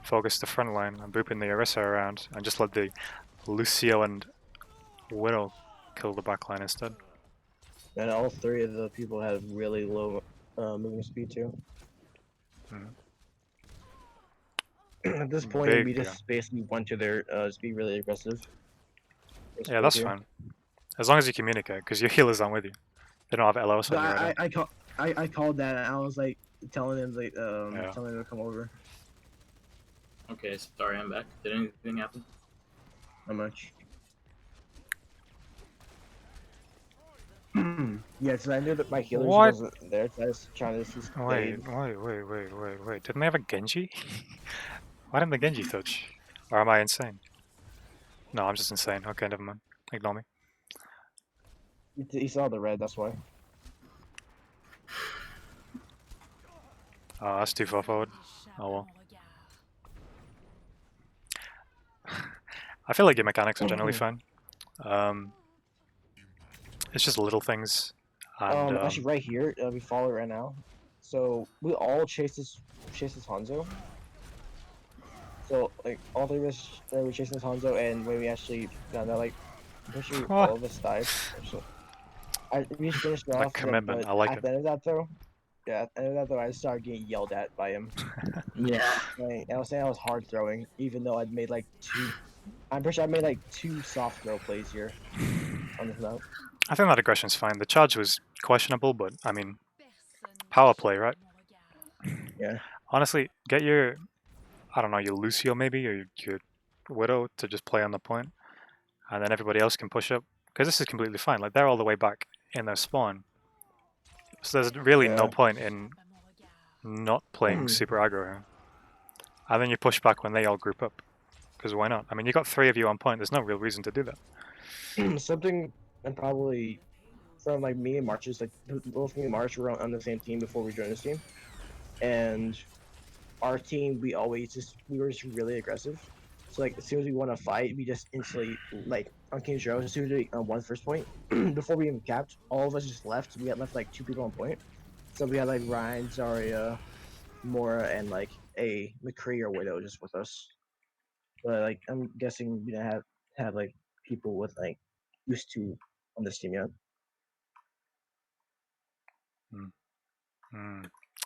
focus the front line and boop in the Orisa around and just let the Lucio and Widow kill the backline instead. And all three of the people have really low moving speed too. Mhm. At this point, we Big, just basically went to their just be really aggressive. Yeah, that's fine. As long as you communicate, because your healers aren't with you. They don't have LOS on you right now. I called that and I was like telling him like Yeah. telling him to come over. Okay, sorry, I'm back. Did anything happen? How much? Yeah, so I knew that my healer What? wasn't there, so I was trying to just Wait. Didn't they have a Genji? Why didn't the Genji touch? Or am I insane? No, I'm just insane. Okay, never mind. Ignore me. He saw the red, that's why. Oh, that's too far forward. Oh well. I feel like your mechanics are generally fine. It's just little things. And, actually, right here, we follow it right now. So we all chase this Hanzo. So like all three of us were chasing this Hanzo, and when we actually found out, like, I'm pretty sure all of us died. So we just finished it That off. commitment, but I like at it. the end of that though, I started getting yelled at by him. Yeah. Like, I was saying I was hard throwing, even though I'd made like two. I'm pretty sure I made like 2 soft throw plays here on this map. I think that aggression's fine. The charge was questionable, but I mean, power play, right? Yeah. Honestly, get your, I don't know, your Lucio maybe, or your Widow to just play on the point, and then everybody else can push up. Because this is completely fine. Like, they're all the way back in their spawn. So there's really no Yeah. point in not playing super aggro here. And then you push back when they all group up. Because why not? I mean, you got 3 of you on point. There's no real reason to do that. Something, and probably from like me and March, is like both me and March were on the same team before we joined this team, and our team we were just really aggressive. So like as soon as we won a fight, we just instantly like on King's Row, as soon as we won the first point, before we even capped, all of us just left. We had left like 2 people on point. So we had like Ryan, Zarya, Mora and like a McCree or Widow just with us. But like I'm guessing we don't have like people with like used to on this team yet.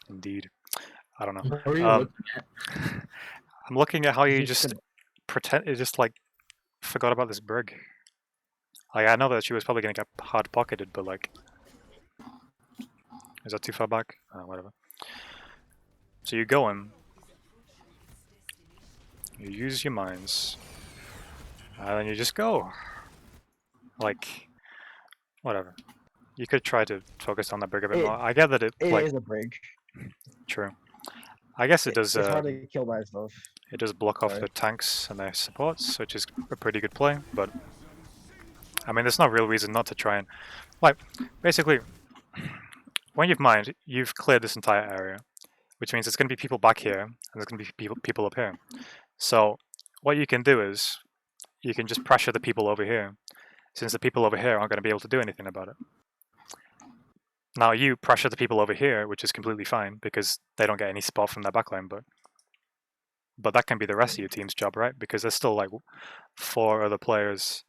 Indeed. I don't know. What were you Um, looking at? I'm looking at how you You just could- pretend. You just like forgot about this brig. Like I know that she was probably gonna get hard pocketed, but like, is that too far back? Whatever. So you go in. You use your minds, and then you just go. Like, whatever. You could try to focus on the brig a bit It- more. I get that it It like is a brig. true. I guess it does. It's hard to kill by itself. It does block off Sorry. the tanks and their supports, which is a pretty good play. But I mean, there's no real reason not to try and like. Basically, when you've mined, you've cleared this entire area, which means there's going to be people back here and there's going to be people up here. So what you can do is you can just pressure the people over here, since the people over here aren't going to be able to do anything about it. Now you pressure the people over here, which is completely fine because they don't get any support from their backline, but that can be the rest of your team's job, right? Because there's still like 4 other players,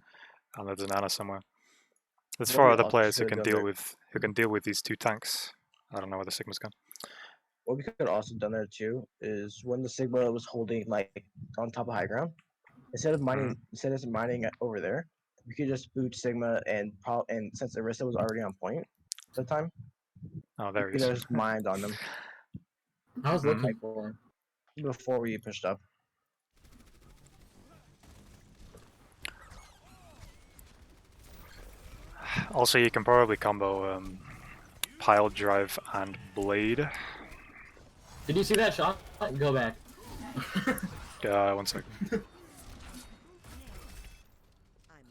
and there's an Ana somewhere. There's What 4 we other also players who could've can done deal with these 2 tanks. I don't know where the Sigma's gone. What we could have also done there too is when the Sigma was holding like on top of high ground, instead of mining over there, we could just boot Sigma and since Arista was already on point at the time, Oh, there we he could is. have just mined on them I was Mhm. looking for him. before we pushed up. Also, you can probably combo pile drive and blade. Did you see that shot? Go back. 1 second.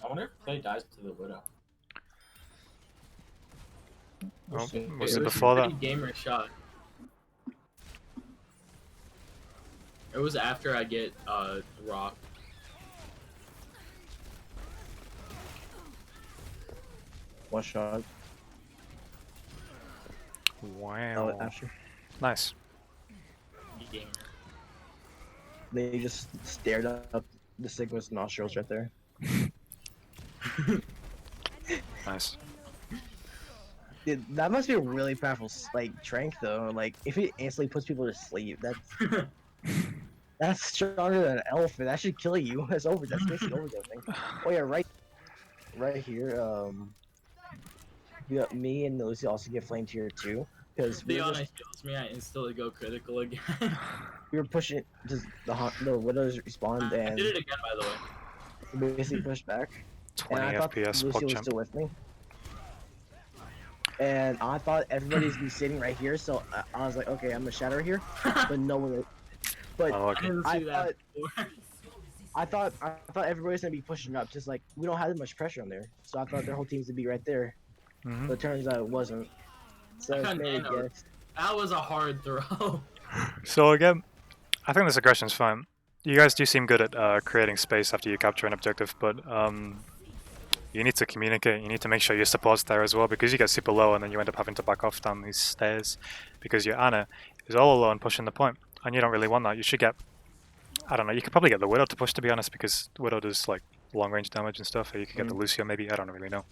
I wonder if Clay dies to the Widow. Oh, see. was it was before a that? pretty gamer shot. It was after I get rock. One shot. Wow. After Nice. Gamer. they just stared up the Sigma's nostrils right there. Nice. Dude, that must be a really powerful like strength though. Like if it instantly puts people to sleep, that's stronger than an elephant. That should kill you. That's over. That's basically overdosing. Oh yeah, right here. We got me and Lucy also get flamed here too because Leona heals me, I instantly go critical again. we were pushing just the widows respawned I and did it again, by the way. we basically pushed back. 20 And I thought FPS Lucy puck was jump. still with me. And I thought everybody's be sitting right here, so I was like, okay, I'm gonna shatter here, but no one. But Oh, I okay. didn't see I that before. I thought everybody's gonna be pushing up, just like we don't have that much pressure on there. So I thought their whole team's would be right there, Mhm. but it turns out it wasn't. So I it's got made a nanoed. guess. That was a hard throw. So again, I think this aggression's fine. You guys do seem good at creating space after you capture an objective, but you need to communicate. You need to make sure your support's there as well, because you get super low and then you end up having to back off down these stairs because your Ana is all alone pushing the point, and you don't really want that. You should get, I don't know, you could probably get the Widow to push, to be honest, because Widow does like long range damage and stuff, or you could get the Lucio maybe, I don't really know.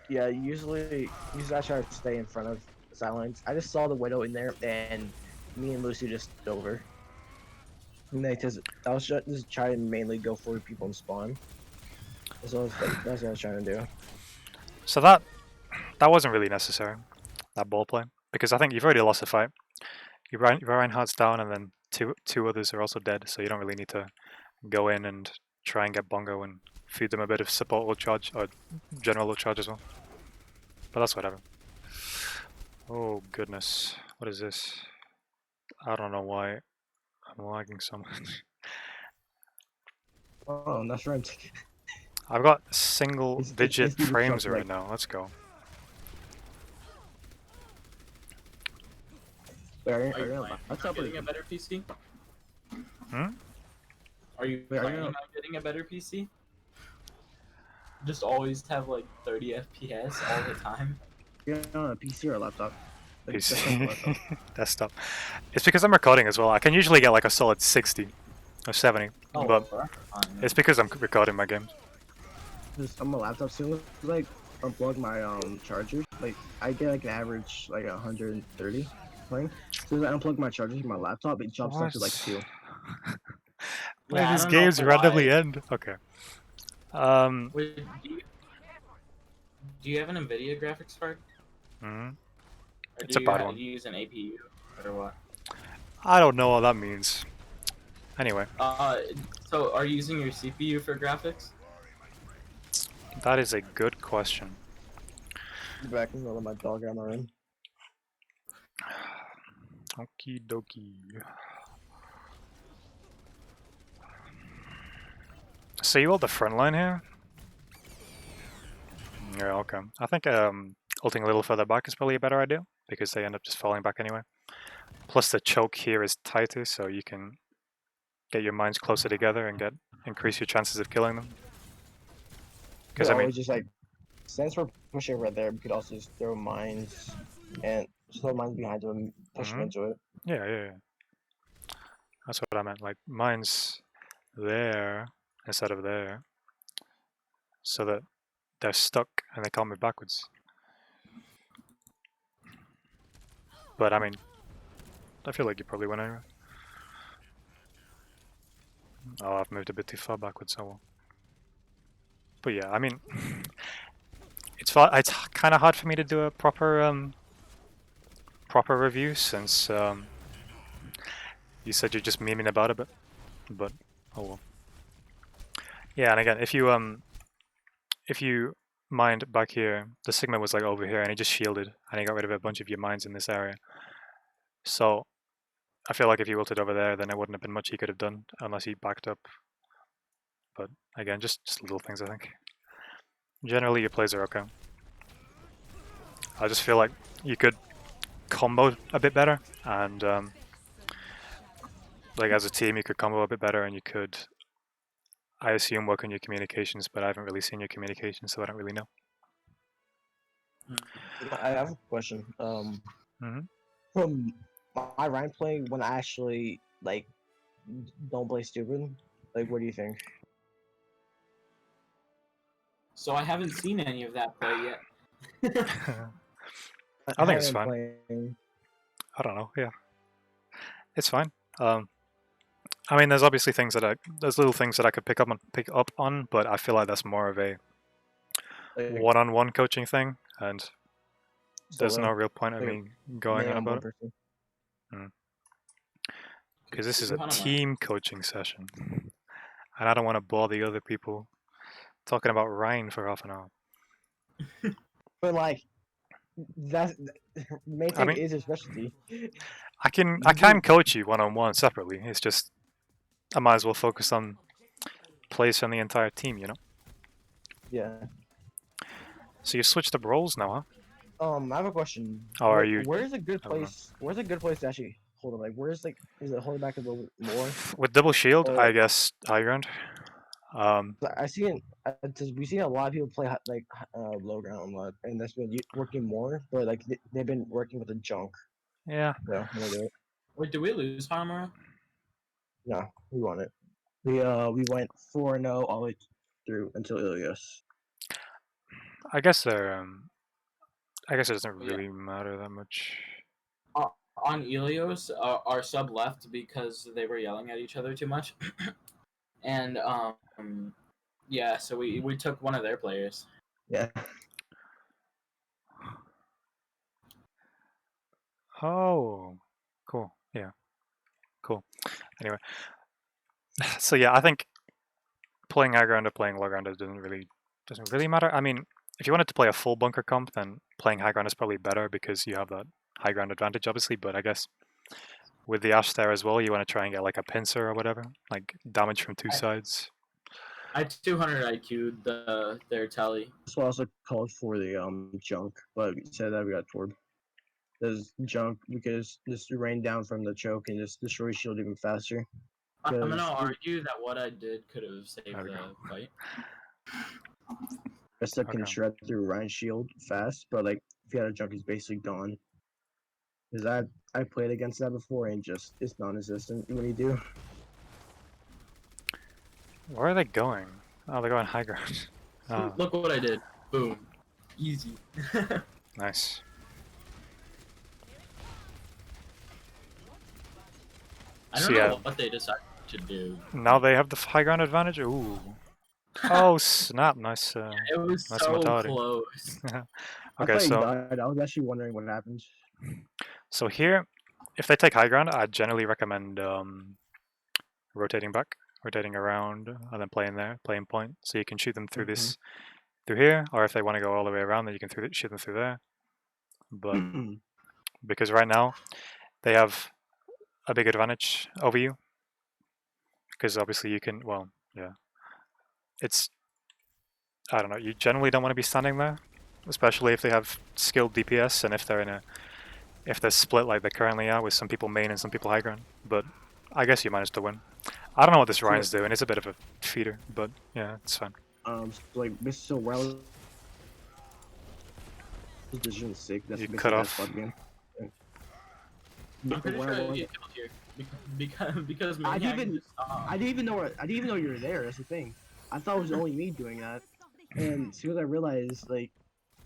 Yeah, usually I try to stay in front of Silence. I just saw the Widow in there, and me and Lucy just stood over. And I was just trying to mainly go for people in spawn. That's what I was trying to do. So that wasn't really necessary, that ball play, because I think you've already lost a fight. Your Reinhardt's down, and then two others are also dead, so you don't really need to go in and try and get Bongo and feed them a bit of support low charge, or general low charge as well. But that's whatever. Oh goodness, what is this? I don't know why I'm lagging so much. Oh, that's right. I've got single It's digit the frames truck, right like- now, let's go. Wait, Are you what's planning up on with getting a better PC? Hmm? Are you Wait, are you planning on getting a better PC? Just always have like 30 FPS all the time. you on a PC or a laptop? Like, PC, desktop. It's because I'm recording as well. I can usually get like a solid 60 or 70, Oh, but well, that's fine, it's because I'm recording my games. just on my laptop soon. Like unplug my chargers. Like I get like an average like 130 playing. As soon as I unplug my chargers from my laptop, it jumps up to like 2. Why Yeah, I these don't know games randomly why. end? Okay. Wait, do you have an NVIDIA graphics card? Mhm. Or It's a bad do one. you use an APU? Or what? I don't know what that means. Anyway, So are you using your CPU for graphics? that is a good question. Back and let my dog out my room. Okie dokie. So you hold the front line here? Yeah, okay. I think ulting a little further back is probably a better idea, because they end up just falling back anyway. Plus the choke here is tighter, so you can get your mines closer together and increase your chances of killing them. Because I mean, Always just like since we're pushing right there, we could also just throw mines and just throw mines behind them, push them into it. yeah. That's what I meant. Like mines there instead of there, so that they're stuck and they can't move backwards. But I mean, I feel like you probably win anyway. Oh, I've moved a bit too far backwards, so well. But yeah, I mean, it's kind of hard for me to do a proper review since you said you're just memeing about it, but oh well. Yeah, and again, if you mined back here, the Sigma was like over here, and he just shielded, and he got rid of a bunch of your mines in this area. So I feel like if he ulted over there, then it wouldn't have been much he could have done unless he backed up. But again, just little things, I think. Generally, your plays are okay. I just feel like you could combo a bit better, and like as a team, you could combo a bit better, and you could, I assume, work on your communications, but I haven't really seen your communications, so I don't really know. I have a question. From my Ryan play, when I actually like don't play stupid, like what do you think? So I haven't seen any of that play yet. I think it's haven't fine. playing. I don't know. Yeah, it's fine. I mean, there's obviously there's little things that I could pick up on, but I feel like that's more of a Like, one-on-one coaching thing, and there's no solo, real point of like, me going on man, about one it, person. because this is a 200 team coaching session, and I don't want to bore the other people talking about Ryan for half an hour. But like that's main I thing mean, is your specialty. I can coach you one-on-one separately. It's just I might as well focus on plays from the entire team, you know. Yeah. So you switched up roles now, huh? I have a question. Oh, are you? Where's a good I don't know. place? Where's a good place to actually hold them? Like, where's like, is it holding back a little bit more? With double shield, Or- I guess high ground. I see it. We've seen a lot of people play low ground a lot, and that's been working more. But like they've been working with the junk. Yeah. So when they do it, Wait, did we lose Hamura? no, we won it. We went 4-0 all the way through until Ilias. I guess they're. I guess it doesn't Yeah. really matter that much. On Elios, our sub left because they were yelling at each other too much, and yeah, so we took one of their players. Yeah. Oh, cool. Yeah, cool. Anyway, so yeah, I think playing high ground or playing low ground doesn't really matter. I mean, if you wanted to play a full bunker comp, then playing high ground is probably better because you have that high ground advantage, obviously. But I guess with the Ash there as well, you want to try and get like a pincer or whatever, like damage from two sides. I 200 IQ'd their tally. So I also called for the junk, but we said that we got torb. There's junk because just rain down from the choke and just destroy shield even faster. I'm gonna Because argue that what I did could have saved There we the go. fight. Resta can Okay. shred through Ryan's shield fast, but like if you had a junk, he's basically gone. Because I played against that before and just it's non-existent when you do. Where are they going? Oh, they're going high ground. Oh, Look what I did. Boom. Easy. nice. I So don't yeah, know what they decided to do. now they have the high ground advantage. Ooh. Oh snap! Nice, It was nice so mortality. close. I Okay, thought you so died. I was actually wondering what happened. here, if they take high ground, I generally recommend rotating back, rotating around, and then playing there, playing point, so you can shoot them through this, through here, or if they want to go all the way around, then you can shoot them through there. But because right now they have a big advantage over you, because obviously you can. Well, yeah, it's I don't know. You generally don't want to be standing there, especially if they have skilled DPS and if they're split like they currently are with some people main and some people high ground. But I guess you managed to win. I don't know what this Ryan's doing. It's a bit of a feeder, but yeah, it's fine. So like so while position 6, that's You basically cut that off. spot again. I'm pretty sure you get killed here because I Maniac didn't just I didn't even know you were there. That's the thing. I thought it was only me doing that, and as soon as I realized, like,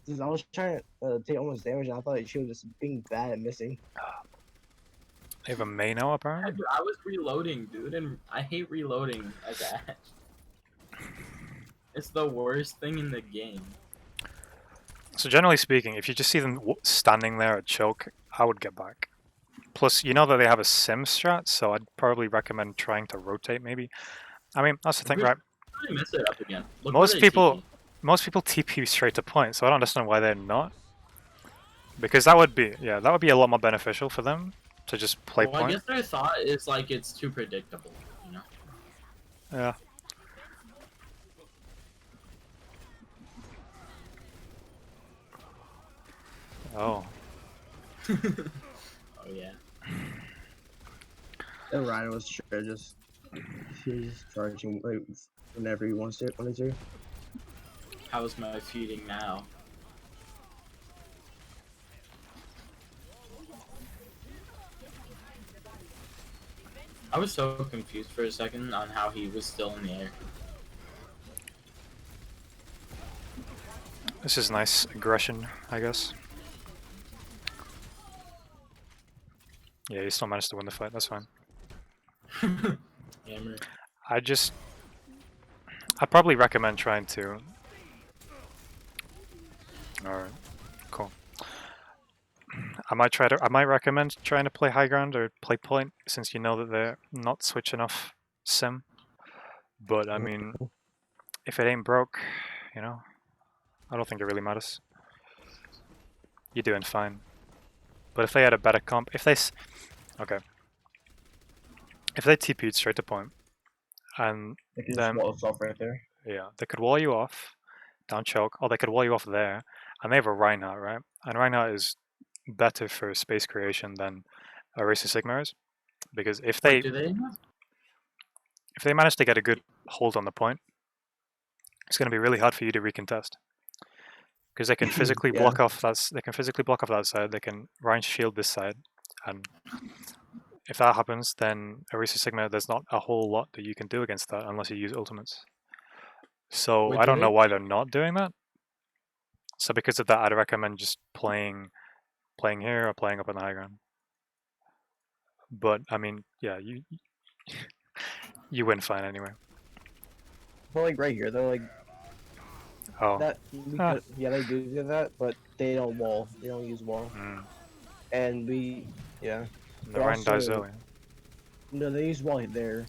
since I was trying to take almost damage, and I thought she was just being bad at missing. They have a main now apparently. I was reloading, dude, and I hate reloading as Ash. It's the worst thing in the game. So generally speaking, if you just see them standing there at choke, I would get back. Plus, you know that they have a sim strat, so I'd probably recommend trying to rotate maybe. I mean, that's the thing, right? I mess it up again. Look Most where they people TP. TP straight to point, so I don't understand why they're not. Because that would be a lot more beneficial for them to just play Well, I point. guess their thought is like it's too predictable, you know. Yeah. Oh. Oh yeah. And Ryan was sure he's charging like whenever he wanted to. How's my feeding now? I was so confused for a second on how he was still in the air. This is nice aggression, I guess. Yeah, you still managed to win the fight, that's fine. Hammer. I'd probably recommend trying to... Alright, cool. I might recommend trying to play high ground or play point, since you know that they're not switching off sim. But I mean, if it ain't broke, you know, I don't think it really matters. You're doing fine. But if they had a better comp, if they TP'd straight to point, and They can then just wall us off right there. yeah, they could wall you off, down choke, or they could wall you off there, and they have a Reinhardt, right? And Reinhardt is better for space creation than a Racer Sigma is, because if they Do they? manage to get a good hold on the point, it's going to be really hard for you to recontest. Because they can physically block off that. They can physically block off that side. They can Ryan shield this side, and if that happens, then Arisa Sigma, there's not a whole lot that you can do against that unless you use ultimates. So Wait, I do don't know they? why they're not doing that. So because of that, I'd recommend just playing here or playing up on the high ground. But I mean, yeah, you win fine anyway. Well, like right here, they're like Oh. that. Yeah, they do that, but they don't wall. They don't use wall. And we, yeah. The Ryan dies also- early. No, they use wall there.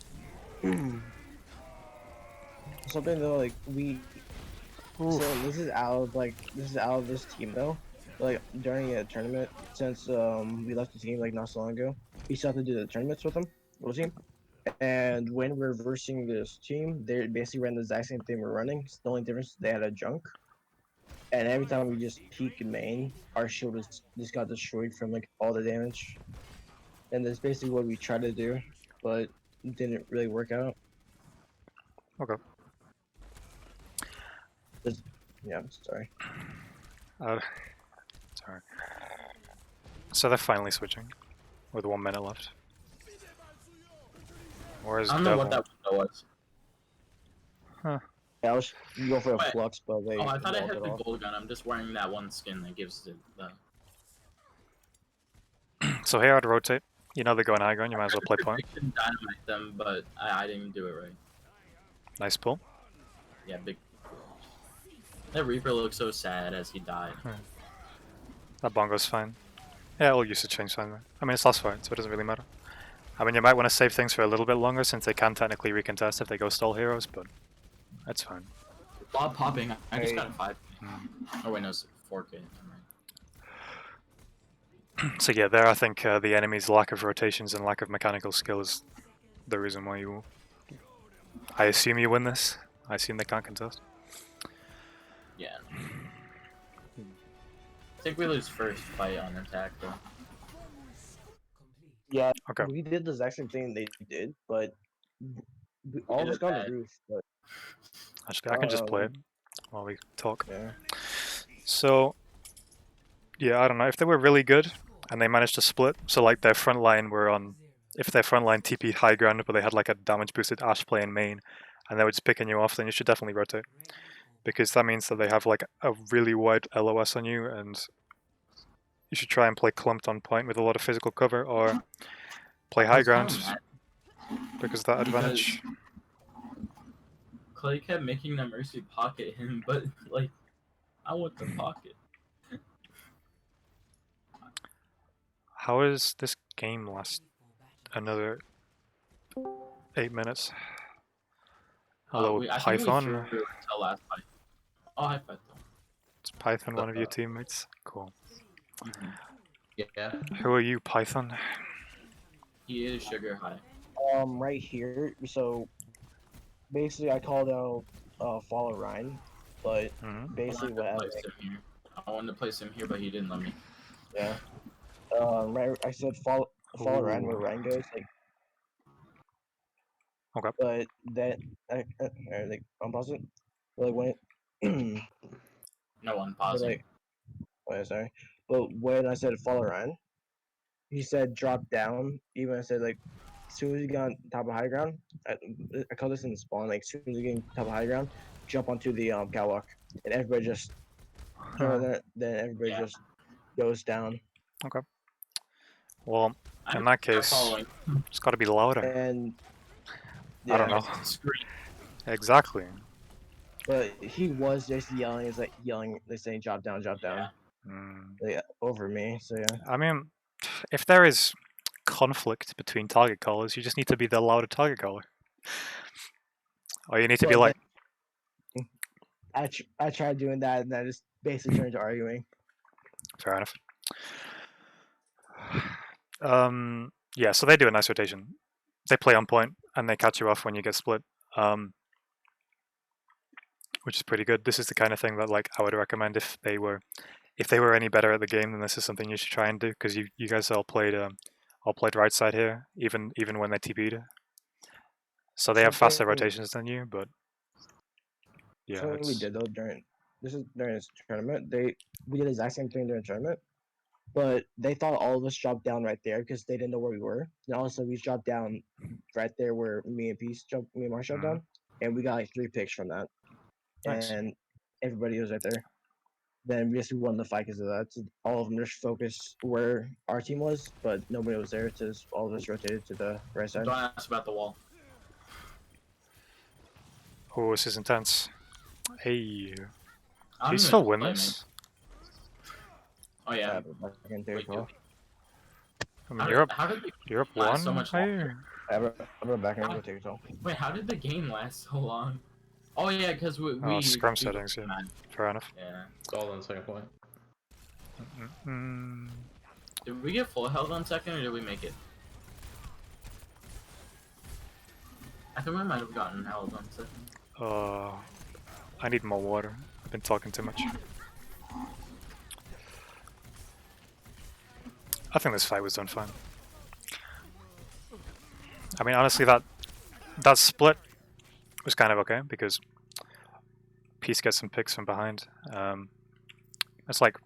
Something though, like we. Oof. So this is out of this team though. Like during a tournament, since we left the team like not so long ago, we still have to do the tournaments with them, team. And when we're versing this team, they basically ran the exact same thing we're running. It's the only difference they had a junk. And every time we just peek main, our shield just got destroyed from like all the damage. And that's basically what we tried to do, but it didn't really work out. Okay. Yeah, I'm sorry. Sorry. So they're finally switching, with 1 minute left. Where's I don't know Devil? what that window was. Yeah, I was going for a Wait. flux, but they Oh, I thought I walled had it the off. gold gun. I'm just wearing that one skin that gives it the. So here I'd rotate. You know they're going high ground, you might as well play point. Dynamite them, but I didn't do it right. Nice pull. Yeah, big. That Reaper looks so sad as he died. That bongo's fine. Yeah, all usage change fine there. I mean, it's last fight, so it doesn't really matter. I mean, you might want to save things for a little bit longer since they can technically recontest if they go stall heroes, but that's fine. While popping, I just Hey. got a 5K. Oh wait, no, it's 4K. Never mind. So yeah, there I think the enemy's lack of rotations and lack of mechanical skill is the reason why you... I assume you win this. I assume they can't contest. Yeah. I think we lose first fight on attack though. Yeah, Okay. we did the exact same thing they did, but all did of us it got on bad. the roof. But Actually, I can just play it while we talk. yeah, So, yeah, I don't know. If they were really good and they managed to split, so like their front line were on... If their front line TP'd high ground, but they had like a damage boosted Ashe play in main, and they were just picking you off, then you should definitely rotate. Because that means that they have like a really wide LOS on you, and you should try and play clumped on point with a lot of physical cover, or play high ground because of that advantage. Clay kept making the Mercy pocket him, but like, I want the pocket. How is this game last another 8 minutes? Hello, I think we Python. threw until last fight. Oh, hi Python. Is Python one of your teammates? Cool. Yeah. Who are you, Python? He is sugar high. right here. So basically, I called out follow Ryan, but Mhm. basically what happened? I wanted to place him here, but he didn't let me. Yeah. Right. I said follow Ryan where Ooh. Ryan goes. Like. Okay. But that like unpause it. Like when it, No one but pausing. like oh yeah, sorry. But when I said follow Ryan, he said drop down. Even I said like as soon as you get on top of high ground, I call this in the spawn. Like as soon as you get on top of high ground, jump onto the catwalk, and everybody just then everybody just goes down. Okay. Well, in that case, it's got to be louder. And I don't know. Exactly. But he was just yelling, it's like yelling, they're saying drop down, like, over me. So yeah. I mean, if there is conflict between target callers, you just need to be the louder target caller. Or you need to be Well, like... I tried doing that, and I just basically turned to arguing. Fair enough. Yeah, so they do a nice rotation. They play on point, and they catch you off when you get split. Which is pretty good. This is the kind of thing that like I would recommend if they were any better at the game, then this is something you should try and do, because you guys all played right side here, even when they TP'd. So they have faster rotations than you, but yeah. Something we did though during this tournament, we did the exact same thing during the tournament, but they thought all of us dropped down right there because they didn't know where we were. And also we dropped down right there where me and Marsh dropped down, and we got like 3 picks from that. Nice. And everybody was right there. Then we just won the fight because of that. So all of them just focused where our team was, but nobody was there. So all of us rotated to the right side. Don't ask about the wall. Oh, this is intense. Hey, do I'm you gonna still win play, this? Oh yeah. I can take it. I mean, you're up How did You're up last one. so much Hey. I'm gonna back and go take it all. Wait, how did the game last so long? Oh yeah, because we Oh, scrum we settings. Yeah, fair enough. Yeah. It's all in second point. Did we get full health on second, or did we make it? I think we might have gotten health on second. I need more water. I've been talking too much. I think this fight was done fine. I mean, honestly, that split was kind of okay because Peace gets some picks from behind. It's like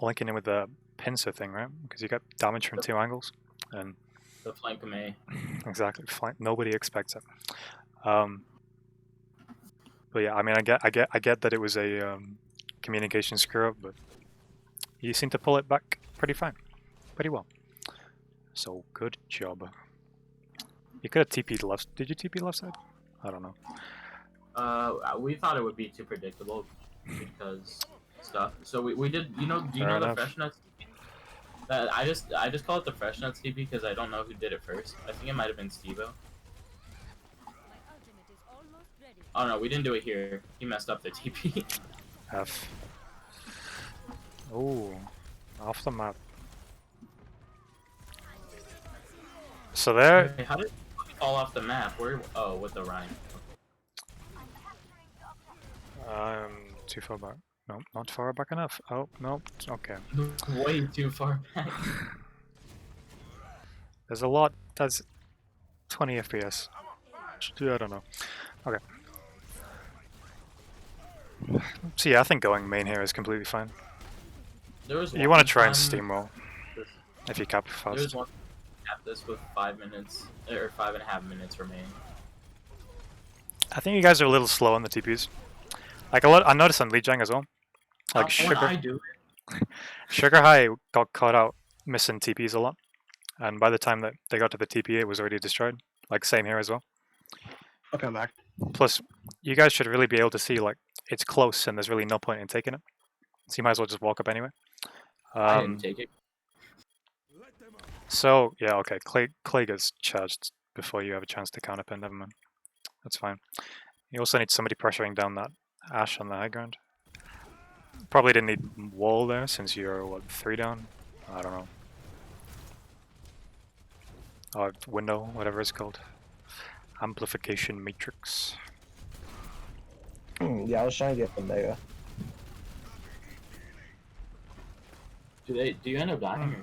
linking in with the pincer thing, right? Because you get damage from 2 angles, and The flank May. exactly, nobody expects it. But yeah, I mean, I get that it was a communication screw up, but you seem to pull it back pretty fine, pretty well. So good job. You could have TP'd left. Did you TP left side? I don't know. We thought it would be too predictable because stuff. So we did. Do you Fair know enough. the fresh nuts? That I just call it the fresh nuts TP because I don't know who did it first. I think it might have been Stevo. Oh no, we didn't do it here. He messed up the TP. F. Oh, off the map. So there. Hey, how did he fall off the map? Where? Oh, with the Rhine. Too far back. No, not far back enough. Oh, no. Okay. Way too far back. There's a lot. That's 20 FPS. I don't know. Okay. So yeah, I think going main here is completely fine. There was You want to one try and time- steamroll if you cap There was fast. one at this with 5 minutes or 5.5 minutes remaining. I think you guys are a little slow on the TPs. Like a lot, I noticed on Lijiang as well. Like When I do Sugar High got caught out missing TPs a lot, and by the time that they got to the TP, it was already destroyed. Like same here as well. I'll come back. Plus, you guys should really be able to see like it's close and there's really no point in taking it. So you might as well just walk up anyway. I didn't take it. So yeah, okay. Clay gets charged before you have a chance to counterpin. Never mind. That's fine. You also need somebody pressuring down that Ashe on the high ground. Probably didn't need wall there since you're what 3 down. I don't know. Or window, whatever it's called. Amplification matrix. Yeah, I was trying to get the mega. Do you end up dying?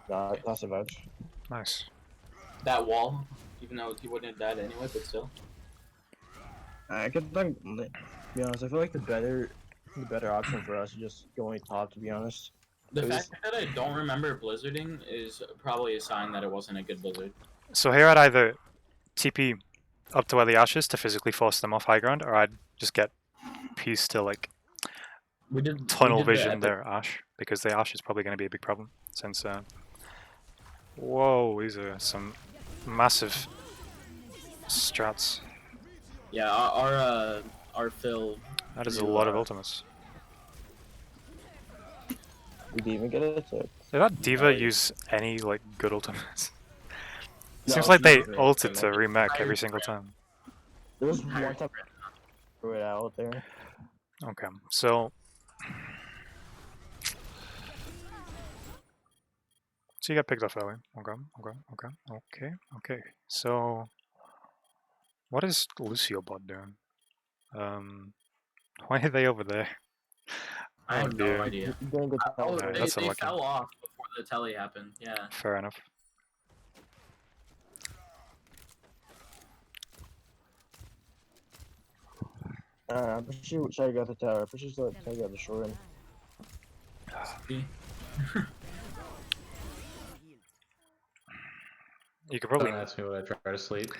Or, That survived. Nice. that wall, even though he wouldn't have died anyway, but still. I could think. To be honest, I feel like the better option for us is just going top. To be honest. The It was- fact that I don't remember blizzarding is probably a sign that it wasn't a good blizzard. So here I'd either TP up to where the Ashe is to physically force them off high ground, or I'd just get Peace to like We did tunnel we did the vision epic- their Ashe, because the Ashe is probably going to be a big problem since whoa, these are some massive strats. Yeah, our Phil. That is a You lot of are- ultimates. We didn't even get it. Did that Diva Oh, yeah. use any like good ultimates? No, Seems like they not really. ulted to remake every single time. There was one time threw it out there. Okay, so you got picked off early. Okay. So what is Lucio bot doing? Why are they over there? I have dear. no idea. Didn't get the Oh, Yeah, they, that's they unlucky. fell off before the telly happened. Yeah. Fair enough. I'm pretty sure Shaggy got the tower. I'm pretty sure Shaggy got the short end. See? You could probably Don't ask me what I try to sleep.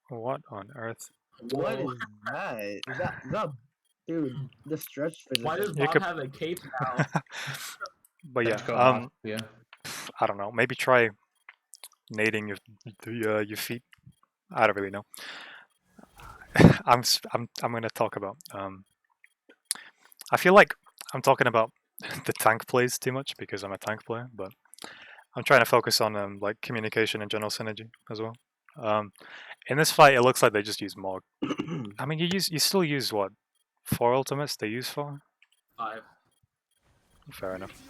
what on earth? What Whoa. is that? Is that dude? The stretch physics. Why does You Bob could- have a cape now? But yeah, Let's go off, yeah. I don't know. Maybe try nading your feet. I don't really know. I'm gonna talk about. I feel like I'm talking about the tank plays too much because I'm a tank player, but I'm trying to focus on like communication and general synergy as well. In this fight, it looks like they just use Mog. I mean, you still use what 4 ultimates they use for? 5. Fair enough.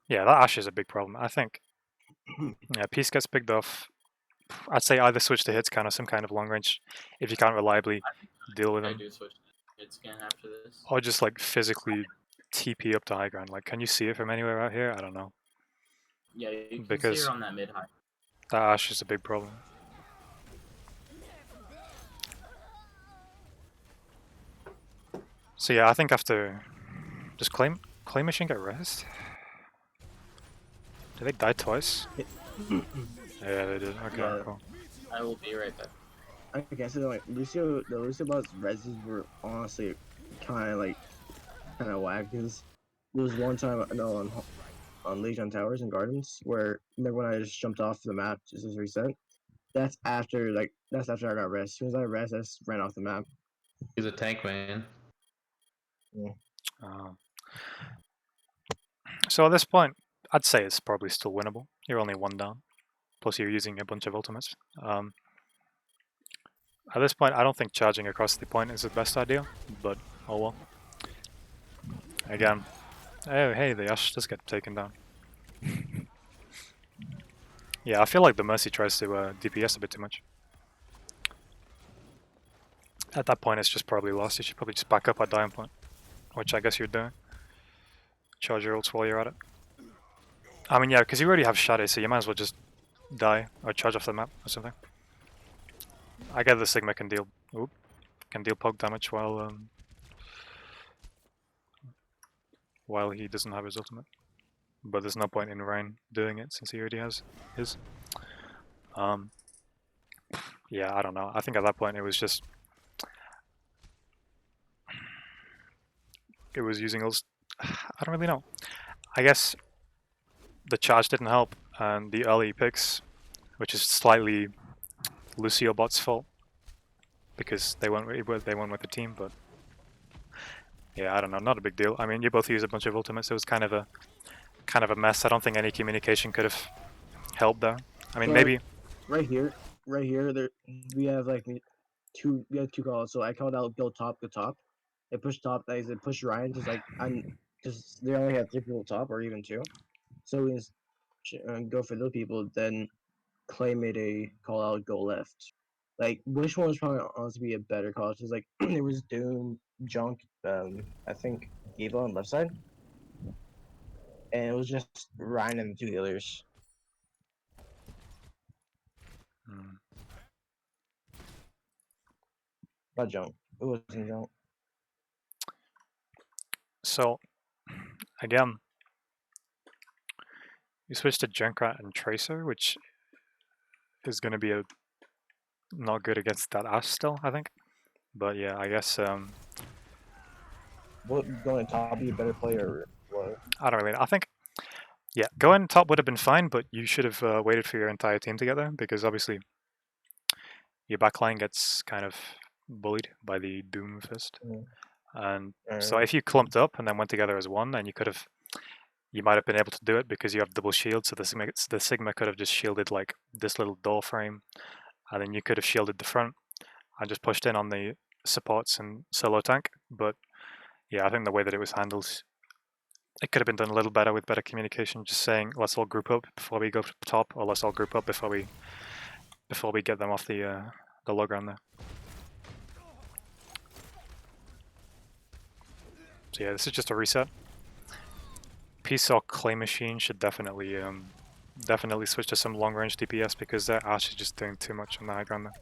Yeah, that Ashe is a big problem. I think. Yeah, Peace gets picked off. I'd say either switch to hits kind of some kind of long range if you can't reliably deal with I them, do switch to hit scan after this. or just like physically TP up to high ground. Like, can you see it from anywhere out here? I don't know. Yeah, you can Because- see her on that mid high. That Ashe is a big problem. So yeah, I think after does clay machine get rest? Did they die twice? Yeah, they did. Okay, Yeah. cool. I will be right back. I guess like Lucio, the Lucio boss reses were honestly kind of whack because there was one time I know on Legion Towers and Gardens where remember when I just jumped off the map just as reset. That's after I got rest. As soon as I rest, I just ran off the map. He's a tank man. So at this point, I'd say it's probably still winnable. You're only one down, plus you're using a bunch of ultimates. At this point, I don't think charging across the point is the best idea, but oh well. Again, oh hey, the Ash does get taken down. Yeah, I feel like the Mercy tries to DPS a bit too much. At that point, it's just probably lost. You should probably just back up at Dying Point, which I guess you're doing. Charge your ults while you're at it. I mean, yeah, because you already have Shadow, so you might as well just die or charge off the map or something. I get the Sigma can deal poke damage while he doesn't have his ultimate. But there's no point in Ryan doing it since he already has his. Yeah, I don't know. I think at that point it was just using ult. I don't really know. I guess the charge didn't help, and the early picks, which is slightly Lucio bot's fault because they went with the team, but yeah, I don't know, not a big deal. I mean, you both use a bunch of ultimates, so it was kind of a mess. I don't think any communication could have helped there. I mean, So, maybe right here, there we have two calls. So I called out go top. They push top. I said push Ryan because they only have 3 people top or even 2. So we just go for those people. Then Clay made a call out go left. Like which one was probably honestly be a better call? Because like it was Doom, Junk, I think Eva on left side, and it was just Ryan and the 2 healers. Not Junk. It wasn't Junk. so. Again, you switch to Junkrat and Tracer, which is going to be not good against that Ash still, I think. But yeah, I guess What going top be a better player? What? I don't really know. I think yeah, going top would have been fine, but you should have waited for your entire team to get there because obviously your backline gets kind of bullied by the Doom Fist. And so if you clumped up and then went together as one, then you might have been able to do it because you have double shield. So the Sigma could have just shielded like this little door frame, and then you could have shielded the front and just pushed in on the supports and solo tank. But yeah, I think the way that it was handled, it could have been done a little better with better communication. Just saying, let's all group up before we go top, or let's all group up before we get them off the low ground there. So yeah, this is just a reset. Peace or Clay Machine should definitely switch to some long range DPS because their Ash is just doing too much on the high ground there.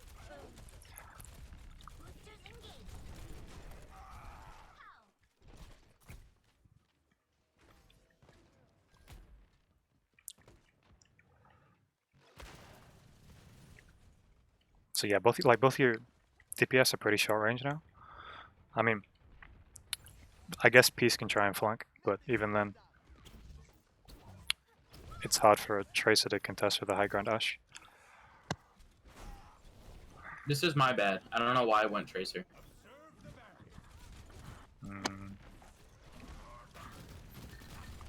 So yeah, both your DPS are pretty short range now. I mean, I guess Peace can try and flank, but even then, it's hard for a Tracer to contest with a high ground Ash. This is my bad. I don't know why I went Tracer.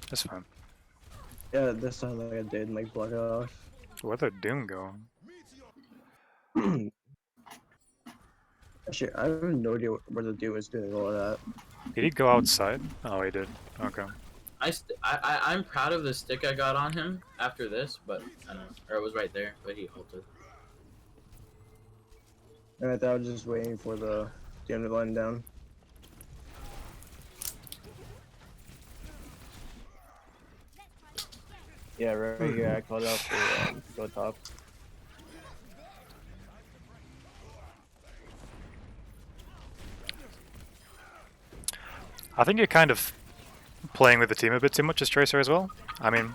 That's fine. Yeah, this time like I did like block it off. Where'd their Doom go? Actually, I have no idea where the Doom is doing all of that. Did he go outside? Oh, he did. Okay. I'm proud of the stick I got on him after this, but I don't know. Or it was right there, but he ulted. And I thought I was just waiting for the end of the line down. Yeah, right here. I called out for go top. I think you're kind of playing with the team a bit too much as Tracer as well. I mean,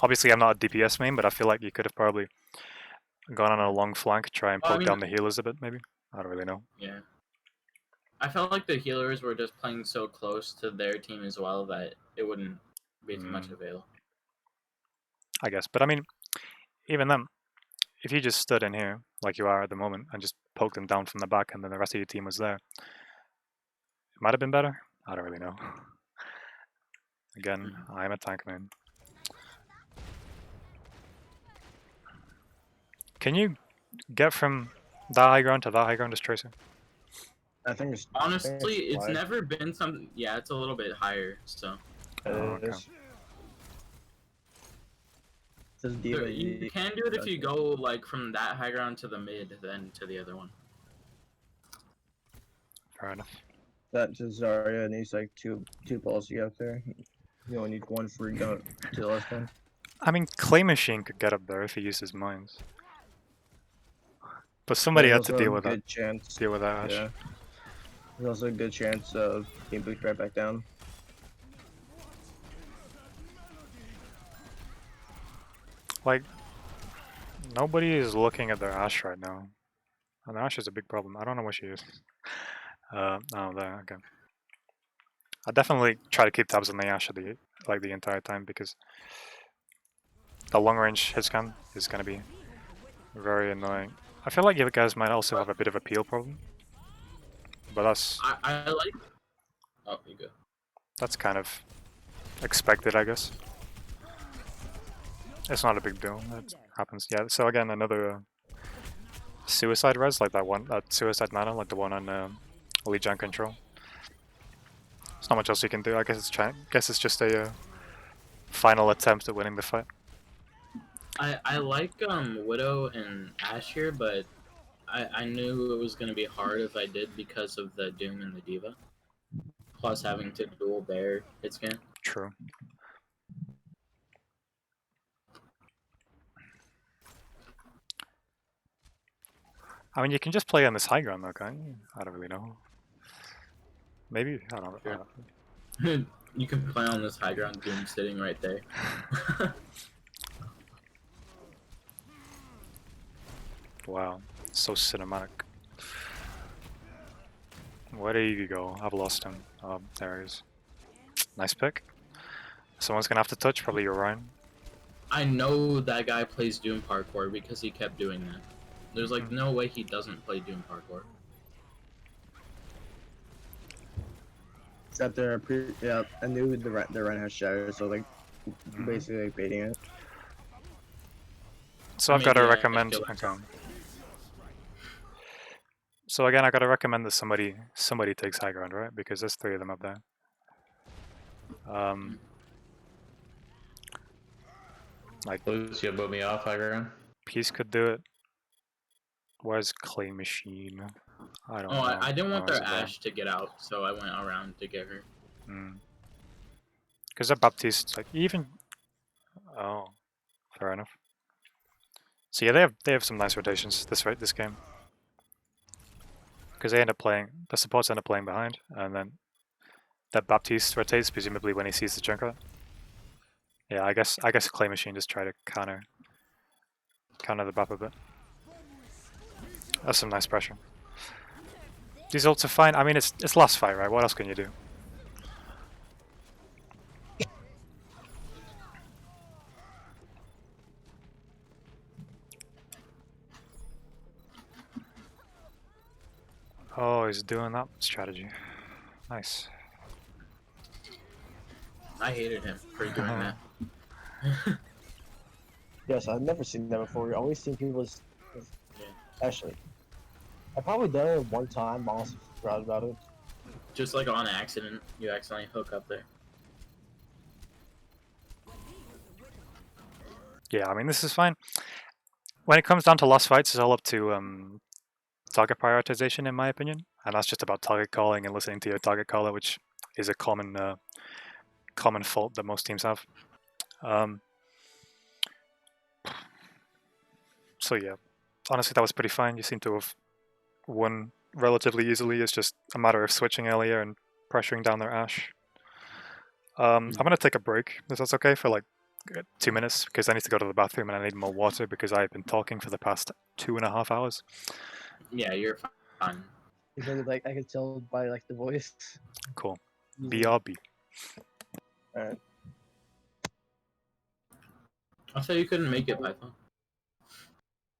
obviously I'm not a DPS main, but I feel like you could have probably gone on a long flank, try and Well, I poke mean- down the healers a bit, maybe. I don't really know. Yeah. I felt like the healers were just playing so close to their team as well that it wouldn't be too much avail. I guess. But I mean, even then, if you just stood in here, like you are at the moment, and just poked them down from the back and then the rest of your team was there, it might have been better. I don't really know. Again, I'm a tank man. Can you get from that high ground to that high ground as Tracer? I think it's Honestly, it's wide. never been something. Yeah, it's a little bit higher. So Oh, okay. It says There- Diva. you can do it if you go like from that high ground to the mid, then to the other one. Fair enough. That just Zarya needs like two balls to get up there. You only need one for going to the left one. I mean, Clay Machine could get up there if he used his mines. But somebody had There's to also deal a with that. good chance. Deal with that. Ash. Yeah. There's also a good chance of being booked right back down. Like, nobody is looking at their Ash right now. And their Ash is a big problem. I don't know what she is. Oh, there. Okay. I definitely try to keep tabs on the Ash the entire time because the long range hit scan is gonna be very annoying. I feel like you guys might also have a bit of a peel problem, but I like. Oh, you go. that's kind of expected, I guess. It's not a big deal. That happens. Yeah. So again, another suicide res like that suicide mana, like the one on Elite Giant Control. There's not much else you can do. I guess it's just a final attempt at winning the fight. I like Widow and Ash here, but I knew it was gonna be hard if I did because of the Doom and the Diva. Plus having to dual bear hit scan. True. I mean, you can just play on this high ground though, can't you? I don't really know. Maybe, I don't know. Sure. You can play on this high ground Doom sitting right there. Wow, so cinematic. Where did you go? I've lost him. Oh, there he is. Nice pick. Someone's gonna have to touch, probably your Ryan. I know that guy plays Doom parkour because he kept doing that. There's like no way he doesn't play Doom parkour. It's got their yeah. I knew the run has shatter, so like basically like baiting it. So I I've mean, got to yeah, I recommend. feel like Okay. So again, I got to recommend that somebody takes high ground, right? Because there's 3 of them up there. Like Lucio put me off high ground. Peace could do it. Where's Clay Machine? I don't Oh, know. I didn't want Oh, is their it there? Ash to get out, so I went around to get her. Because that Baptiste, like even. Oh, fair enough. So yeah, they have some nice rotations this game. Because they end up playing, the supports end up playing behind, and then that Baptiste rotates presumably when he sees the Junker. Yeah, I guess Clay Machine just try to counter the Bap a bit. That's some nice pressure. These ults are fine. I mean, it's last fight, right? What else can you do? Oh, he's doing that strategy. Nice. I hated him for doing that. Yes, I've never seen that before. I've always seen people. Yeah. Actually, I've probably done it one time. I'm also proud about it. Just like on accident, you accidentally hook up there. Yeah, I mean, this is fine. When it comes down to lost fights, it's all up to target prioritization, in my opinion. And that's just about target calling and listening to your target caller, which is a common fault that most teams have. So yeah, honestly, that was pretty fine. You seem to have won relatively easily. It's just a matter of switching earlier and pressuring down their Ash. I'm gonna take a break, if that's okay, for like 2 minutes, because I need to go to the bathroom and I need more water because I've been talking for the past 2.5 hours. Yeah, you're fine. Because like I could tell by like the voice. Cool. Mhm. BRB. Alright. I thought you couldn't make it, Python.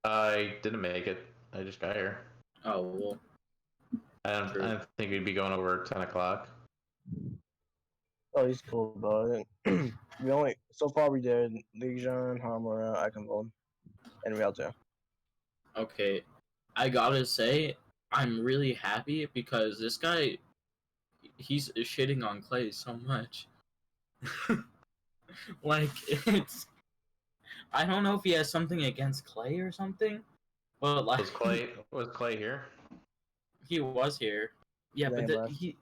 I didn't make it. I just got here. Oh well. I didn't think we'd be going over 10 o'clock. Oh, he's cool about it. We only so far we did Legion, Hamura, Eichenwald, and Rialto. Okay, I gotta say, I'm really happy because this guy, he's shitting on Clay so much. Like, it's. I don't know if he has something against Clay or something, but like. Was Clay here? He was here. Yeah, but Then left. he.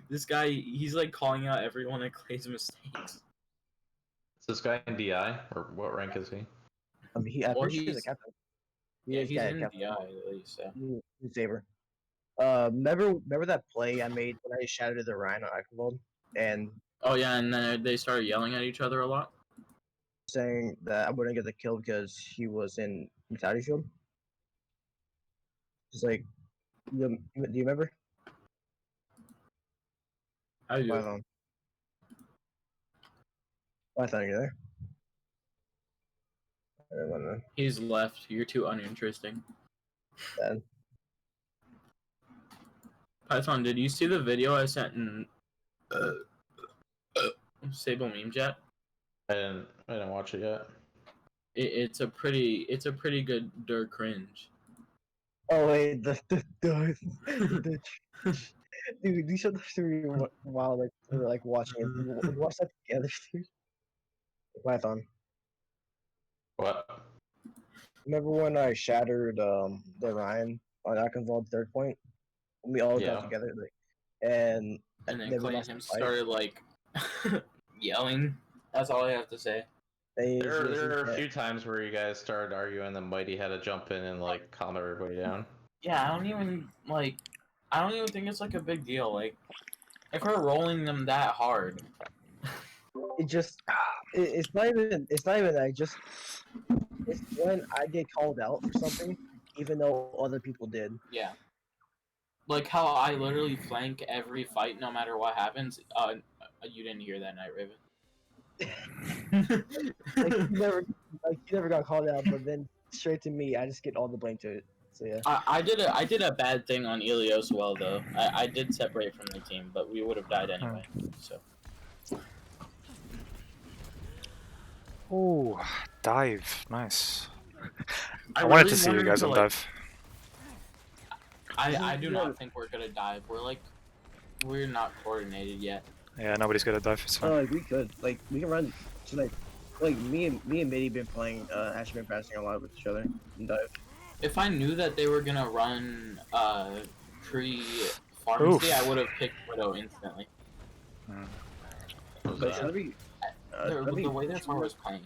This guy, he's like calling out everyone at Clay's mistakes. Is this guy in DI? Or what rank is he? I'm Well, pretty sure he's a captain. He Yeah, is he's guy in captain. DI at least. Yeah. He's Saber. Remember that play I made when I shouted the Rhine on Eichenwald and Oh yeah, and then they started yelling at each other a lot. saying that I wouldn't get the kill because he was in Mentality Shield? It's like, do you remember? How you? Python. Python, you there? I don't know. He's left. You're too uninteresting. Bad. Python, did you see the video I sent in Sable meme chat? I didn't watch it yet. It's a pretty good dirt cringe. Oh wait, the dude, you showed that to me while like we were like watching it. We watched that together, dude. Python. What? Remember when I shattered the Ryan on Eichenwald third point? We all got Yeah. together, like, and And then we Clay and lost him the fight. started like yelling. That's all I have to say. There are a few times where you guys started arguing, and Mighty had to jump in and like calm everybody down. Yeah, I don't even think it's like a big deal. Like, if we're rolling them that hard, It just it's not even that. It's when I get called out for something, even though other people did. yeah. Like how I literally flank every fight, no matter what happens. You didn't hear that, Night Raven. Like you never got called out, but then straight to me, I just get all the blame to it. So yeah. I did a bad thing on Ilios well though. I did separate from the team, but we would have died anyway. So Oh, dive. Nice. I really wanted to see you wanted guys to, on like- dive. I do not think we're gonna dive. We're not coordinated yet. Yeah, nobody's good at dive. It's fine. Like we could, like we can run. So like me and Mitty been playing. Actually been practicing a lot with each other and dive. If I knew that they were gonna run pre-pharmacy, Oof. I would have picked Widow instantly. But it's gonna be. The way that Thor was playing.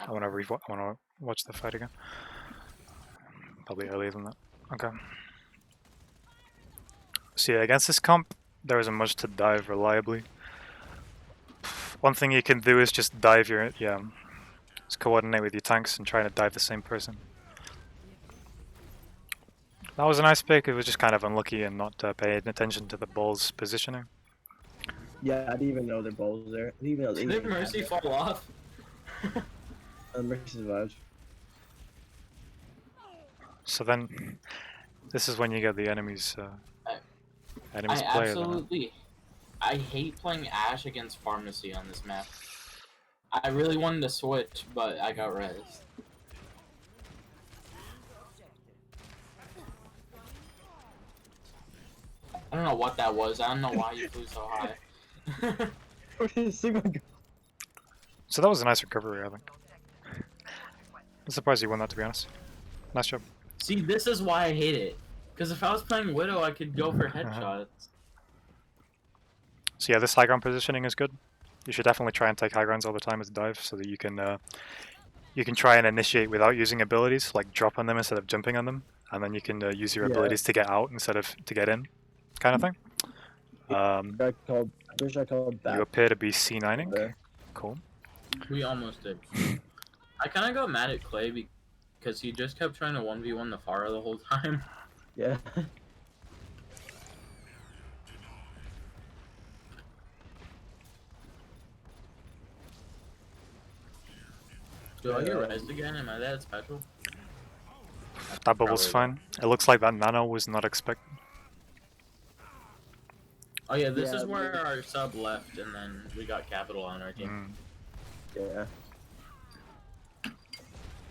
I want to watch the fight again. Probably earlier than that. Okay. So yeah, against this comp, there isn't much to dive reliably. One thing you can do is just dive just coordinate with your tanks and try to dive the same person. That was a nice pick. It was just kind of unlucky and not paying attention to the ball's positioning. Yeah, I didn't even know their balls was there. I didn't even know they Did even Mercy had fall off? that. Mercy survived. So then, this is when you get the enemies I player. absolutely. I hate playing Ashe against Pharmacy on this map. I really wanted to switch, but I got rezzed. I don't know what that was. I don't know why you flew so high. So that was a nice recovery, I think. I'm surprised you won that, to be honest. Nice job. See, this is why I hate it. Because if I was playing Widow, I could go for headshots. So yeah, this high ground positioning is good. You should definitely try and take high grounds all the time as dive, so that you can try and initiate without using abilities, like drop on them instead of jumping on them, and then you can use your abilities to get out instead of to get in, kind of thing. I Pretty sure I called You that appear to be C9ing. there. Cool. We almost did. I kind of got mad at Clay because he just kept trying to 1v1 the Pharah the whole time. Yeah. Do I get rezzed again? Am I that special? That bubble's Probably fine. It looks like that nano was not expected. Oh yeah, this Yeah, is where our sub left, and then we got Capital on our team. Mm.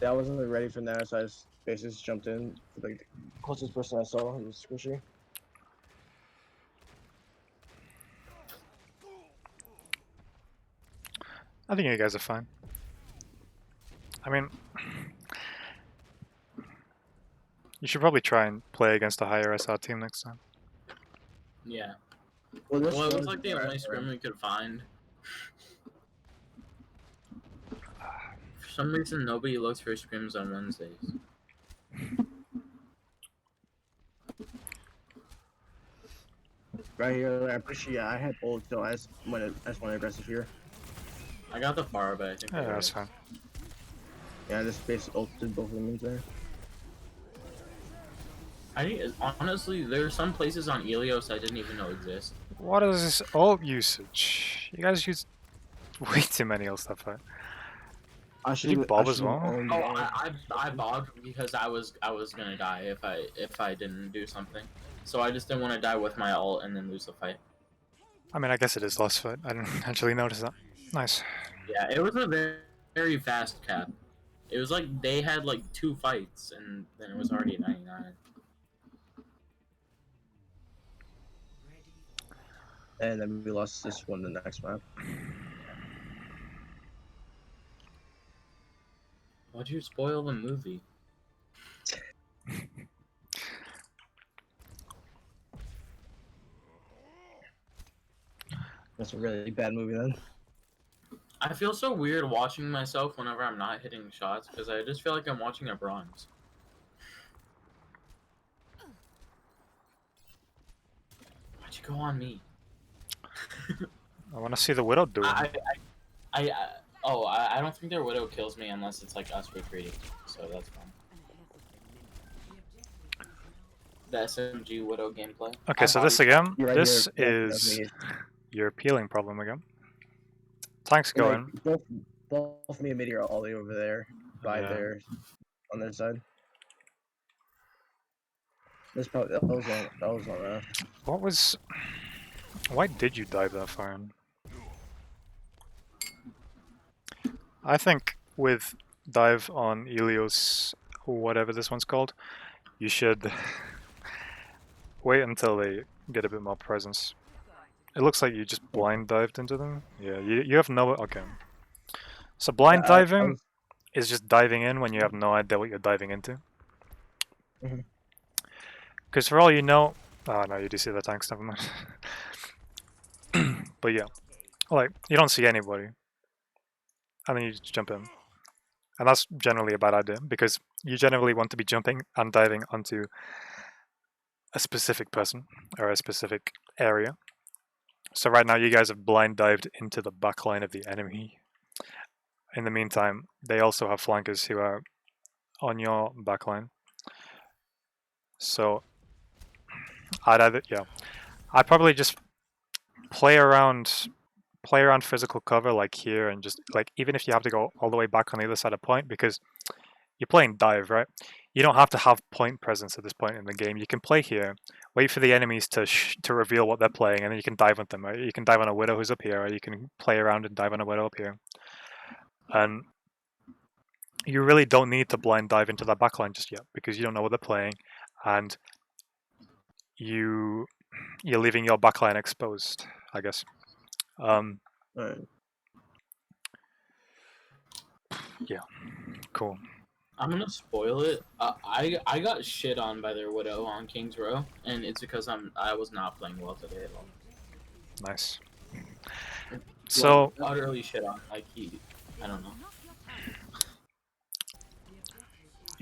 Yeah, I wasn't really ready for that, so I just basically just jumped in. Like, the closest person I saw was Squishy. I think you guys are fine. I mean, you should probably try and play against a higher SR team next time. Yeah. Well, this Well, it was one's like the alright, only scrim we could find. For some reason, nobody looks for scrims on Wednesdays. Right here, I appreciate. I had ult, so I just went aggressive here. I got the Pharah, but I think Yeah, they that's rezzed. fine. Yeah, I just basically ulted both of them in there. I think, honestly, there are some places on Elios I didn't even know exist. What is this ult usage? You guys use way too many ult stuff, right? Did you bob as well? Oh, I bobbed because I was gonna die if I didn't do something. So I just didn't want to die with my ult and then lose the fight. I mean, I guess it is lost foot. I didn't actually notice that. Nice. Yeah, it was a very, very fast cap. It was like they had like 2 fights and then it was already 99. And then we lost this one the next map. Why'd you spoil the movie? That's a really bad movie then. I feel so weird watching myself whenever I'm not hitting shots because I just feel like I'm watching a bronze. Why'd you go on me? I want to see the Widow do it. I don't think their Widow kills me unless it's like us retreating, so that's fine. The SMG Widow gameplay. Okay, so this again, You're right this here. is your peeling problem again. Tank's going. Both me and Midi are all the way over there, by Yeah. there, on their side. This probably that was on What was... Why did you dive that far in? I think with dive on Elios, whatever this one's called, you should wait until they get a bit more presence. It looks like you just blind dived into them. Yeah, you have no... Okay. So blind diving is just diving in when you have no idea what you're diving into. Mhm. Because for all you know... Oh no, you do see the tanks, never mind. But yeah, like, you don't see anybody. And then you just jump in. And that's generally a bad idea, because you generally want to be jumping and diving onto a specific person, or a specific area. So right now you guys have blind dived into the back line of the enemy. In the meantime, they also have flankers who are on your back line. So I'd probably just play around physical cover like here, and just like, even if you have to go all the way back on the other side of point, because you're playing dive, right? You don't have to have point presence at this point in the game. You can play here, wait for the enemies to reveal what they're playing, and then you can dive on them. Right? You can dive on a Widow who's up here, or you can play around and dive on a Widow up here. And you really don't need to blind dive into that backline just yet, because you don't know what they're playing, and you're leaving your backline exposed, I guess. Alright. Yeah, cool. I'm gonna spoil it. I got shit on by their Widow on King's Row, and it's because I was not playing well today at all. Nice. So Utterly shit on. Like I don't know.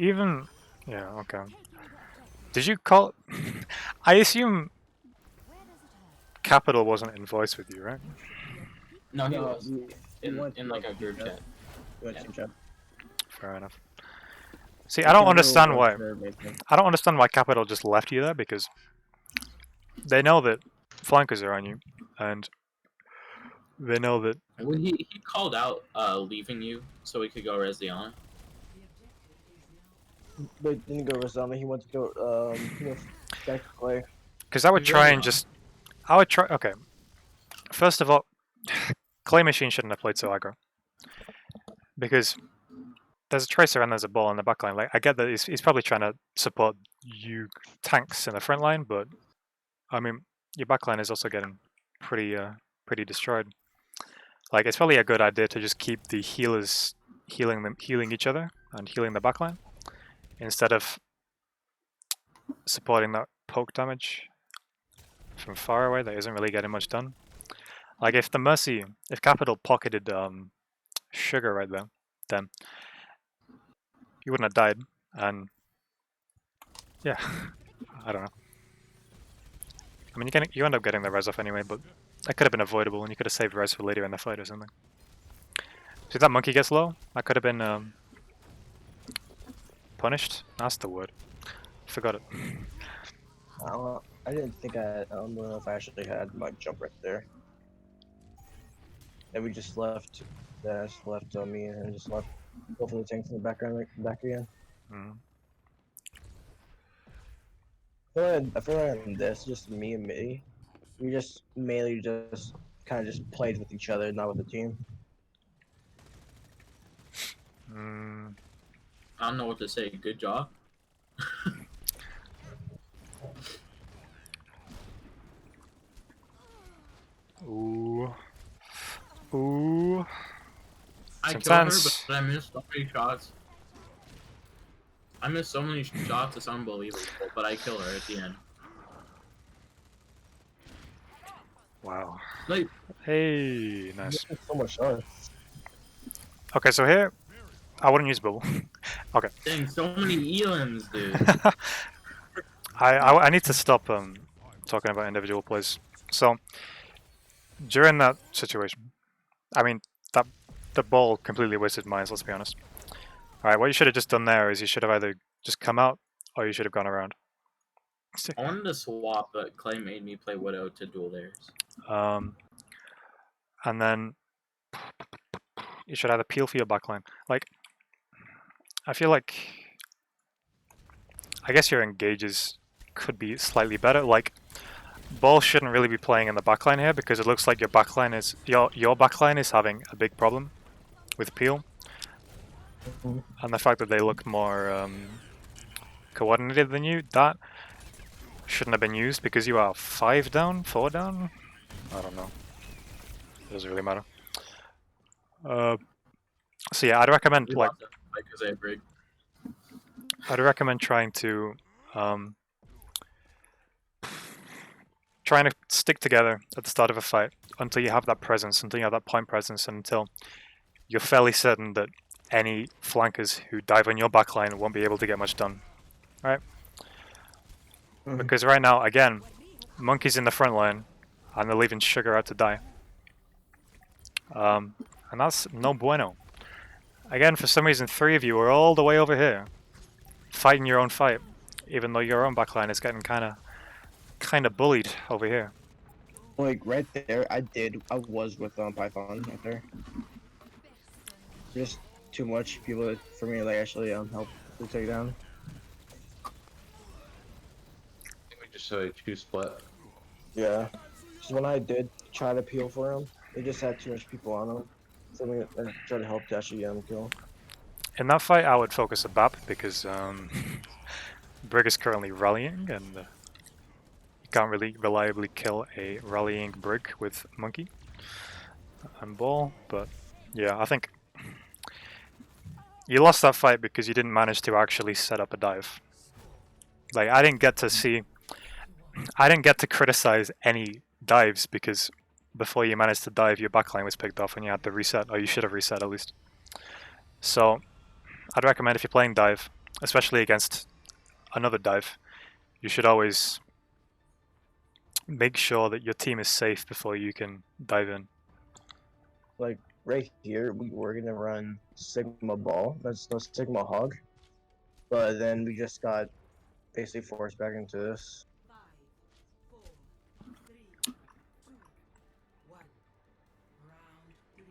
even, yeah, okay. Did you call? I assume Capital wasn't in voice with you, right? No, he No, was we went in to, like a group chat. chat. We went Yeah. to chat. Fair enough. See, The I don't Capital understand went why. to their basement. I don't understand why Capital just left you there, because they know that flankers are on you, and they know that. Well, he called out leaving you so we could go Reziana. But didn't go Rosama. He went to go back to Clay. Because I would try and just. I would try. Okay. First of all, Clay Machine shouldn't have played so aggro. Because there's a Tracer and there's a ball in the backline. Like, I get that he's probably trying to support you tanks in the front line, but I mean, your backline is also getting pretty destroyed. Like, it's probably a good idea to just keep the healers healing each other and healing the backline instead of supporting that poke damage from far away that isn't really getting much done. Like, if Capital pocketed Sugar right there, then you wouldn't have died, and yeah, I don't know. I mean, you end up getting the res off anyway, but that could have been avoidable, and you could have saved res for later in the fight or something. See, that monkey gets low, that could have been punished. That's the word. Forgot it. I didn't think I don't know if I actually had my jump right there. And we just left. Then I just left me and just left. Go for the tanks in the background, back again. Mm. I feel like on this, just me and Mitty, we just mainly just kind of just played with each other, not with the team. Mm. I don't know what to say. Good job. Ooh. Ooh. I killed her, Sometimes. but I missed so many shots. I missed so many shots, it's unbelievable, but I killed her at the end. Wow. Like, Hey, nice. So much shots. Okay, so here, I wouldn't use bubble. Okay. dang, so many elims, dude. I need to stop talking about individual plays. So during that situation, I mean that the ball completely wasted mines. Let's be honest. All right, what you should have just done there is you should have either just come out or you should have gone around. I wanted to swap, but Clay made me play Widow to duel theirs. And then you should either peel for your backline. Like, I feel like, I guess your engages could be slightly better. Like, ball shouldn't really be playing in the backline here because it looks like your backline is your backline is having a big problem with peel, and the fact that they look more coordinated than you, that shouldn't have been used because you are 5 down, 4 down. I don't know. It doesn't really matter. So yeah, I'd recommend We like lost that fight 'cause they had Brig. I'd recommend trying to stick together at the start of a fight until you have that presence, until you have that point presence, and until you're fairly certain that any flankers who dive on your backline won't be able to get much done, right? Because right now, again, Monkey's in the front line, and they're leaving Sugar out to die. And that's no bueno. Again, for some reason, 3 of you are all the way over here, fighting your own fight, even though your own backline is getting kind of bullied over here. Like right there, I was with Python right there. Just too much people for me to like actually help to take down. We just choose split. Yeah. So when I did try to peel for him, they just had too much people on him. So we tried to help to actually get him kill. In that fight, I would focus a BAP because Brig is currently rallying, and you can't really reliably kill a rallying Brig with Monkey and Ball. But yeah, I think you lost that fight because you didn't manage to actually set up a dive. Like, I didn't get to criticize any dives because before you managed to dive, your backline was picked off and you had to reset, or you should have reset at least. So I'd recommend if you're playing dive, especially against another dive, you should always make sure that your team is safe before you can dive in. Like right here, we're gonna run Sigma Ball. That's no Sigma Hog. But then we just got basically forced back into this. 5, 4, 3, 2, 1. Round 3.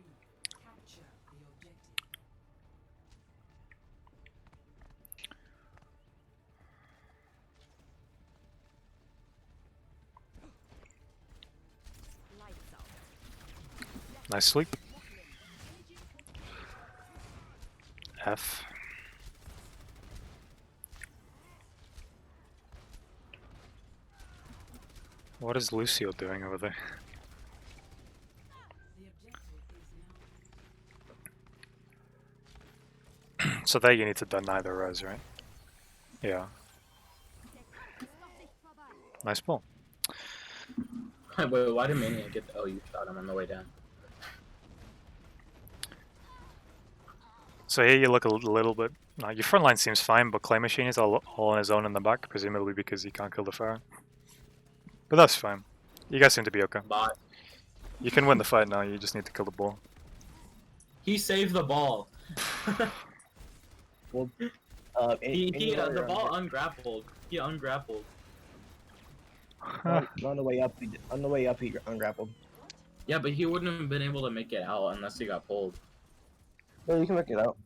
Capture the objective. Lights out. Nice sleep. F. What is Lucio doing over there? The objective is now. So there you need to deny the res, right? Yeah. Nice ball. Wait, why did Maniac get? Oh, you shot him on the way down. So here you look a little bit. Your front line seems fine, but Clay Machine is all on his own in the back, presumably because he can't kill the Pharaoh. But that's fine. You guys seem to be okay. Bot. You can win the fight now. You just need to kill the ball. He saved the ball. Well, The ball ungrappled. He ungrappled. on the way up, he ungrappled. Yeah, but he wouldn't have been able to make it out unless he got pulled. No, you can make it out.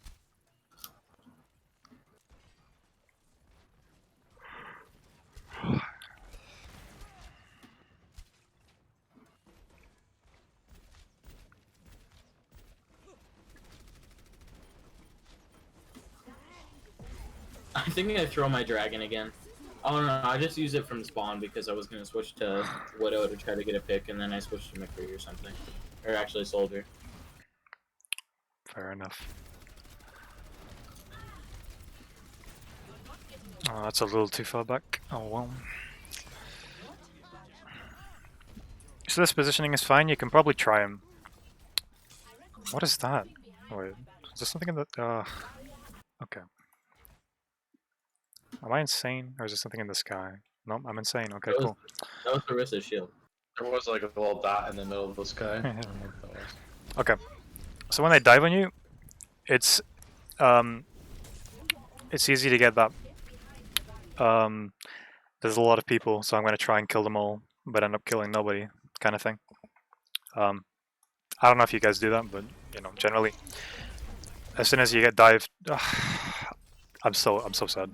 I think I throw my dragon again. Oh no, I just use it from spawn because I was gonna switch to Widow to try to get a pick, and then I switched to McCree or something, or actually Soldier. Fair enough. Oh, that's a little too far back. Oh well. So this positioning is fine. You can probably try him. What is that? Wait, is there something in the? Okay. Am I insane, or is there something in the sky? Nope, I'm insane. Okay, cool. That was Carissa's shield. There was like a little dot in the middle of the sky. Okay. So when they dive on you, it's easy to get that. There's a lot of people, so I'm going to try and kill them all, but end up killing nobody, kind of thing. I don't know if you guys do that, but you know, generally, as soon as you get dived, I'm so sad.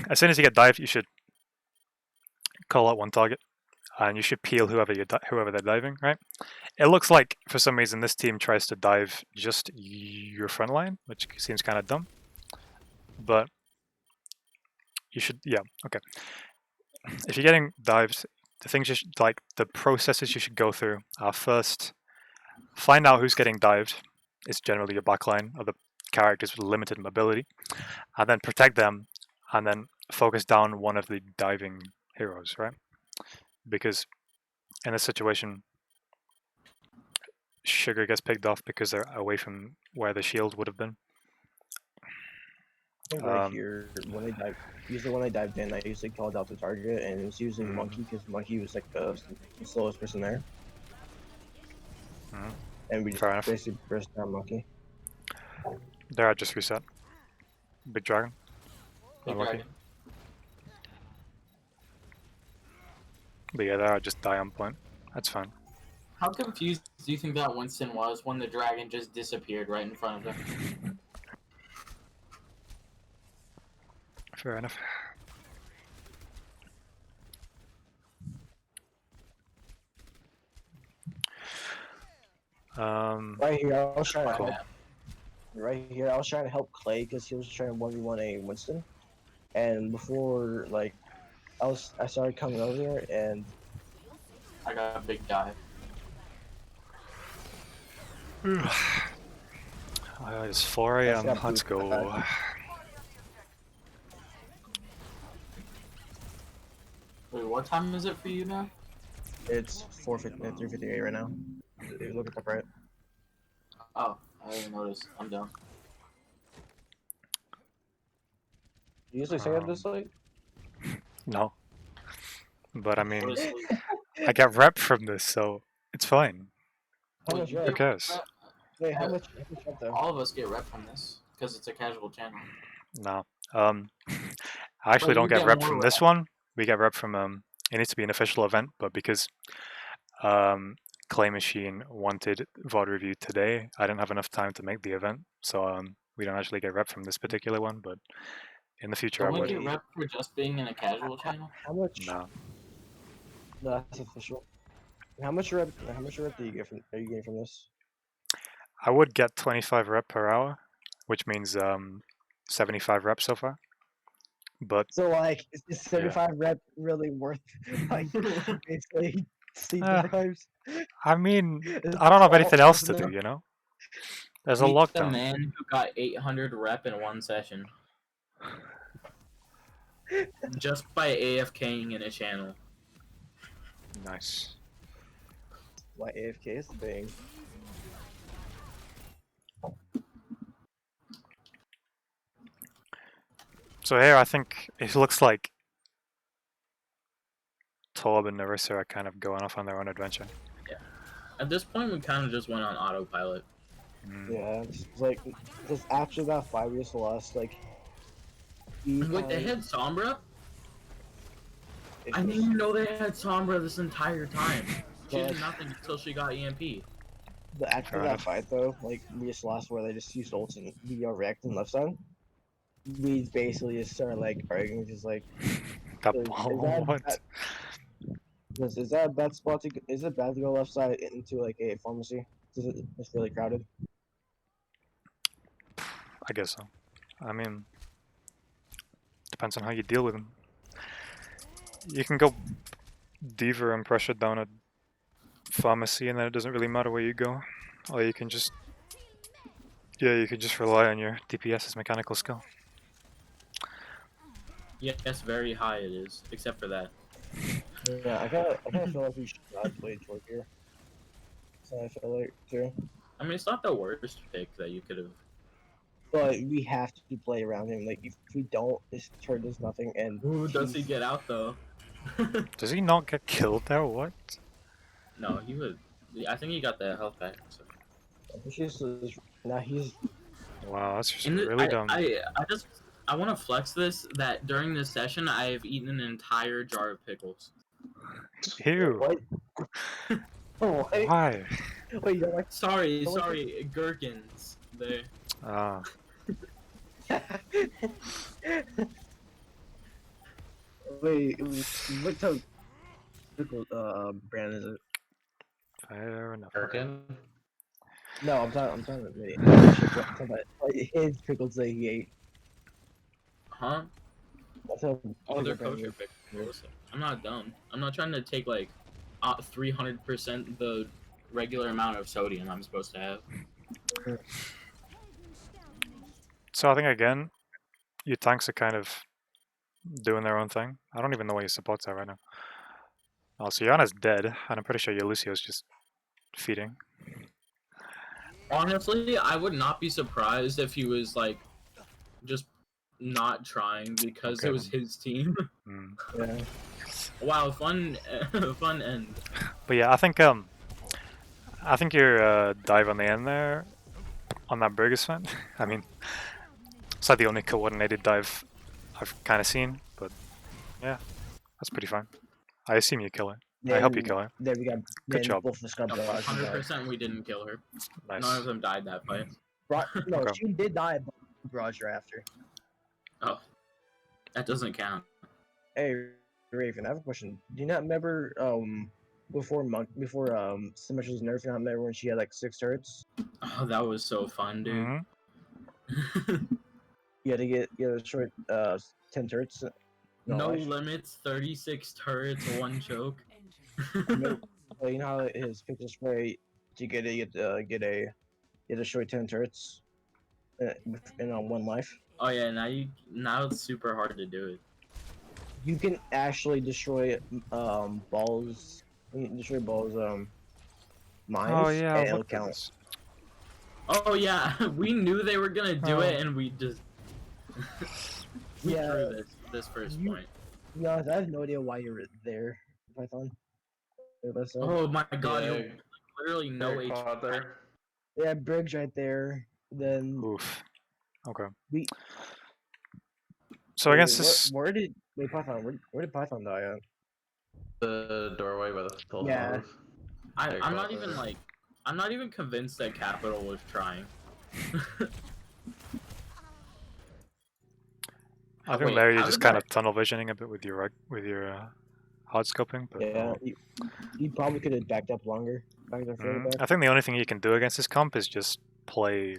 As soon as you get dived, you should call out one target, and you should peel whoever they're diving. Right? It looks like for some reason this team tries to dive just your front line, which seems kind of dumb. But you should, yeah, okay. If you're getting dived, the things you should, like the processes you should go through are first, find out who's getting dived. It's generally your backline or the characters with limited mobility, and then protect them, and then focus down one of the diving heroes, right? Because in this situation, Sugar gets picked off because they're away from where the shield would have been. I think right here, when they dive, usually when I dived in, I usually called out the target, and it's usually Monkey, because Monkey was like the slowest person there. And we just basically burst down Monkey. There, I just reset. Big Dragon. Big Unlucky. dragon. But yeah, there I just die on point. That's fine. How confused do you think that Winston was when the dragon just disappeared right in front of him? Fair enough. Right here, I was trying to Cool. help. Right here, I was trying to help Clay because he was trying to 1v1 a Winston, and before like I started coming over there, and I got a big dive. It's 4 AM. got Let's blue go. back. Wait, what time is it for you now? it's 3:58 right now. If you look at the right. Oh, I didn't notice. I'm done. You usually say it this late? No. But I Go mean, to sleep. I get rep from this, so it's fine. How Well, much you rep? Who cares? rep- Wait, how much rep though? All of us get rep from this because it's a casual channel. No. I actually But don't you get get rep more from rep. this one. We get rep from it needs to be an official event, but because Clay Machine wanted VOD review today, I didn't have enough time to make the event, so we don't actually get rep from this particular one. But in the future, I Don't we would. get rep for just being in a casual channel? How much? No. No, that's official. How much rep do you get from? Are you getting from this? I would get 25 rep per hour, which means 75 reps so far. But So like, is this 75 rep really worth like basically sleep Uh, deprives? I mean, Is I don't have all anything else to enough? do, you know? There's a Meet the lockdown. man who got 800 rep in one session. Just by AFKing in a channel. Nice. Why AFK is the thing. So here, I think it looks like Torb and Narissa are kind of going off on their own adventure. At this point, we kind of just went on autopilot. Mm. Yeah, it's like just after that 5 years lost, like. Wait, they had Sombra? I didn't even know they had Sombra this entire time. She did nothing until she got EMP. But after Fair that enough. fight though, like we just lost where they just used ults and we react on left side. We basically just started like arguing, just like, That is ball, what? is that a bad spot to? Is it bad to go left side into like a pharmacy? It's really crowded. I guess so. I mean, depends on how you deal with them. You can go Diva and pressure down a pharmacy, and then it doesn't really matter where you go. Or you can just, yeah, you can just rely on your DPS's mechanical skill. Yes, very high it is, except for that. Yeah, I kind of feel like we should not play toward here. So I feel like too. I mean, it's not the worst pick that you could have. But we have to play around him. Like if we don't, this turn does nothing. And Who does he get out though? Does he not get killed there? What? No, he would. I think he got the health back. So. Now he's Wow, that's just In the, really dumb. I want to flex this that during this session I have eaten an entire jar of pickles. Ew. what? Oh, what? Why? Wait, you don't like Sorry, gherkins. There. Ah, Wait, what type of pickle brand is it? fair enough. Birkin? No, I'm talking about me. I'm talking about like, his pickles that he ate. Huh? What type of Oh, they're pickle brand kosher is it? pickles. I'm not dumb. I'm not trying to take like 300% the regular amount of sodium I'm supposed to have. So I think again, your tanks are kind of doing their own thing. I don't even know where your supports are right now. Oh, so Yana's dead, and I'm pretty sure your Lucio's just feeding. Honestly, I would not be surprised if he was like just not trying because Okay, it was his team. Mm. Yeah. Wow, fun end. But yeah, I think your dive on the end there, on that Burgess fan. I mean, it's like the only coordinated dive I've kind of seen, but yeah, that's pretty fine. I assume you kill her. I hope you kill her. Then we got Good job. both of us got No, barraged and died. 100% we didn't kill her. Nice. None of them died that fight. No, Okay. she did die, but barraged her after. Oh, that doesn't count. Hey, Raven, I have a question. Do you not remember before Symmetra was nerfed? You not remember when she had like 6 turrets? Oh, that was so fun, dude. Mhm. You had to destroy 10 turrets. No life. limits, 36 turrets, 1 choke. Well, you know how his picture spray to get you destroy 10 turrets in 1 life. Oh yeah, now it's super hard to do it. You can actually destroy balls. You can destroy balls mines. Oh yeah, and it'll look at count. this. Oh yeah, we knew they were gonna do Oh. it, and we just we Yeah. drew this first point. No, I have no idea why you're there, Python. Wait, let's Oh my god, Yeah, you have literally no Greg HP. Potter. Yeah, Briggs right there. Then Oof. Okay. we. So against this, Where did Python? Where did Python die at? The doorway by the toll Yeah. booth. Greg I'm not Potter. even like, I'm not even convinced that Capital was trying. I think Wait, there you're how just did kind that? of tunnel visioning a bit with your hard scoping. But Yeah, he probably could have backed up longer. Backed up further back. I think the only thing you can do against this comp is just play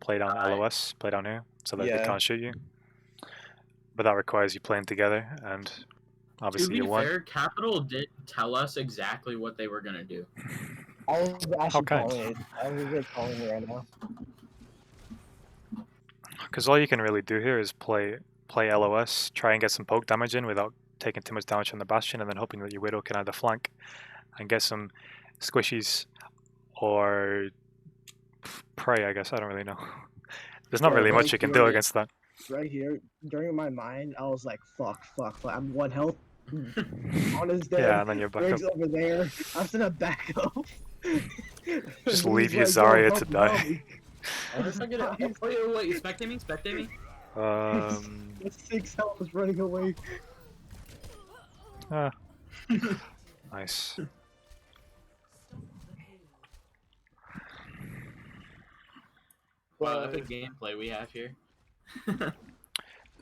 down Right. LOS, play down here, so that they Yeah. can't shoot you. But that requires you playing together, and To obviously be you won. fair, Capital did tell us exactly what they were gonna do. I was actually kind? calling it. I was like calling it right now. Because all you can really do here is play LOS, try and get some poke damage in without taking too much damage from the Bastion, and then hoping that your Widow can either flank and get some squishies or prey, I guess. I don't really know. There's not Yeah, really much right you can here. do against that. Right here, during my mind, I was like, fuck. I'm 1 health. On his dead. Yeah, and then you're back up. Briggs over there. I'm gonna back up. Just He's leave your like, "Yo, Zarya help to me, help die. me." I guess I get it. Wait, spectate me, spectate me. It's 6 health is running away. Ah, nice. Wow, epic gameplay we have here.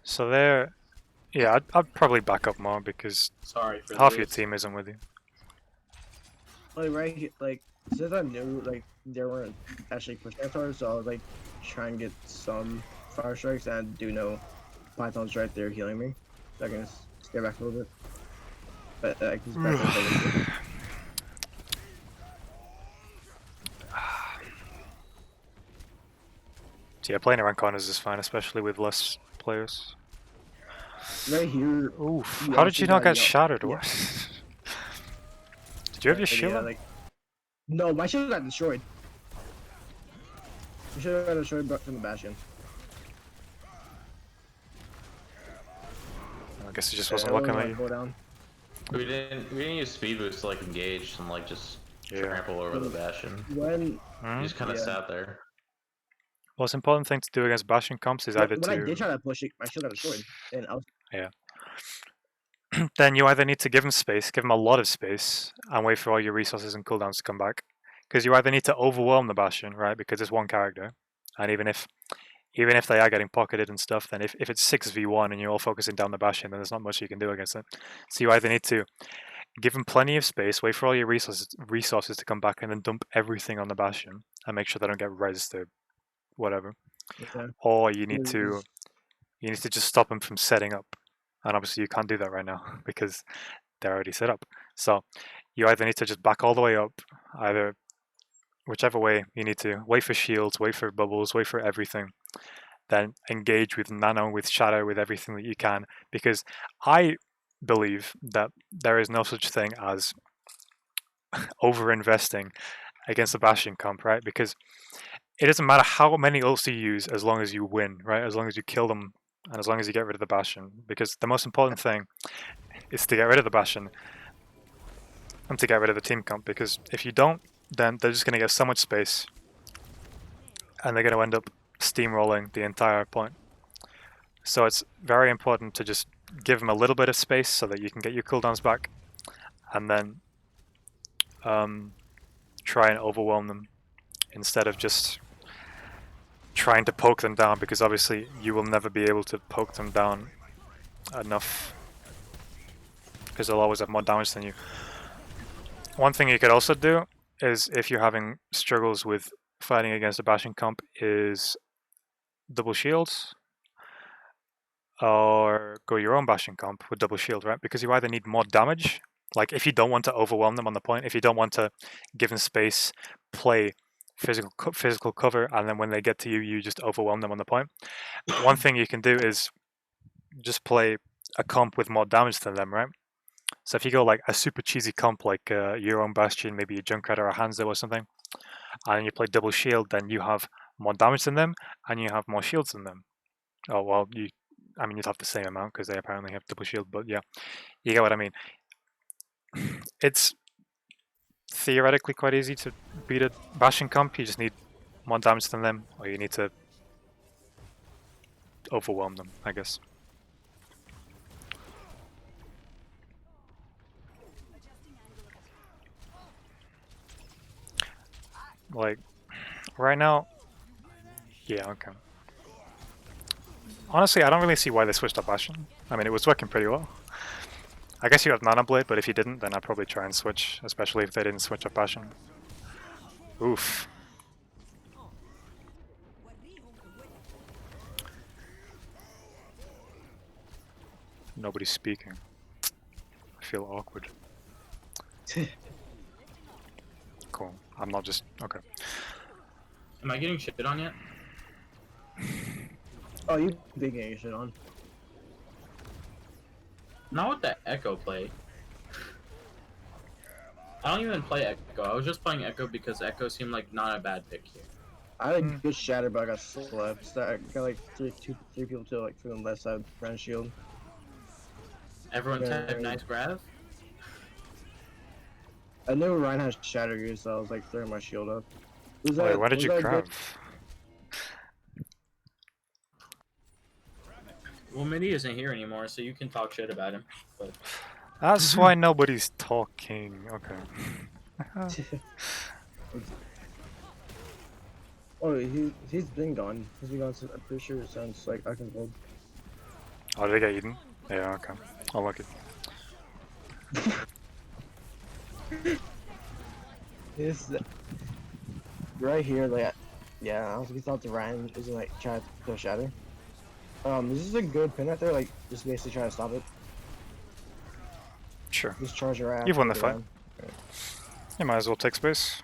So there, yeah, I'd probably back up more because Sorry for half this. your team isn't with you. Like right here, like since I knew like there weren't actually projectiles, so I was like trying to get some fire strikes, and I do know Python's right there healing me. So I can just stay back a little bit. But he's back up there. So yeah, playing around corners is fine, especially with less players. Right here. Oof, you how did also you not got get yellow. shattered? Yeah. What? Did you have your shield Yeah, up? like no, my shield got destroyed. My shield got destroyed from the Bastion. I guess it just wasn't Yeah, looking it was at like you. go down. We didn't use speed boost to like engage and like just Yeah. trample over the Bastion. When Hmm? You just kind of Yeah. sat there. Most important thing to do against Bastion comps is either when I did to try to push it, my shield got destroyed, and I was then you either need to give them space, give them a lot of space, and wait for all your resources and cooldowns to come back. Because you either need to overwhelm the Bastion, right? Because it's one character, and even if they are getting pocketed and stuff, then if it's 6v1 and you're all focusing down the Bastion, then there's not much you can do against it. So you either need to give them plenty of space, wait for all your resources to come back, and then dump everything on the Bastion and make sure they don't get rezzed or whatever. okay. Or you need Because- to just stop them from setting up, and obviously you can't do that right now because they're already set up. So you either need to just back all the way up, either whichever way you need to wait for shields, wait for bubbles, wait for everything, then engage with nano, with shadow, with everything that you can, because I believe that there is no such thing as over investing against the Bastion comp, right? Because it doesn't matter how many ults you use as long as you win, right? As long as you kill them and as long as you get rid of the Bastion. Because the most important thing is to get rid of the Bastion and to get rid of the team comp. Because if you don't, then they're just going to get so much space and they're going to end up steamrolling the entire point. So it's very important to just give them a little bit of space so that you can get your cooldowns back and then try and overwhelm them instead of just trying to poke them down, because obviously you will never be able to poke them down enough because they'll always have more damage than you. One thing you could also do is, if you're having struggles with fighting against a Bastion comp, is double shields or go your own Bastion comp with double shield, right? Because you either need more damage, like if you don't want to overwhelm them on the point, if you don't want to give them space, play physical cover, and then when they get to you, you just overwhelm them on the point. One thing you can do is just play a comp with more damage than them, right? So if you go like a super cheesy comp like your own Bastion, maybe a Junkrat or a Hanzo or something, and you play double shield, then you have more damage than them and you have more shields than them. Oh well, you I mean, you'd have the same amount because they apparently have double shield, but yeah, you get what I mean. It's theoretically quite easy to beat a Bastion comp. You just need more damage than them, or you need to overwhelm them, I guess. Like, right now, yeah, okay. Honestly, I don't really see why they switched up Bastion. I mean, it was working pretty well. I guess you have Nano Blade, but if you didn't, then I'd probably try and switch, especially if they didn't switch up Bastion. Oof. Nobody's speaking. I feel awkward. Cool. I'm not just... okay. Am I getting shit on yet? Oh, you did get your shit on. Not with the Echo play. I don't even play Echo. I was just playing Echo because Echo seemed like not a bad pick here. I had a good shatter, but I got slept. So I got like three people to like from the left side Grand Shield. Everyone Yeah. type nice grab. I knew Ryan has shatter gear, so I was like throwing my shield up. Was Wait, that- why did was you that grab? good? Well, Midi isn't here anymore, so you can talk shit about him. But That's why nobody's talking. Okay. Oh, he's been gone. He's been gone since, I'm pretty sure since like I can hold. Oh, did they get eaten? Yeah, okay. I'll look it. This right here, like, yeah, I was thought the Ryan isn't like trying to throw shatter. This is a good pin right there, like just basically trying to stop it. Sure. Just charge your ass. You've won the with fight. Ryan. You might as well take space.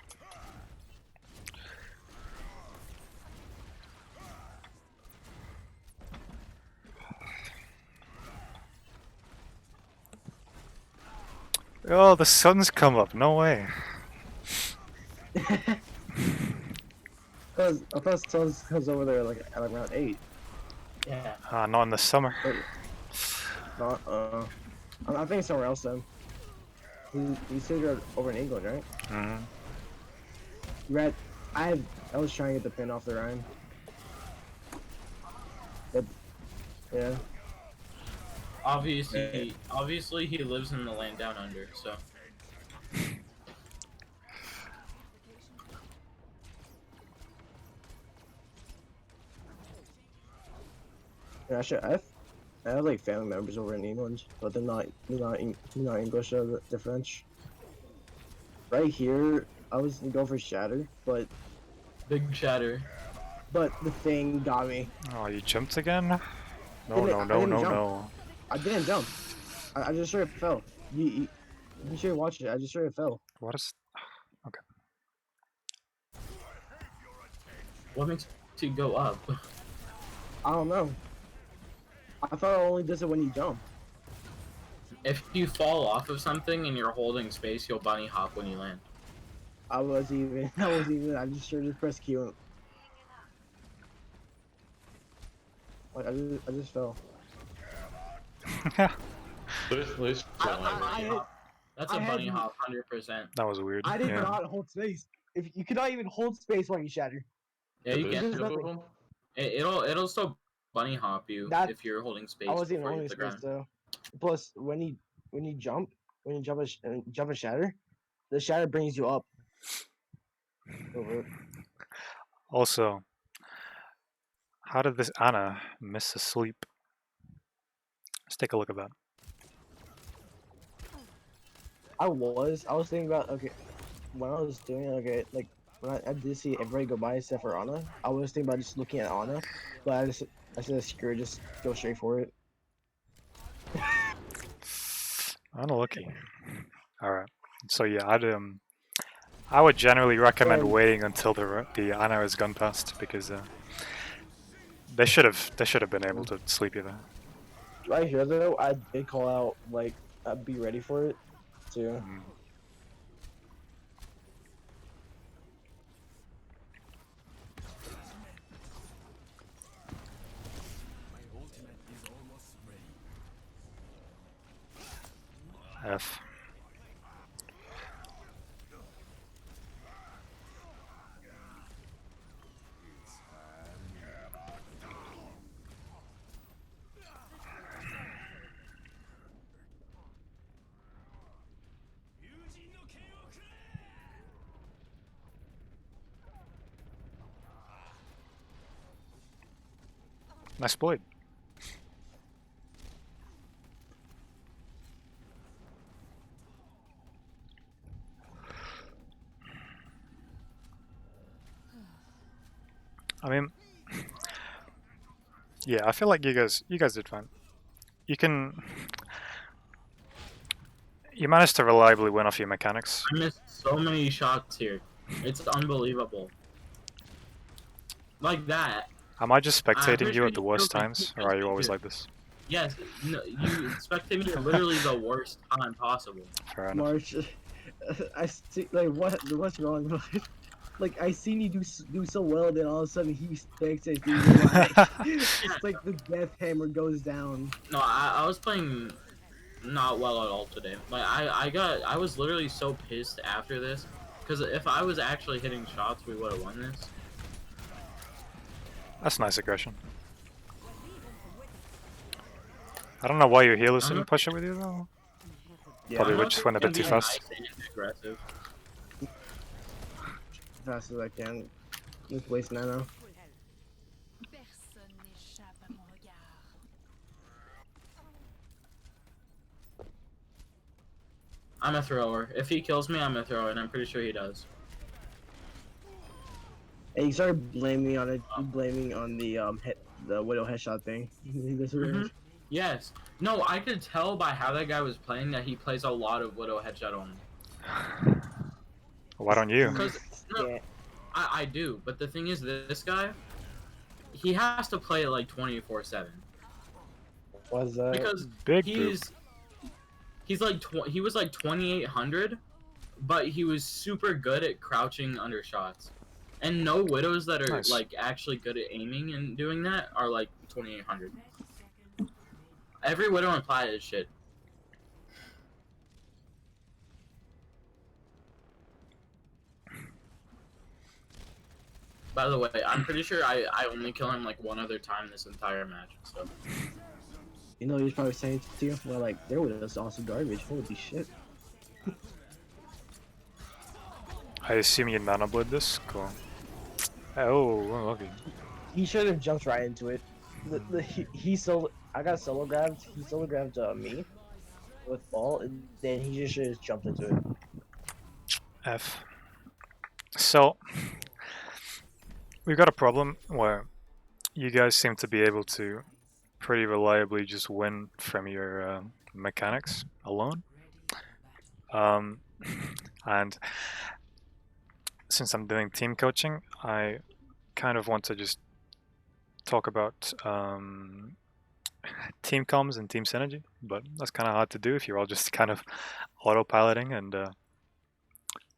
Oh, the sun's come up. No way. Cause I thought Suns comes over there like at around 8. yeah, Not in the summer. But not I think somewhere else then. You said you're over in England, right? Mm-hmm. Red, I was trying to get the pin off the Ryan. But yeah. obviously he lives in the land down under. So Yeah, I have like family members over in England, but they're not English, they're French. Right here, I was gonna go for shatter, but big shatter. the thing got me. Oh, you jumped again? No, Didn't- no, I no, didn't no, jump. no. I didn't jump. I just straight fell. You should watch it. I just straight fell. What is... What makes you go up? I don't know. I thought it only does it when you jump. If you fall off of something and you're holding space, you'll bunny hop when you land. I just sure just pressed Q. Like I just fell. Loose That's I a had- bunny hop, 100%. That was weird. I did Yeah. not hold space. If you cannot even hold space when you shatter. Yeah, you There's can. nothing. It'll still bunny hop you That- if you're holding space I wasn't even before you holding hit the space ground. though. Plus, when you jump and shatter, the shatter brings you up. Over. Also, how did this Anna miss a sleep? Let's take a look at that. I was thinking about when I was doing it, like when I did see everybody go by except for Anna, I was thinking about just looking at Anna, but I said screw it, just go straight for it. Unlucky. Alright. So yeah, I would generally recommend Um, waiting until the Anna has gone past because they should have been able to sleep you there. Right here though, I did call out like be ready for it too. Mm. F. Nice blade. I mean, yeah, I feel like you guys did fine. You managed to reliably win off your mechanics. I missed so many shots here. It's unbelievable. Like that. Am I just I'm spectating pretty you sure at the you worst killed me. times, or are you always like this? Yes, no, you expected me at literally the worst time possible. Fair enough. March, I see. Like, what's wrong? Like, I seen you do so well, then all of a sudden he spectates you. Like, it's like the death hammer goes down. No, I was playing not well at all today. Like I was literally so pissed after this, because if I was actually hitting shots, we would have won this. That's nice aggression. I don't know why your healers didn't push it with you though. Yeah, Probably I'm would just went a bit too being fast. nice and aggressive. fast as I can. Just waste nano. Personne n'échappe à mon regard. I'm a thrower. If he kills me, I'm a thrower, and I'm pretty sure he does. And you started blaming on it, blaming on the the widow headshot thing. This is Mhm. Yes. No, I could tell by how that guy was playing that he plays a lot of Widow headshot only. Why don't you? Because no, Yeah. I do, but the thing is, this guy, he has to play like 24/7 Was because Big boop. he's like he was like 2800, but he was super good at crouching under shots. And no widows that are Nice. like actually good at aiming and doing that are like 2800. Every widow on Plat is shit. By the way, I'm pretty sure I only kill him like one other time this entire match. So You know, he's probably saying to you, well, like, their widow's also garbage. Holy shit. I assume you nano blade this? Cool. Oh, lucky. He should have jumped right into it. I got solo grabbed. He solo grabbed me with ball, and then he just should have jumped into it. F. So, we've got a problem where you guys seem to be able to pretty reliably just win from your mechanics alone. And since I'm doing team coaching, I kind of want to just talk about team comms and team synergy, but that's kind of hard to do if you're all just kind of autopiloting and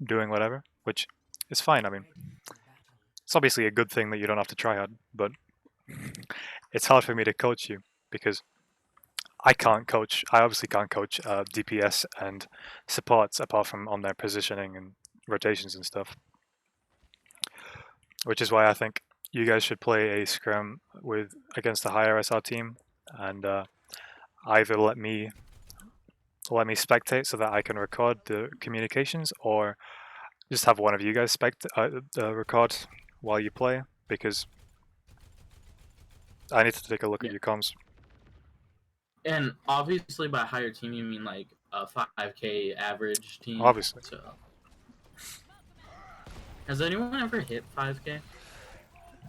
doing whatever, which is fine. I mean, it's obviously a good thing that you don't have to try hard, but it's hard for me to coach you because I obviously can't coach DPS and supports apart from on their positioning and rotations and stuff, which is why I think you guys should play a scrum against a higher SR team and either let me spectate so that I can record the communications, or just have one of you guys record while you play, because I need to take a look at your comms. and obviously by higher team you mean like a 5k average team. Obviously. So has anyone ever hit 5k?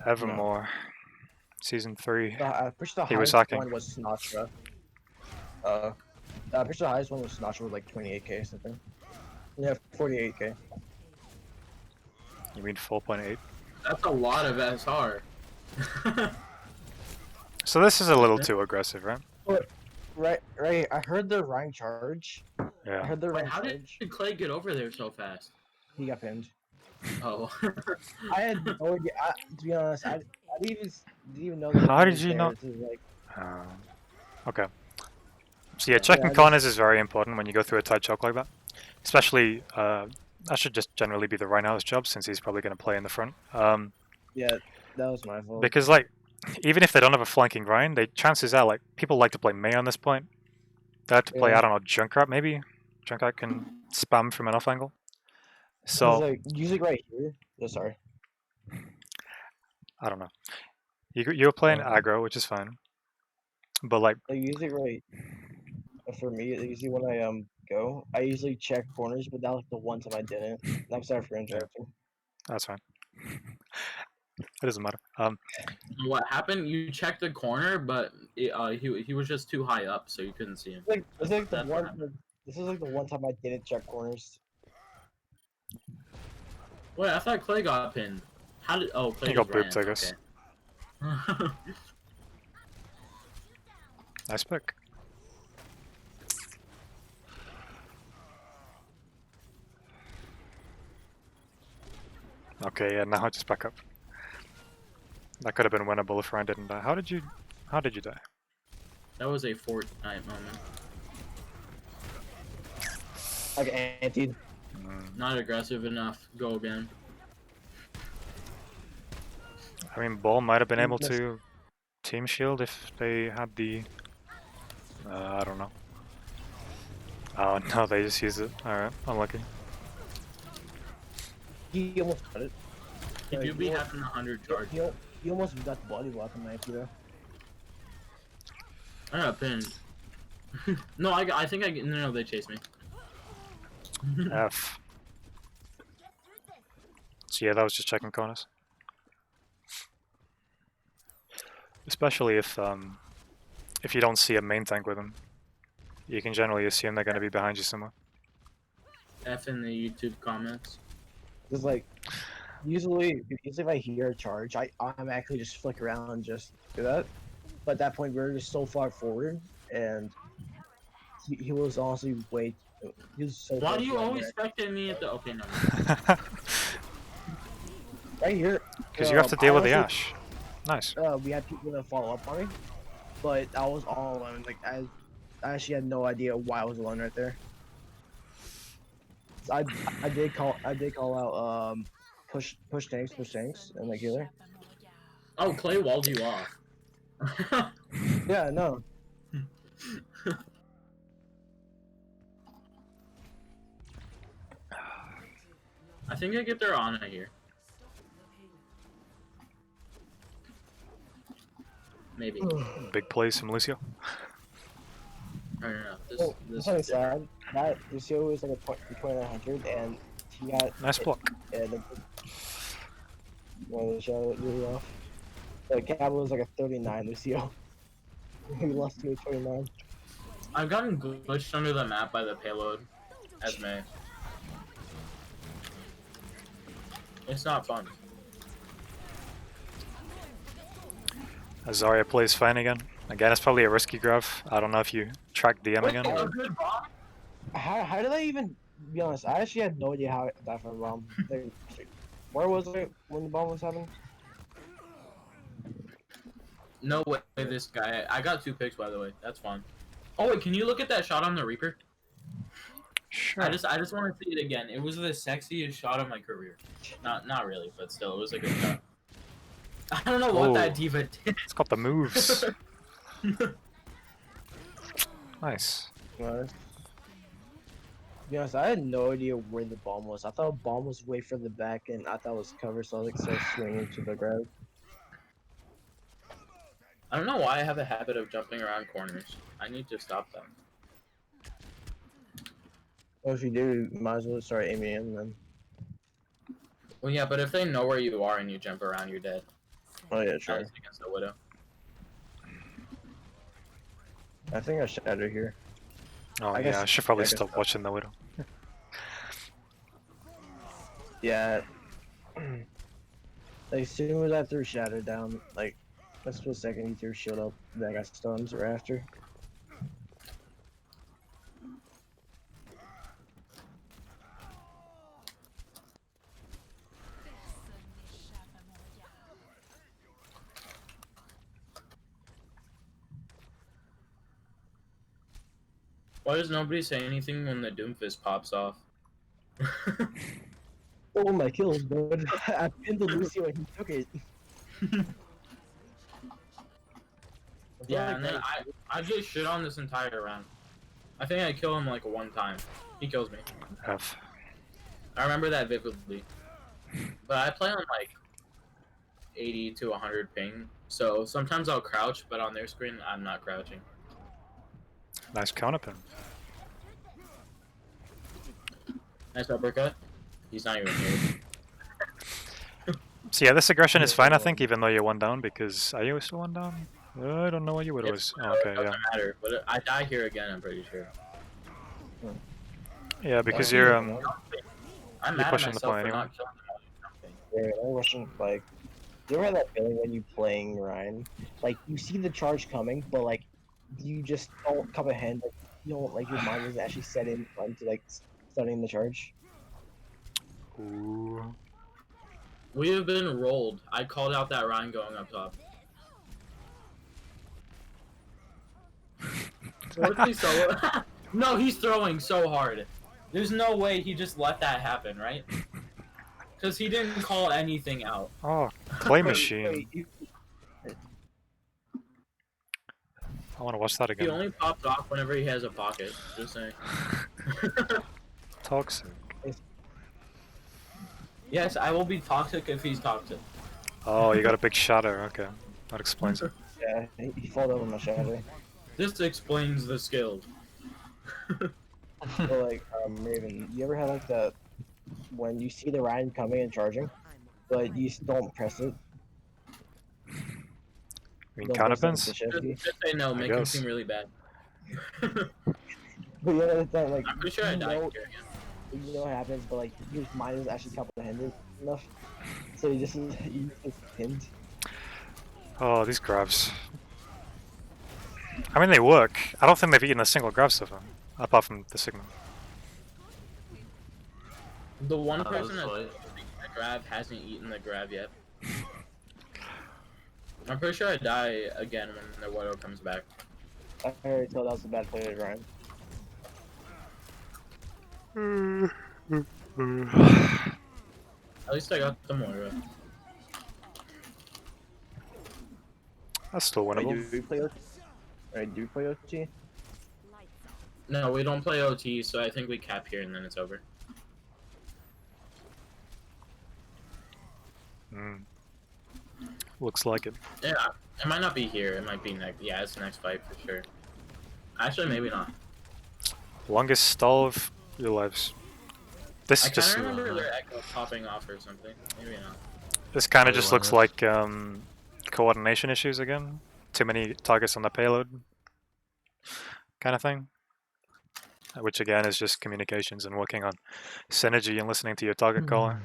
Evermore. Season 3. I'm pretty sure the He was highest hacking. one was Sinatra. I'm pretty sure the highest one was Sinatra with like 28k or something. Yeah, 48k. You mean 4.8? That's a lot of SR. So this is a little too aggressive, right? Right. I heard the rank charge. I Yeah. heard the Wait, rank how did charge. Clay get over there so fast? He got pinned. Oh. I had no idea. To be honest, I didn't even know. How he did was you there. not- This is like, Okay. So yeah, checking I corners is very important when you go through a tight choke like that. Especially, that should just generally be the Reinhardt's job since he's probably going to play in the front. Yeah, that was my fault. Because like, even if they don't have a flanking Rein, chances are like people like to play Mei on this point. They have to play, Yeah. I don't know, Junkrat maybe. Junkrat can spam from an off angle. Cause So like usually right here. Oh, sorry. I don't know. You were playing Oh. aggro, which is fine. But like, Like usually right for me, usually when I go, I usually check corners, but that was the one time I didn't. I'm sorry for interrupting. that's fine. It doesn't matter. What happened? You checked the corner, but he was just too high up, so you couldn't see him. It's like the That's what one. This is like the one time I didn't check corners. Wait, I thought Clay got pinned. How did? Oh, Clay He got just booped, I guess. Okay. Nice pick. Okay, yeah, now I just back up. That could have been winnable if Ryan didn't die. How did you die? That was a Fortnite moment. Like anti. Not aggressive enough. Go again. I mean, Ball might have been able Missed. to team shield if they had the. I don't know. Oh no, they just used it. Alright, unlucky. He almost got it. He Like, do be he al- having 100 charge. he almost got the body block on 90 though. I got pinned. No, I think I no, they chased me. F. So yeah, that was just checking corners. Especially if you don't see a main tank with them, you can generally assume they're going to be behind you somewhere. F in the YouTube comments. Cause like usually if I hear a charge, I'm actually just flick around and just do that. But at that point we were just so far forward, and he was honestly way. He was so. Why close do you down always there. spectate me at the? Okay, no. Right here? Because you have to deal with the honestly, Ash. Nice. We had people that follow up on me, but I was all alone. Like I actually had no idea why I was alone right there. I did call out push tanks and like healer. Oh, Clay walled you off. Yeah, no. I think I get their Ana here. Maybe. Big plays from Lucio. I don't know. Oh, This something is different. sad. That Lucio was like a 2900 and he got Nice block. Well, the show really off. The cab was like a 39 Lucio. He lost to a 29. I've gotten glitched under the map by the payload as May. It's not fun. Zarya plays fine again. Again, it's probably a risky grab. I don't know if you track DM Wait, again. a good bomb? How did I even be honest? I actually had no idea how I died from a bomb. Where was it when the bomb was happening? No way, this guy. I got 2 picks, by the way. That's fine. Oh wait, can you look at that shot on the Reaper? Sure. I just want to see it again. It was the sexiest shot of my career. Not really, but still, it was a good shot. I don't know what that Oh. diva did. It's got the moves. Nice. To be honest, I had no idea where the bomb was. I thought the bomb was way further back, and I thought it was covered, so I was like started swinging to the grab. I don't know why I have a habit of jumping around corners. I need to stop them. Well, if you do, you might as well start aiming in then. Well, yeah, but if they know where you are and you jump around, you're dead. Oh yeah, That sure. is against the Widow. I think I shattered here. Oh I yeah, guess- I should probably yeah, I guess stop so. watching the Widow. Yeah. Like, as soon as I threw Shatter down, like, a split second he threw shield up, then I got stuns right after. Why does nobody say anything when the Doomfist pops off? Oh my kills, bud. I pinned the Lucio and he took it. Yeah, and then I get shit on this entire round. I think I kill him like one time. He kills me. F. I remember that vividly. But I play on like 80 to 100 ping, so sometimes I'll crouch, but on their screen I'm not crouching. Nice counterpin. Nice uppercut. He's not even here. So yeah, this aggression is fine, I think, even though you're one down, because are you still one down? I don't know what you would was. Oh, okay, It yeah. doesn't matter, but I die here again, I'm pretty sure. Yeah, because you're I'm mad at pushing the myself point for anyway. not killing him while he's jumping. Yeah, I rushing like. You ever have that feeling when you playing Ryan? Like you see the charge coming, but like you just don't comprehend. Like you don't like your mind isn't actually set in onto like studying the charge. Ooh. We have been rolled. I called out that Ryan going up top. No, he's throwing so hard. There's no way he just let that happen, right? Because he didn't call anything out. Oh, play machine. Wait, I want to watch that He again. only pops off whenever he has a pocket. Just saying. Toxic. Yes, I will be toxic if he's toxic. Oh, you got a big shadow. Okay, that explains it. yeah, he fall over my shadow. This explains the skill. So like, Raven, you ever had like that when you see the Ryan coming and charging, but you don't press it? I mean, Don't press it counterpins? to shift you? Just say no, make him guess. seem really bad. But you know that like I'm pretty sure I you died know, here again. you know what happens, but like your mind is actually comprehended enough, so you just pinned. Oh, these grabs. I mean, they work. I don't think they've eaten a single grab so far, apart from the Sigma. The one That person was that's funny. eating the grab hasn't eaten the grab yet. I'm pretty sure I die again when the Widow comes back. I already told that was a bad play to Ryan. At least I got the Moira. That's still Wait, winnable. do we play OT? Alright, do we play OT? No, we don't play OT, so I think we cap here and then it's over. Mm. Looks like it. Yeah, it might not be here. It might be next. Yeah, it's the next fight for sure. Actually, maybe not. Longest stall of your lives. This I just kind of remember their echo popping off or something. Maybe not. this kind of Really just looks longest. like coordination issues again. Too many targets on the payload, kind of thing. Which again is just communications and working on synergy and listening to your target caller.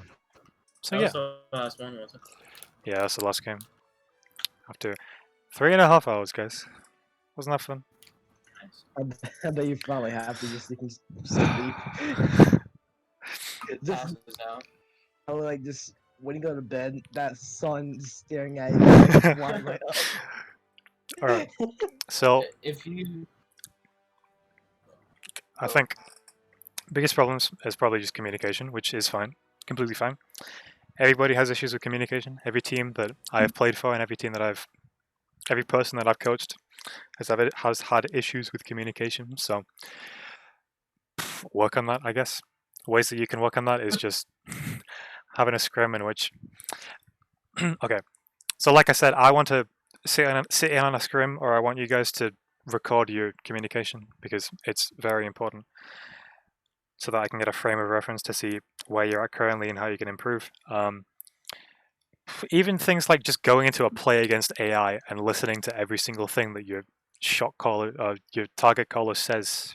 So That yeah, was the last one, wasn't it? yeah, that's the last game. After 3.5 hours, guys. Wasn't that fun? Nice. I bet you're probably happy just thinking sleep. just Passes out. I was like just when you go to bed, that sun staring at you, just flying right up. All right. So If you I think biggest problems is probably just communication, which is fine, completely fine. Everybody has issues with communication. Every team that I have played for and every person that I've coached has had issues with communication. So work on that, I guess. Ways that you can work on that is just having a scrim in which, okay. So like I said, I want to sit in on a scrim, or I want you guys to record your communication because it's very important, so that I can get a frame of reference to see where you're at currently and how you can improve. Even things like just going into a play against AI and listening to every single thing that your shot caller, your target caller says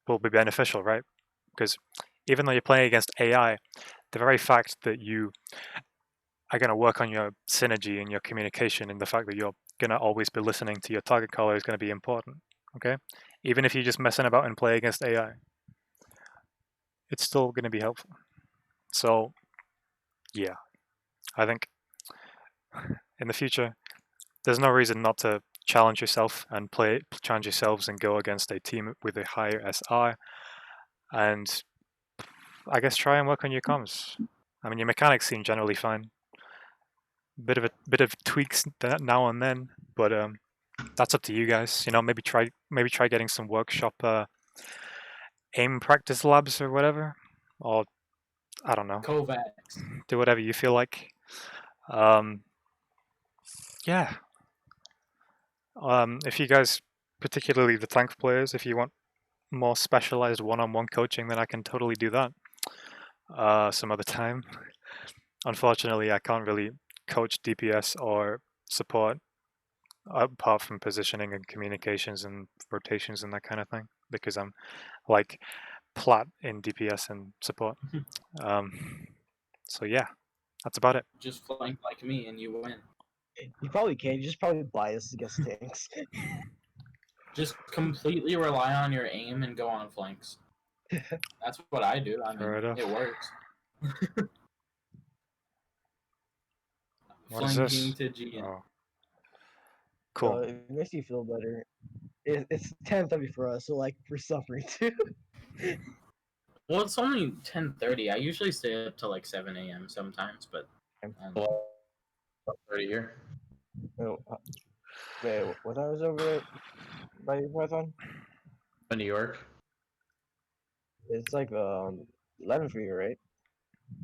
will be beneficial, right? Because even though you're playing against AI, the very fact that you are going to work on your synergy and your communication and the fact that you're going to always be listening to your target caller is going to be important, okay? Even if you're just messing about and play against AI, it's still going to be helpful. So, yeah, I think in the future, there's no reason not to challenge yourself and challenge yourselves and go against a team with a higher SI, and I guess try and work on your comms. I mean, your mechanics seem generally fine. Bit of tweaks now and then, but that's up to you guys. You know, maybe try getting some workshop aim practice labs or whatever, or I don't know. Kovacs. Do whatever you feel like. Yeah. If you guys, particularly the tank players, if you want more specialized one-on-one coaching, then I can totally do that some other time. Unfortunately, I can't really coach DPS or support apart from positioning and communications and rotations and that kind of thing, because I'm like plat in DPS and support. So yeah, that's about it. Just flank like me and you win. You probably can. You just probably biased against tanks. Just completely rely on your aim and go on flanks. That's what I do. I mean, Fair enough. it works. What is Flanking this? to G. Oh, So cool. it makes you feel better. It's 10:30 for us, so like we're suffering too. Well, it's only 10:30. I usually stay up till like 7 a.m. sometimes, but Well, 30 here. Oh, wait, what time is over there by your Python? In New York, It's like 11 for you, right?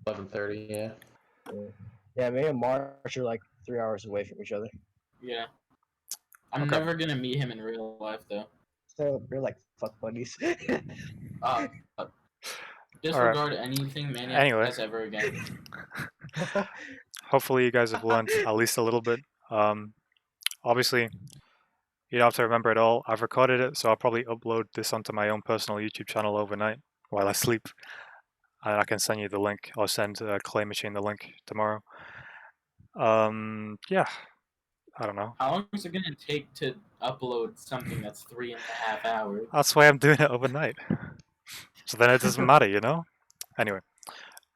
11:30. Yeah. Yeah, me and March are like 3 hours away from each other. yeah. I'm Okay. never gonna meet him in real life though. So we're like fuck buddies. Uh, disregard anything Maniac Anyway. has ever again. Hopefully you guys have learned at least a little bit. Obviously, you don't have to remember it all. I've recorded it, so I'll probably upload this onto my own personal YouTube channel overnight while I sleep. And I can send you the link, or send Clay Machine the link tomorrow. Yeah, I don't know. How long is it gonna take to upload something that's 3.5 hours? That's why I'm doing it overnight. So then it doesn't matter, you know? Anyway.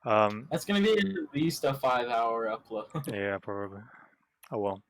That's gonna be at least a 5-hour upload. Yeah, probably. Oh well.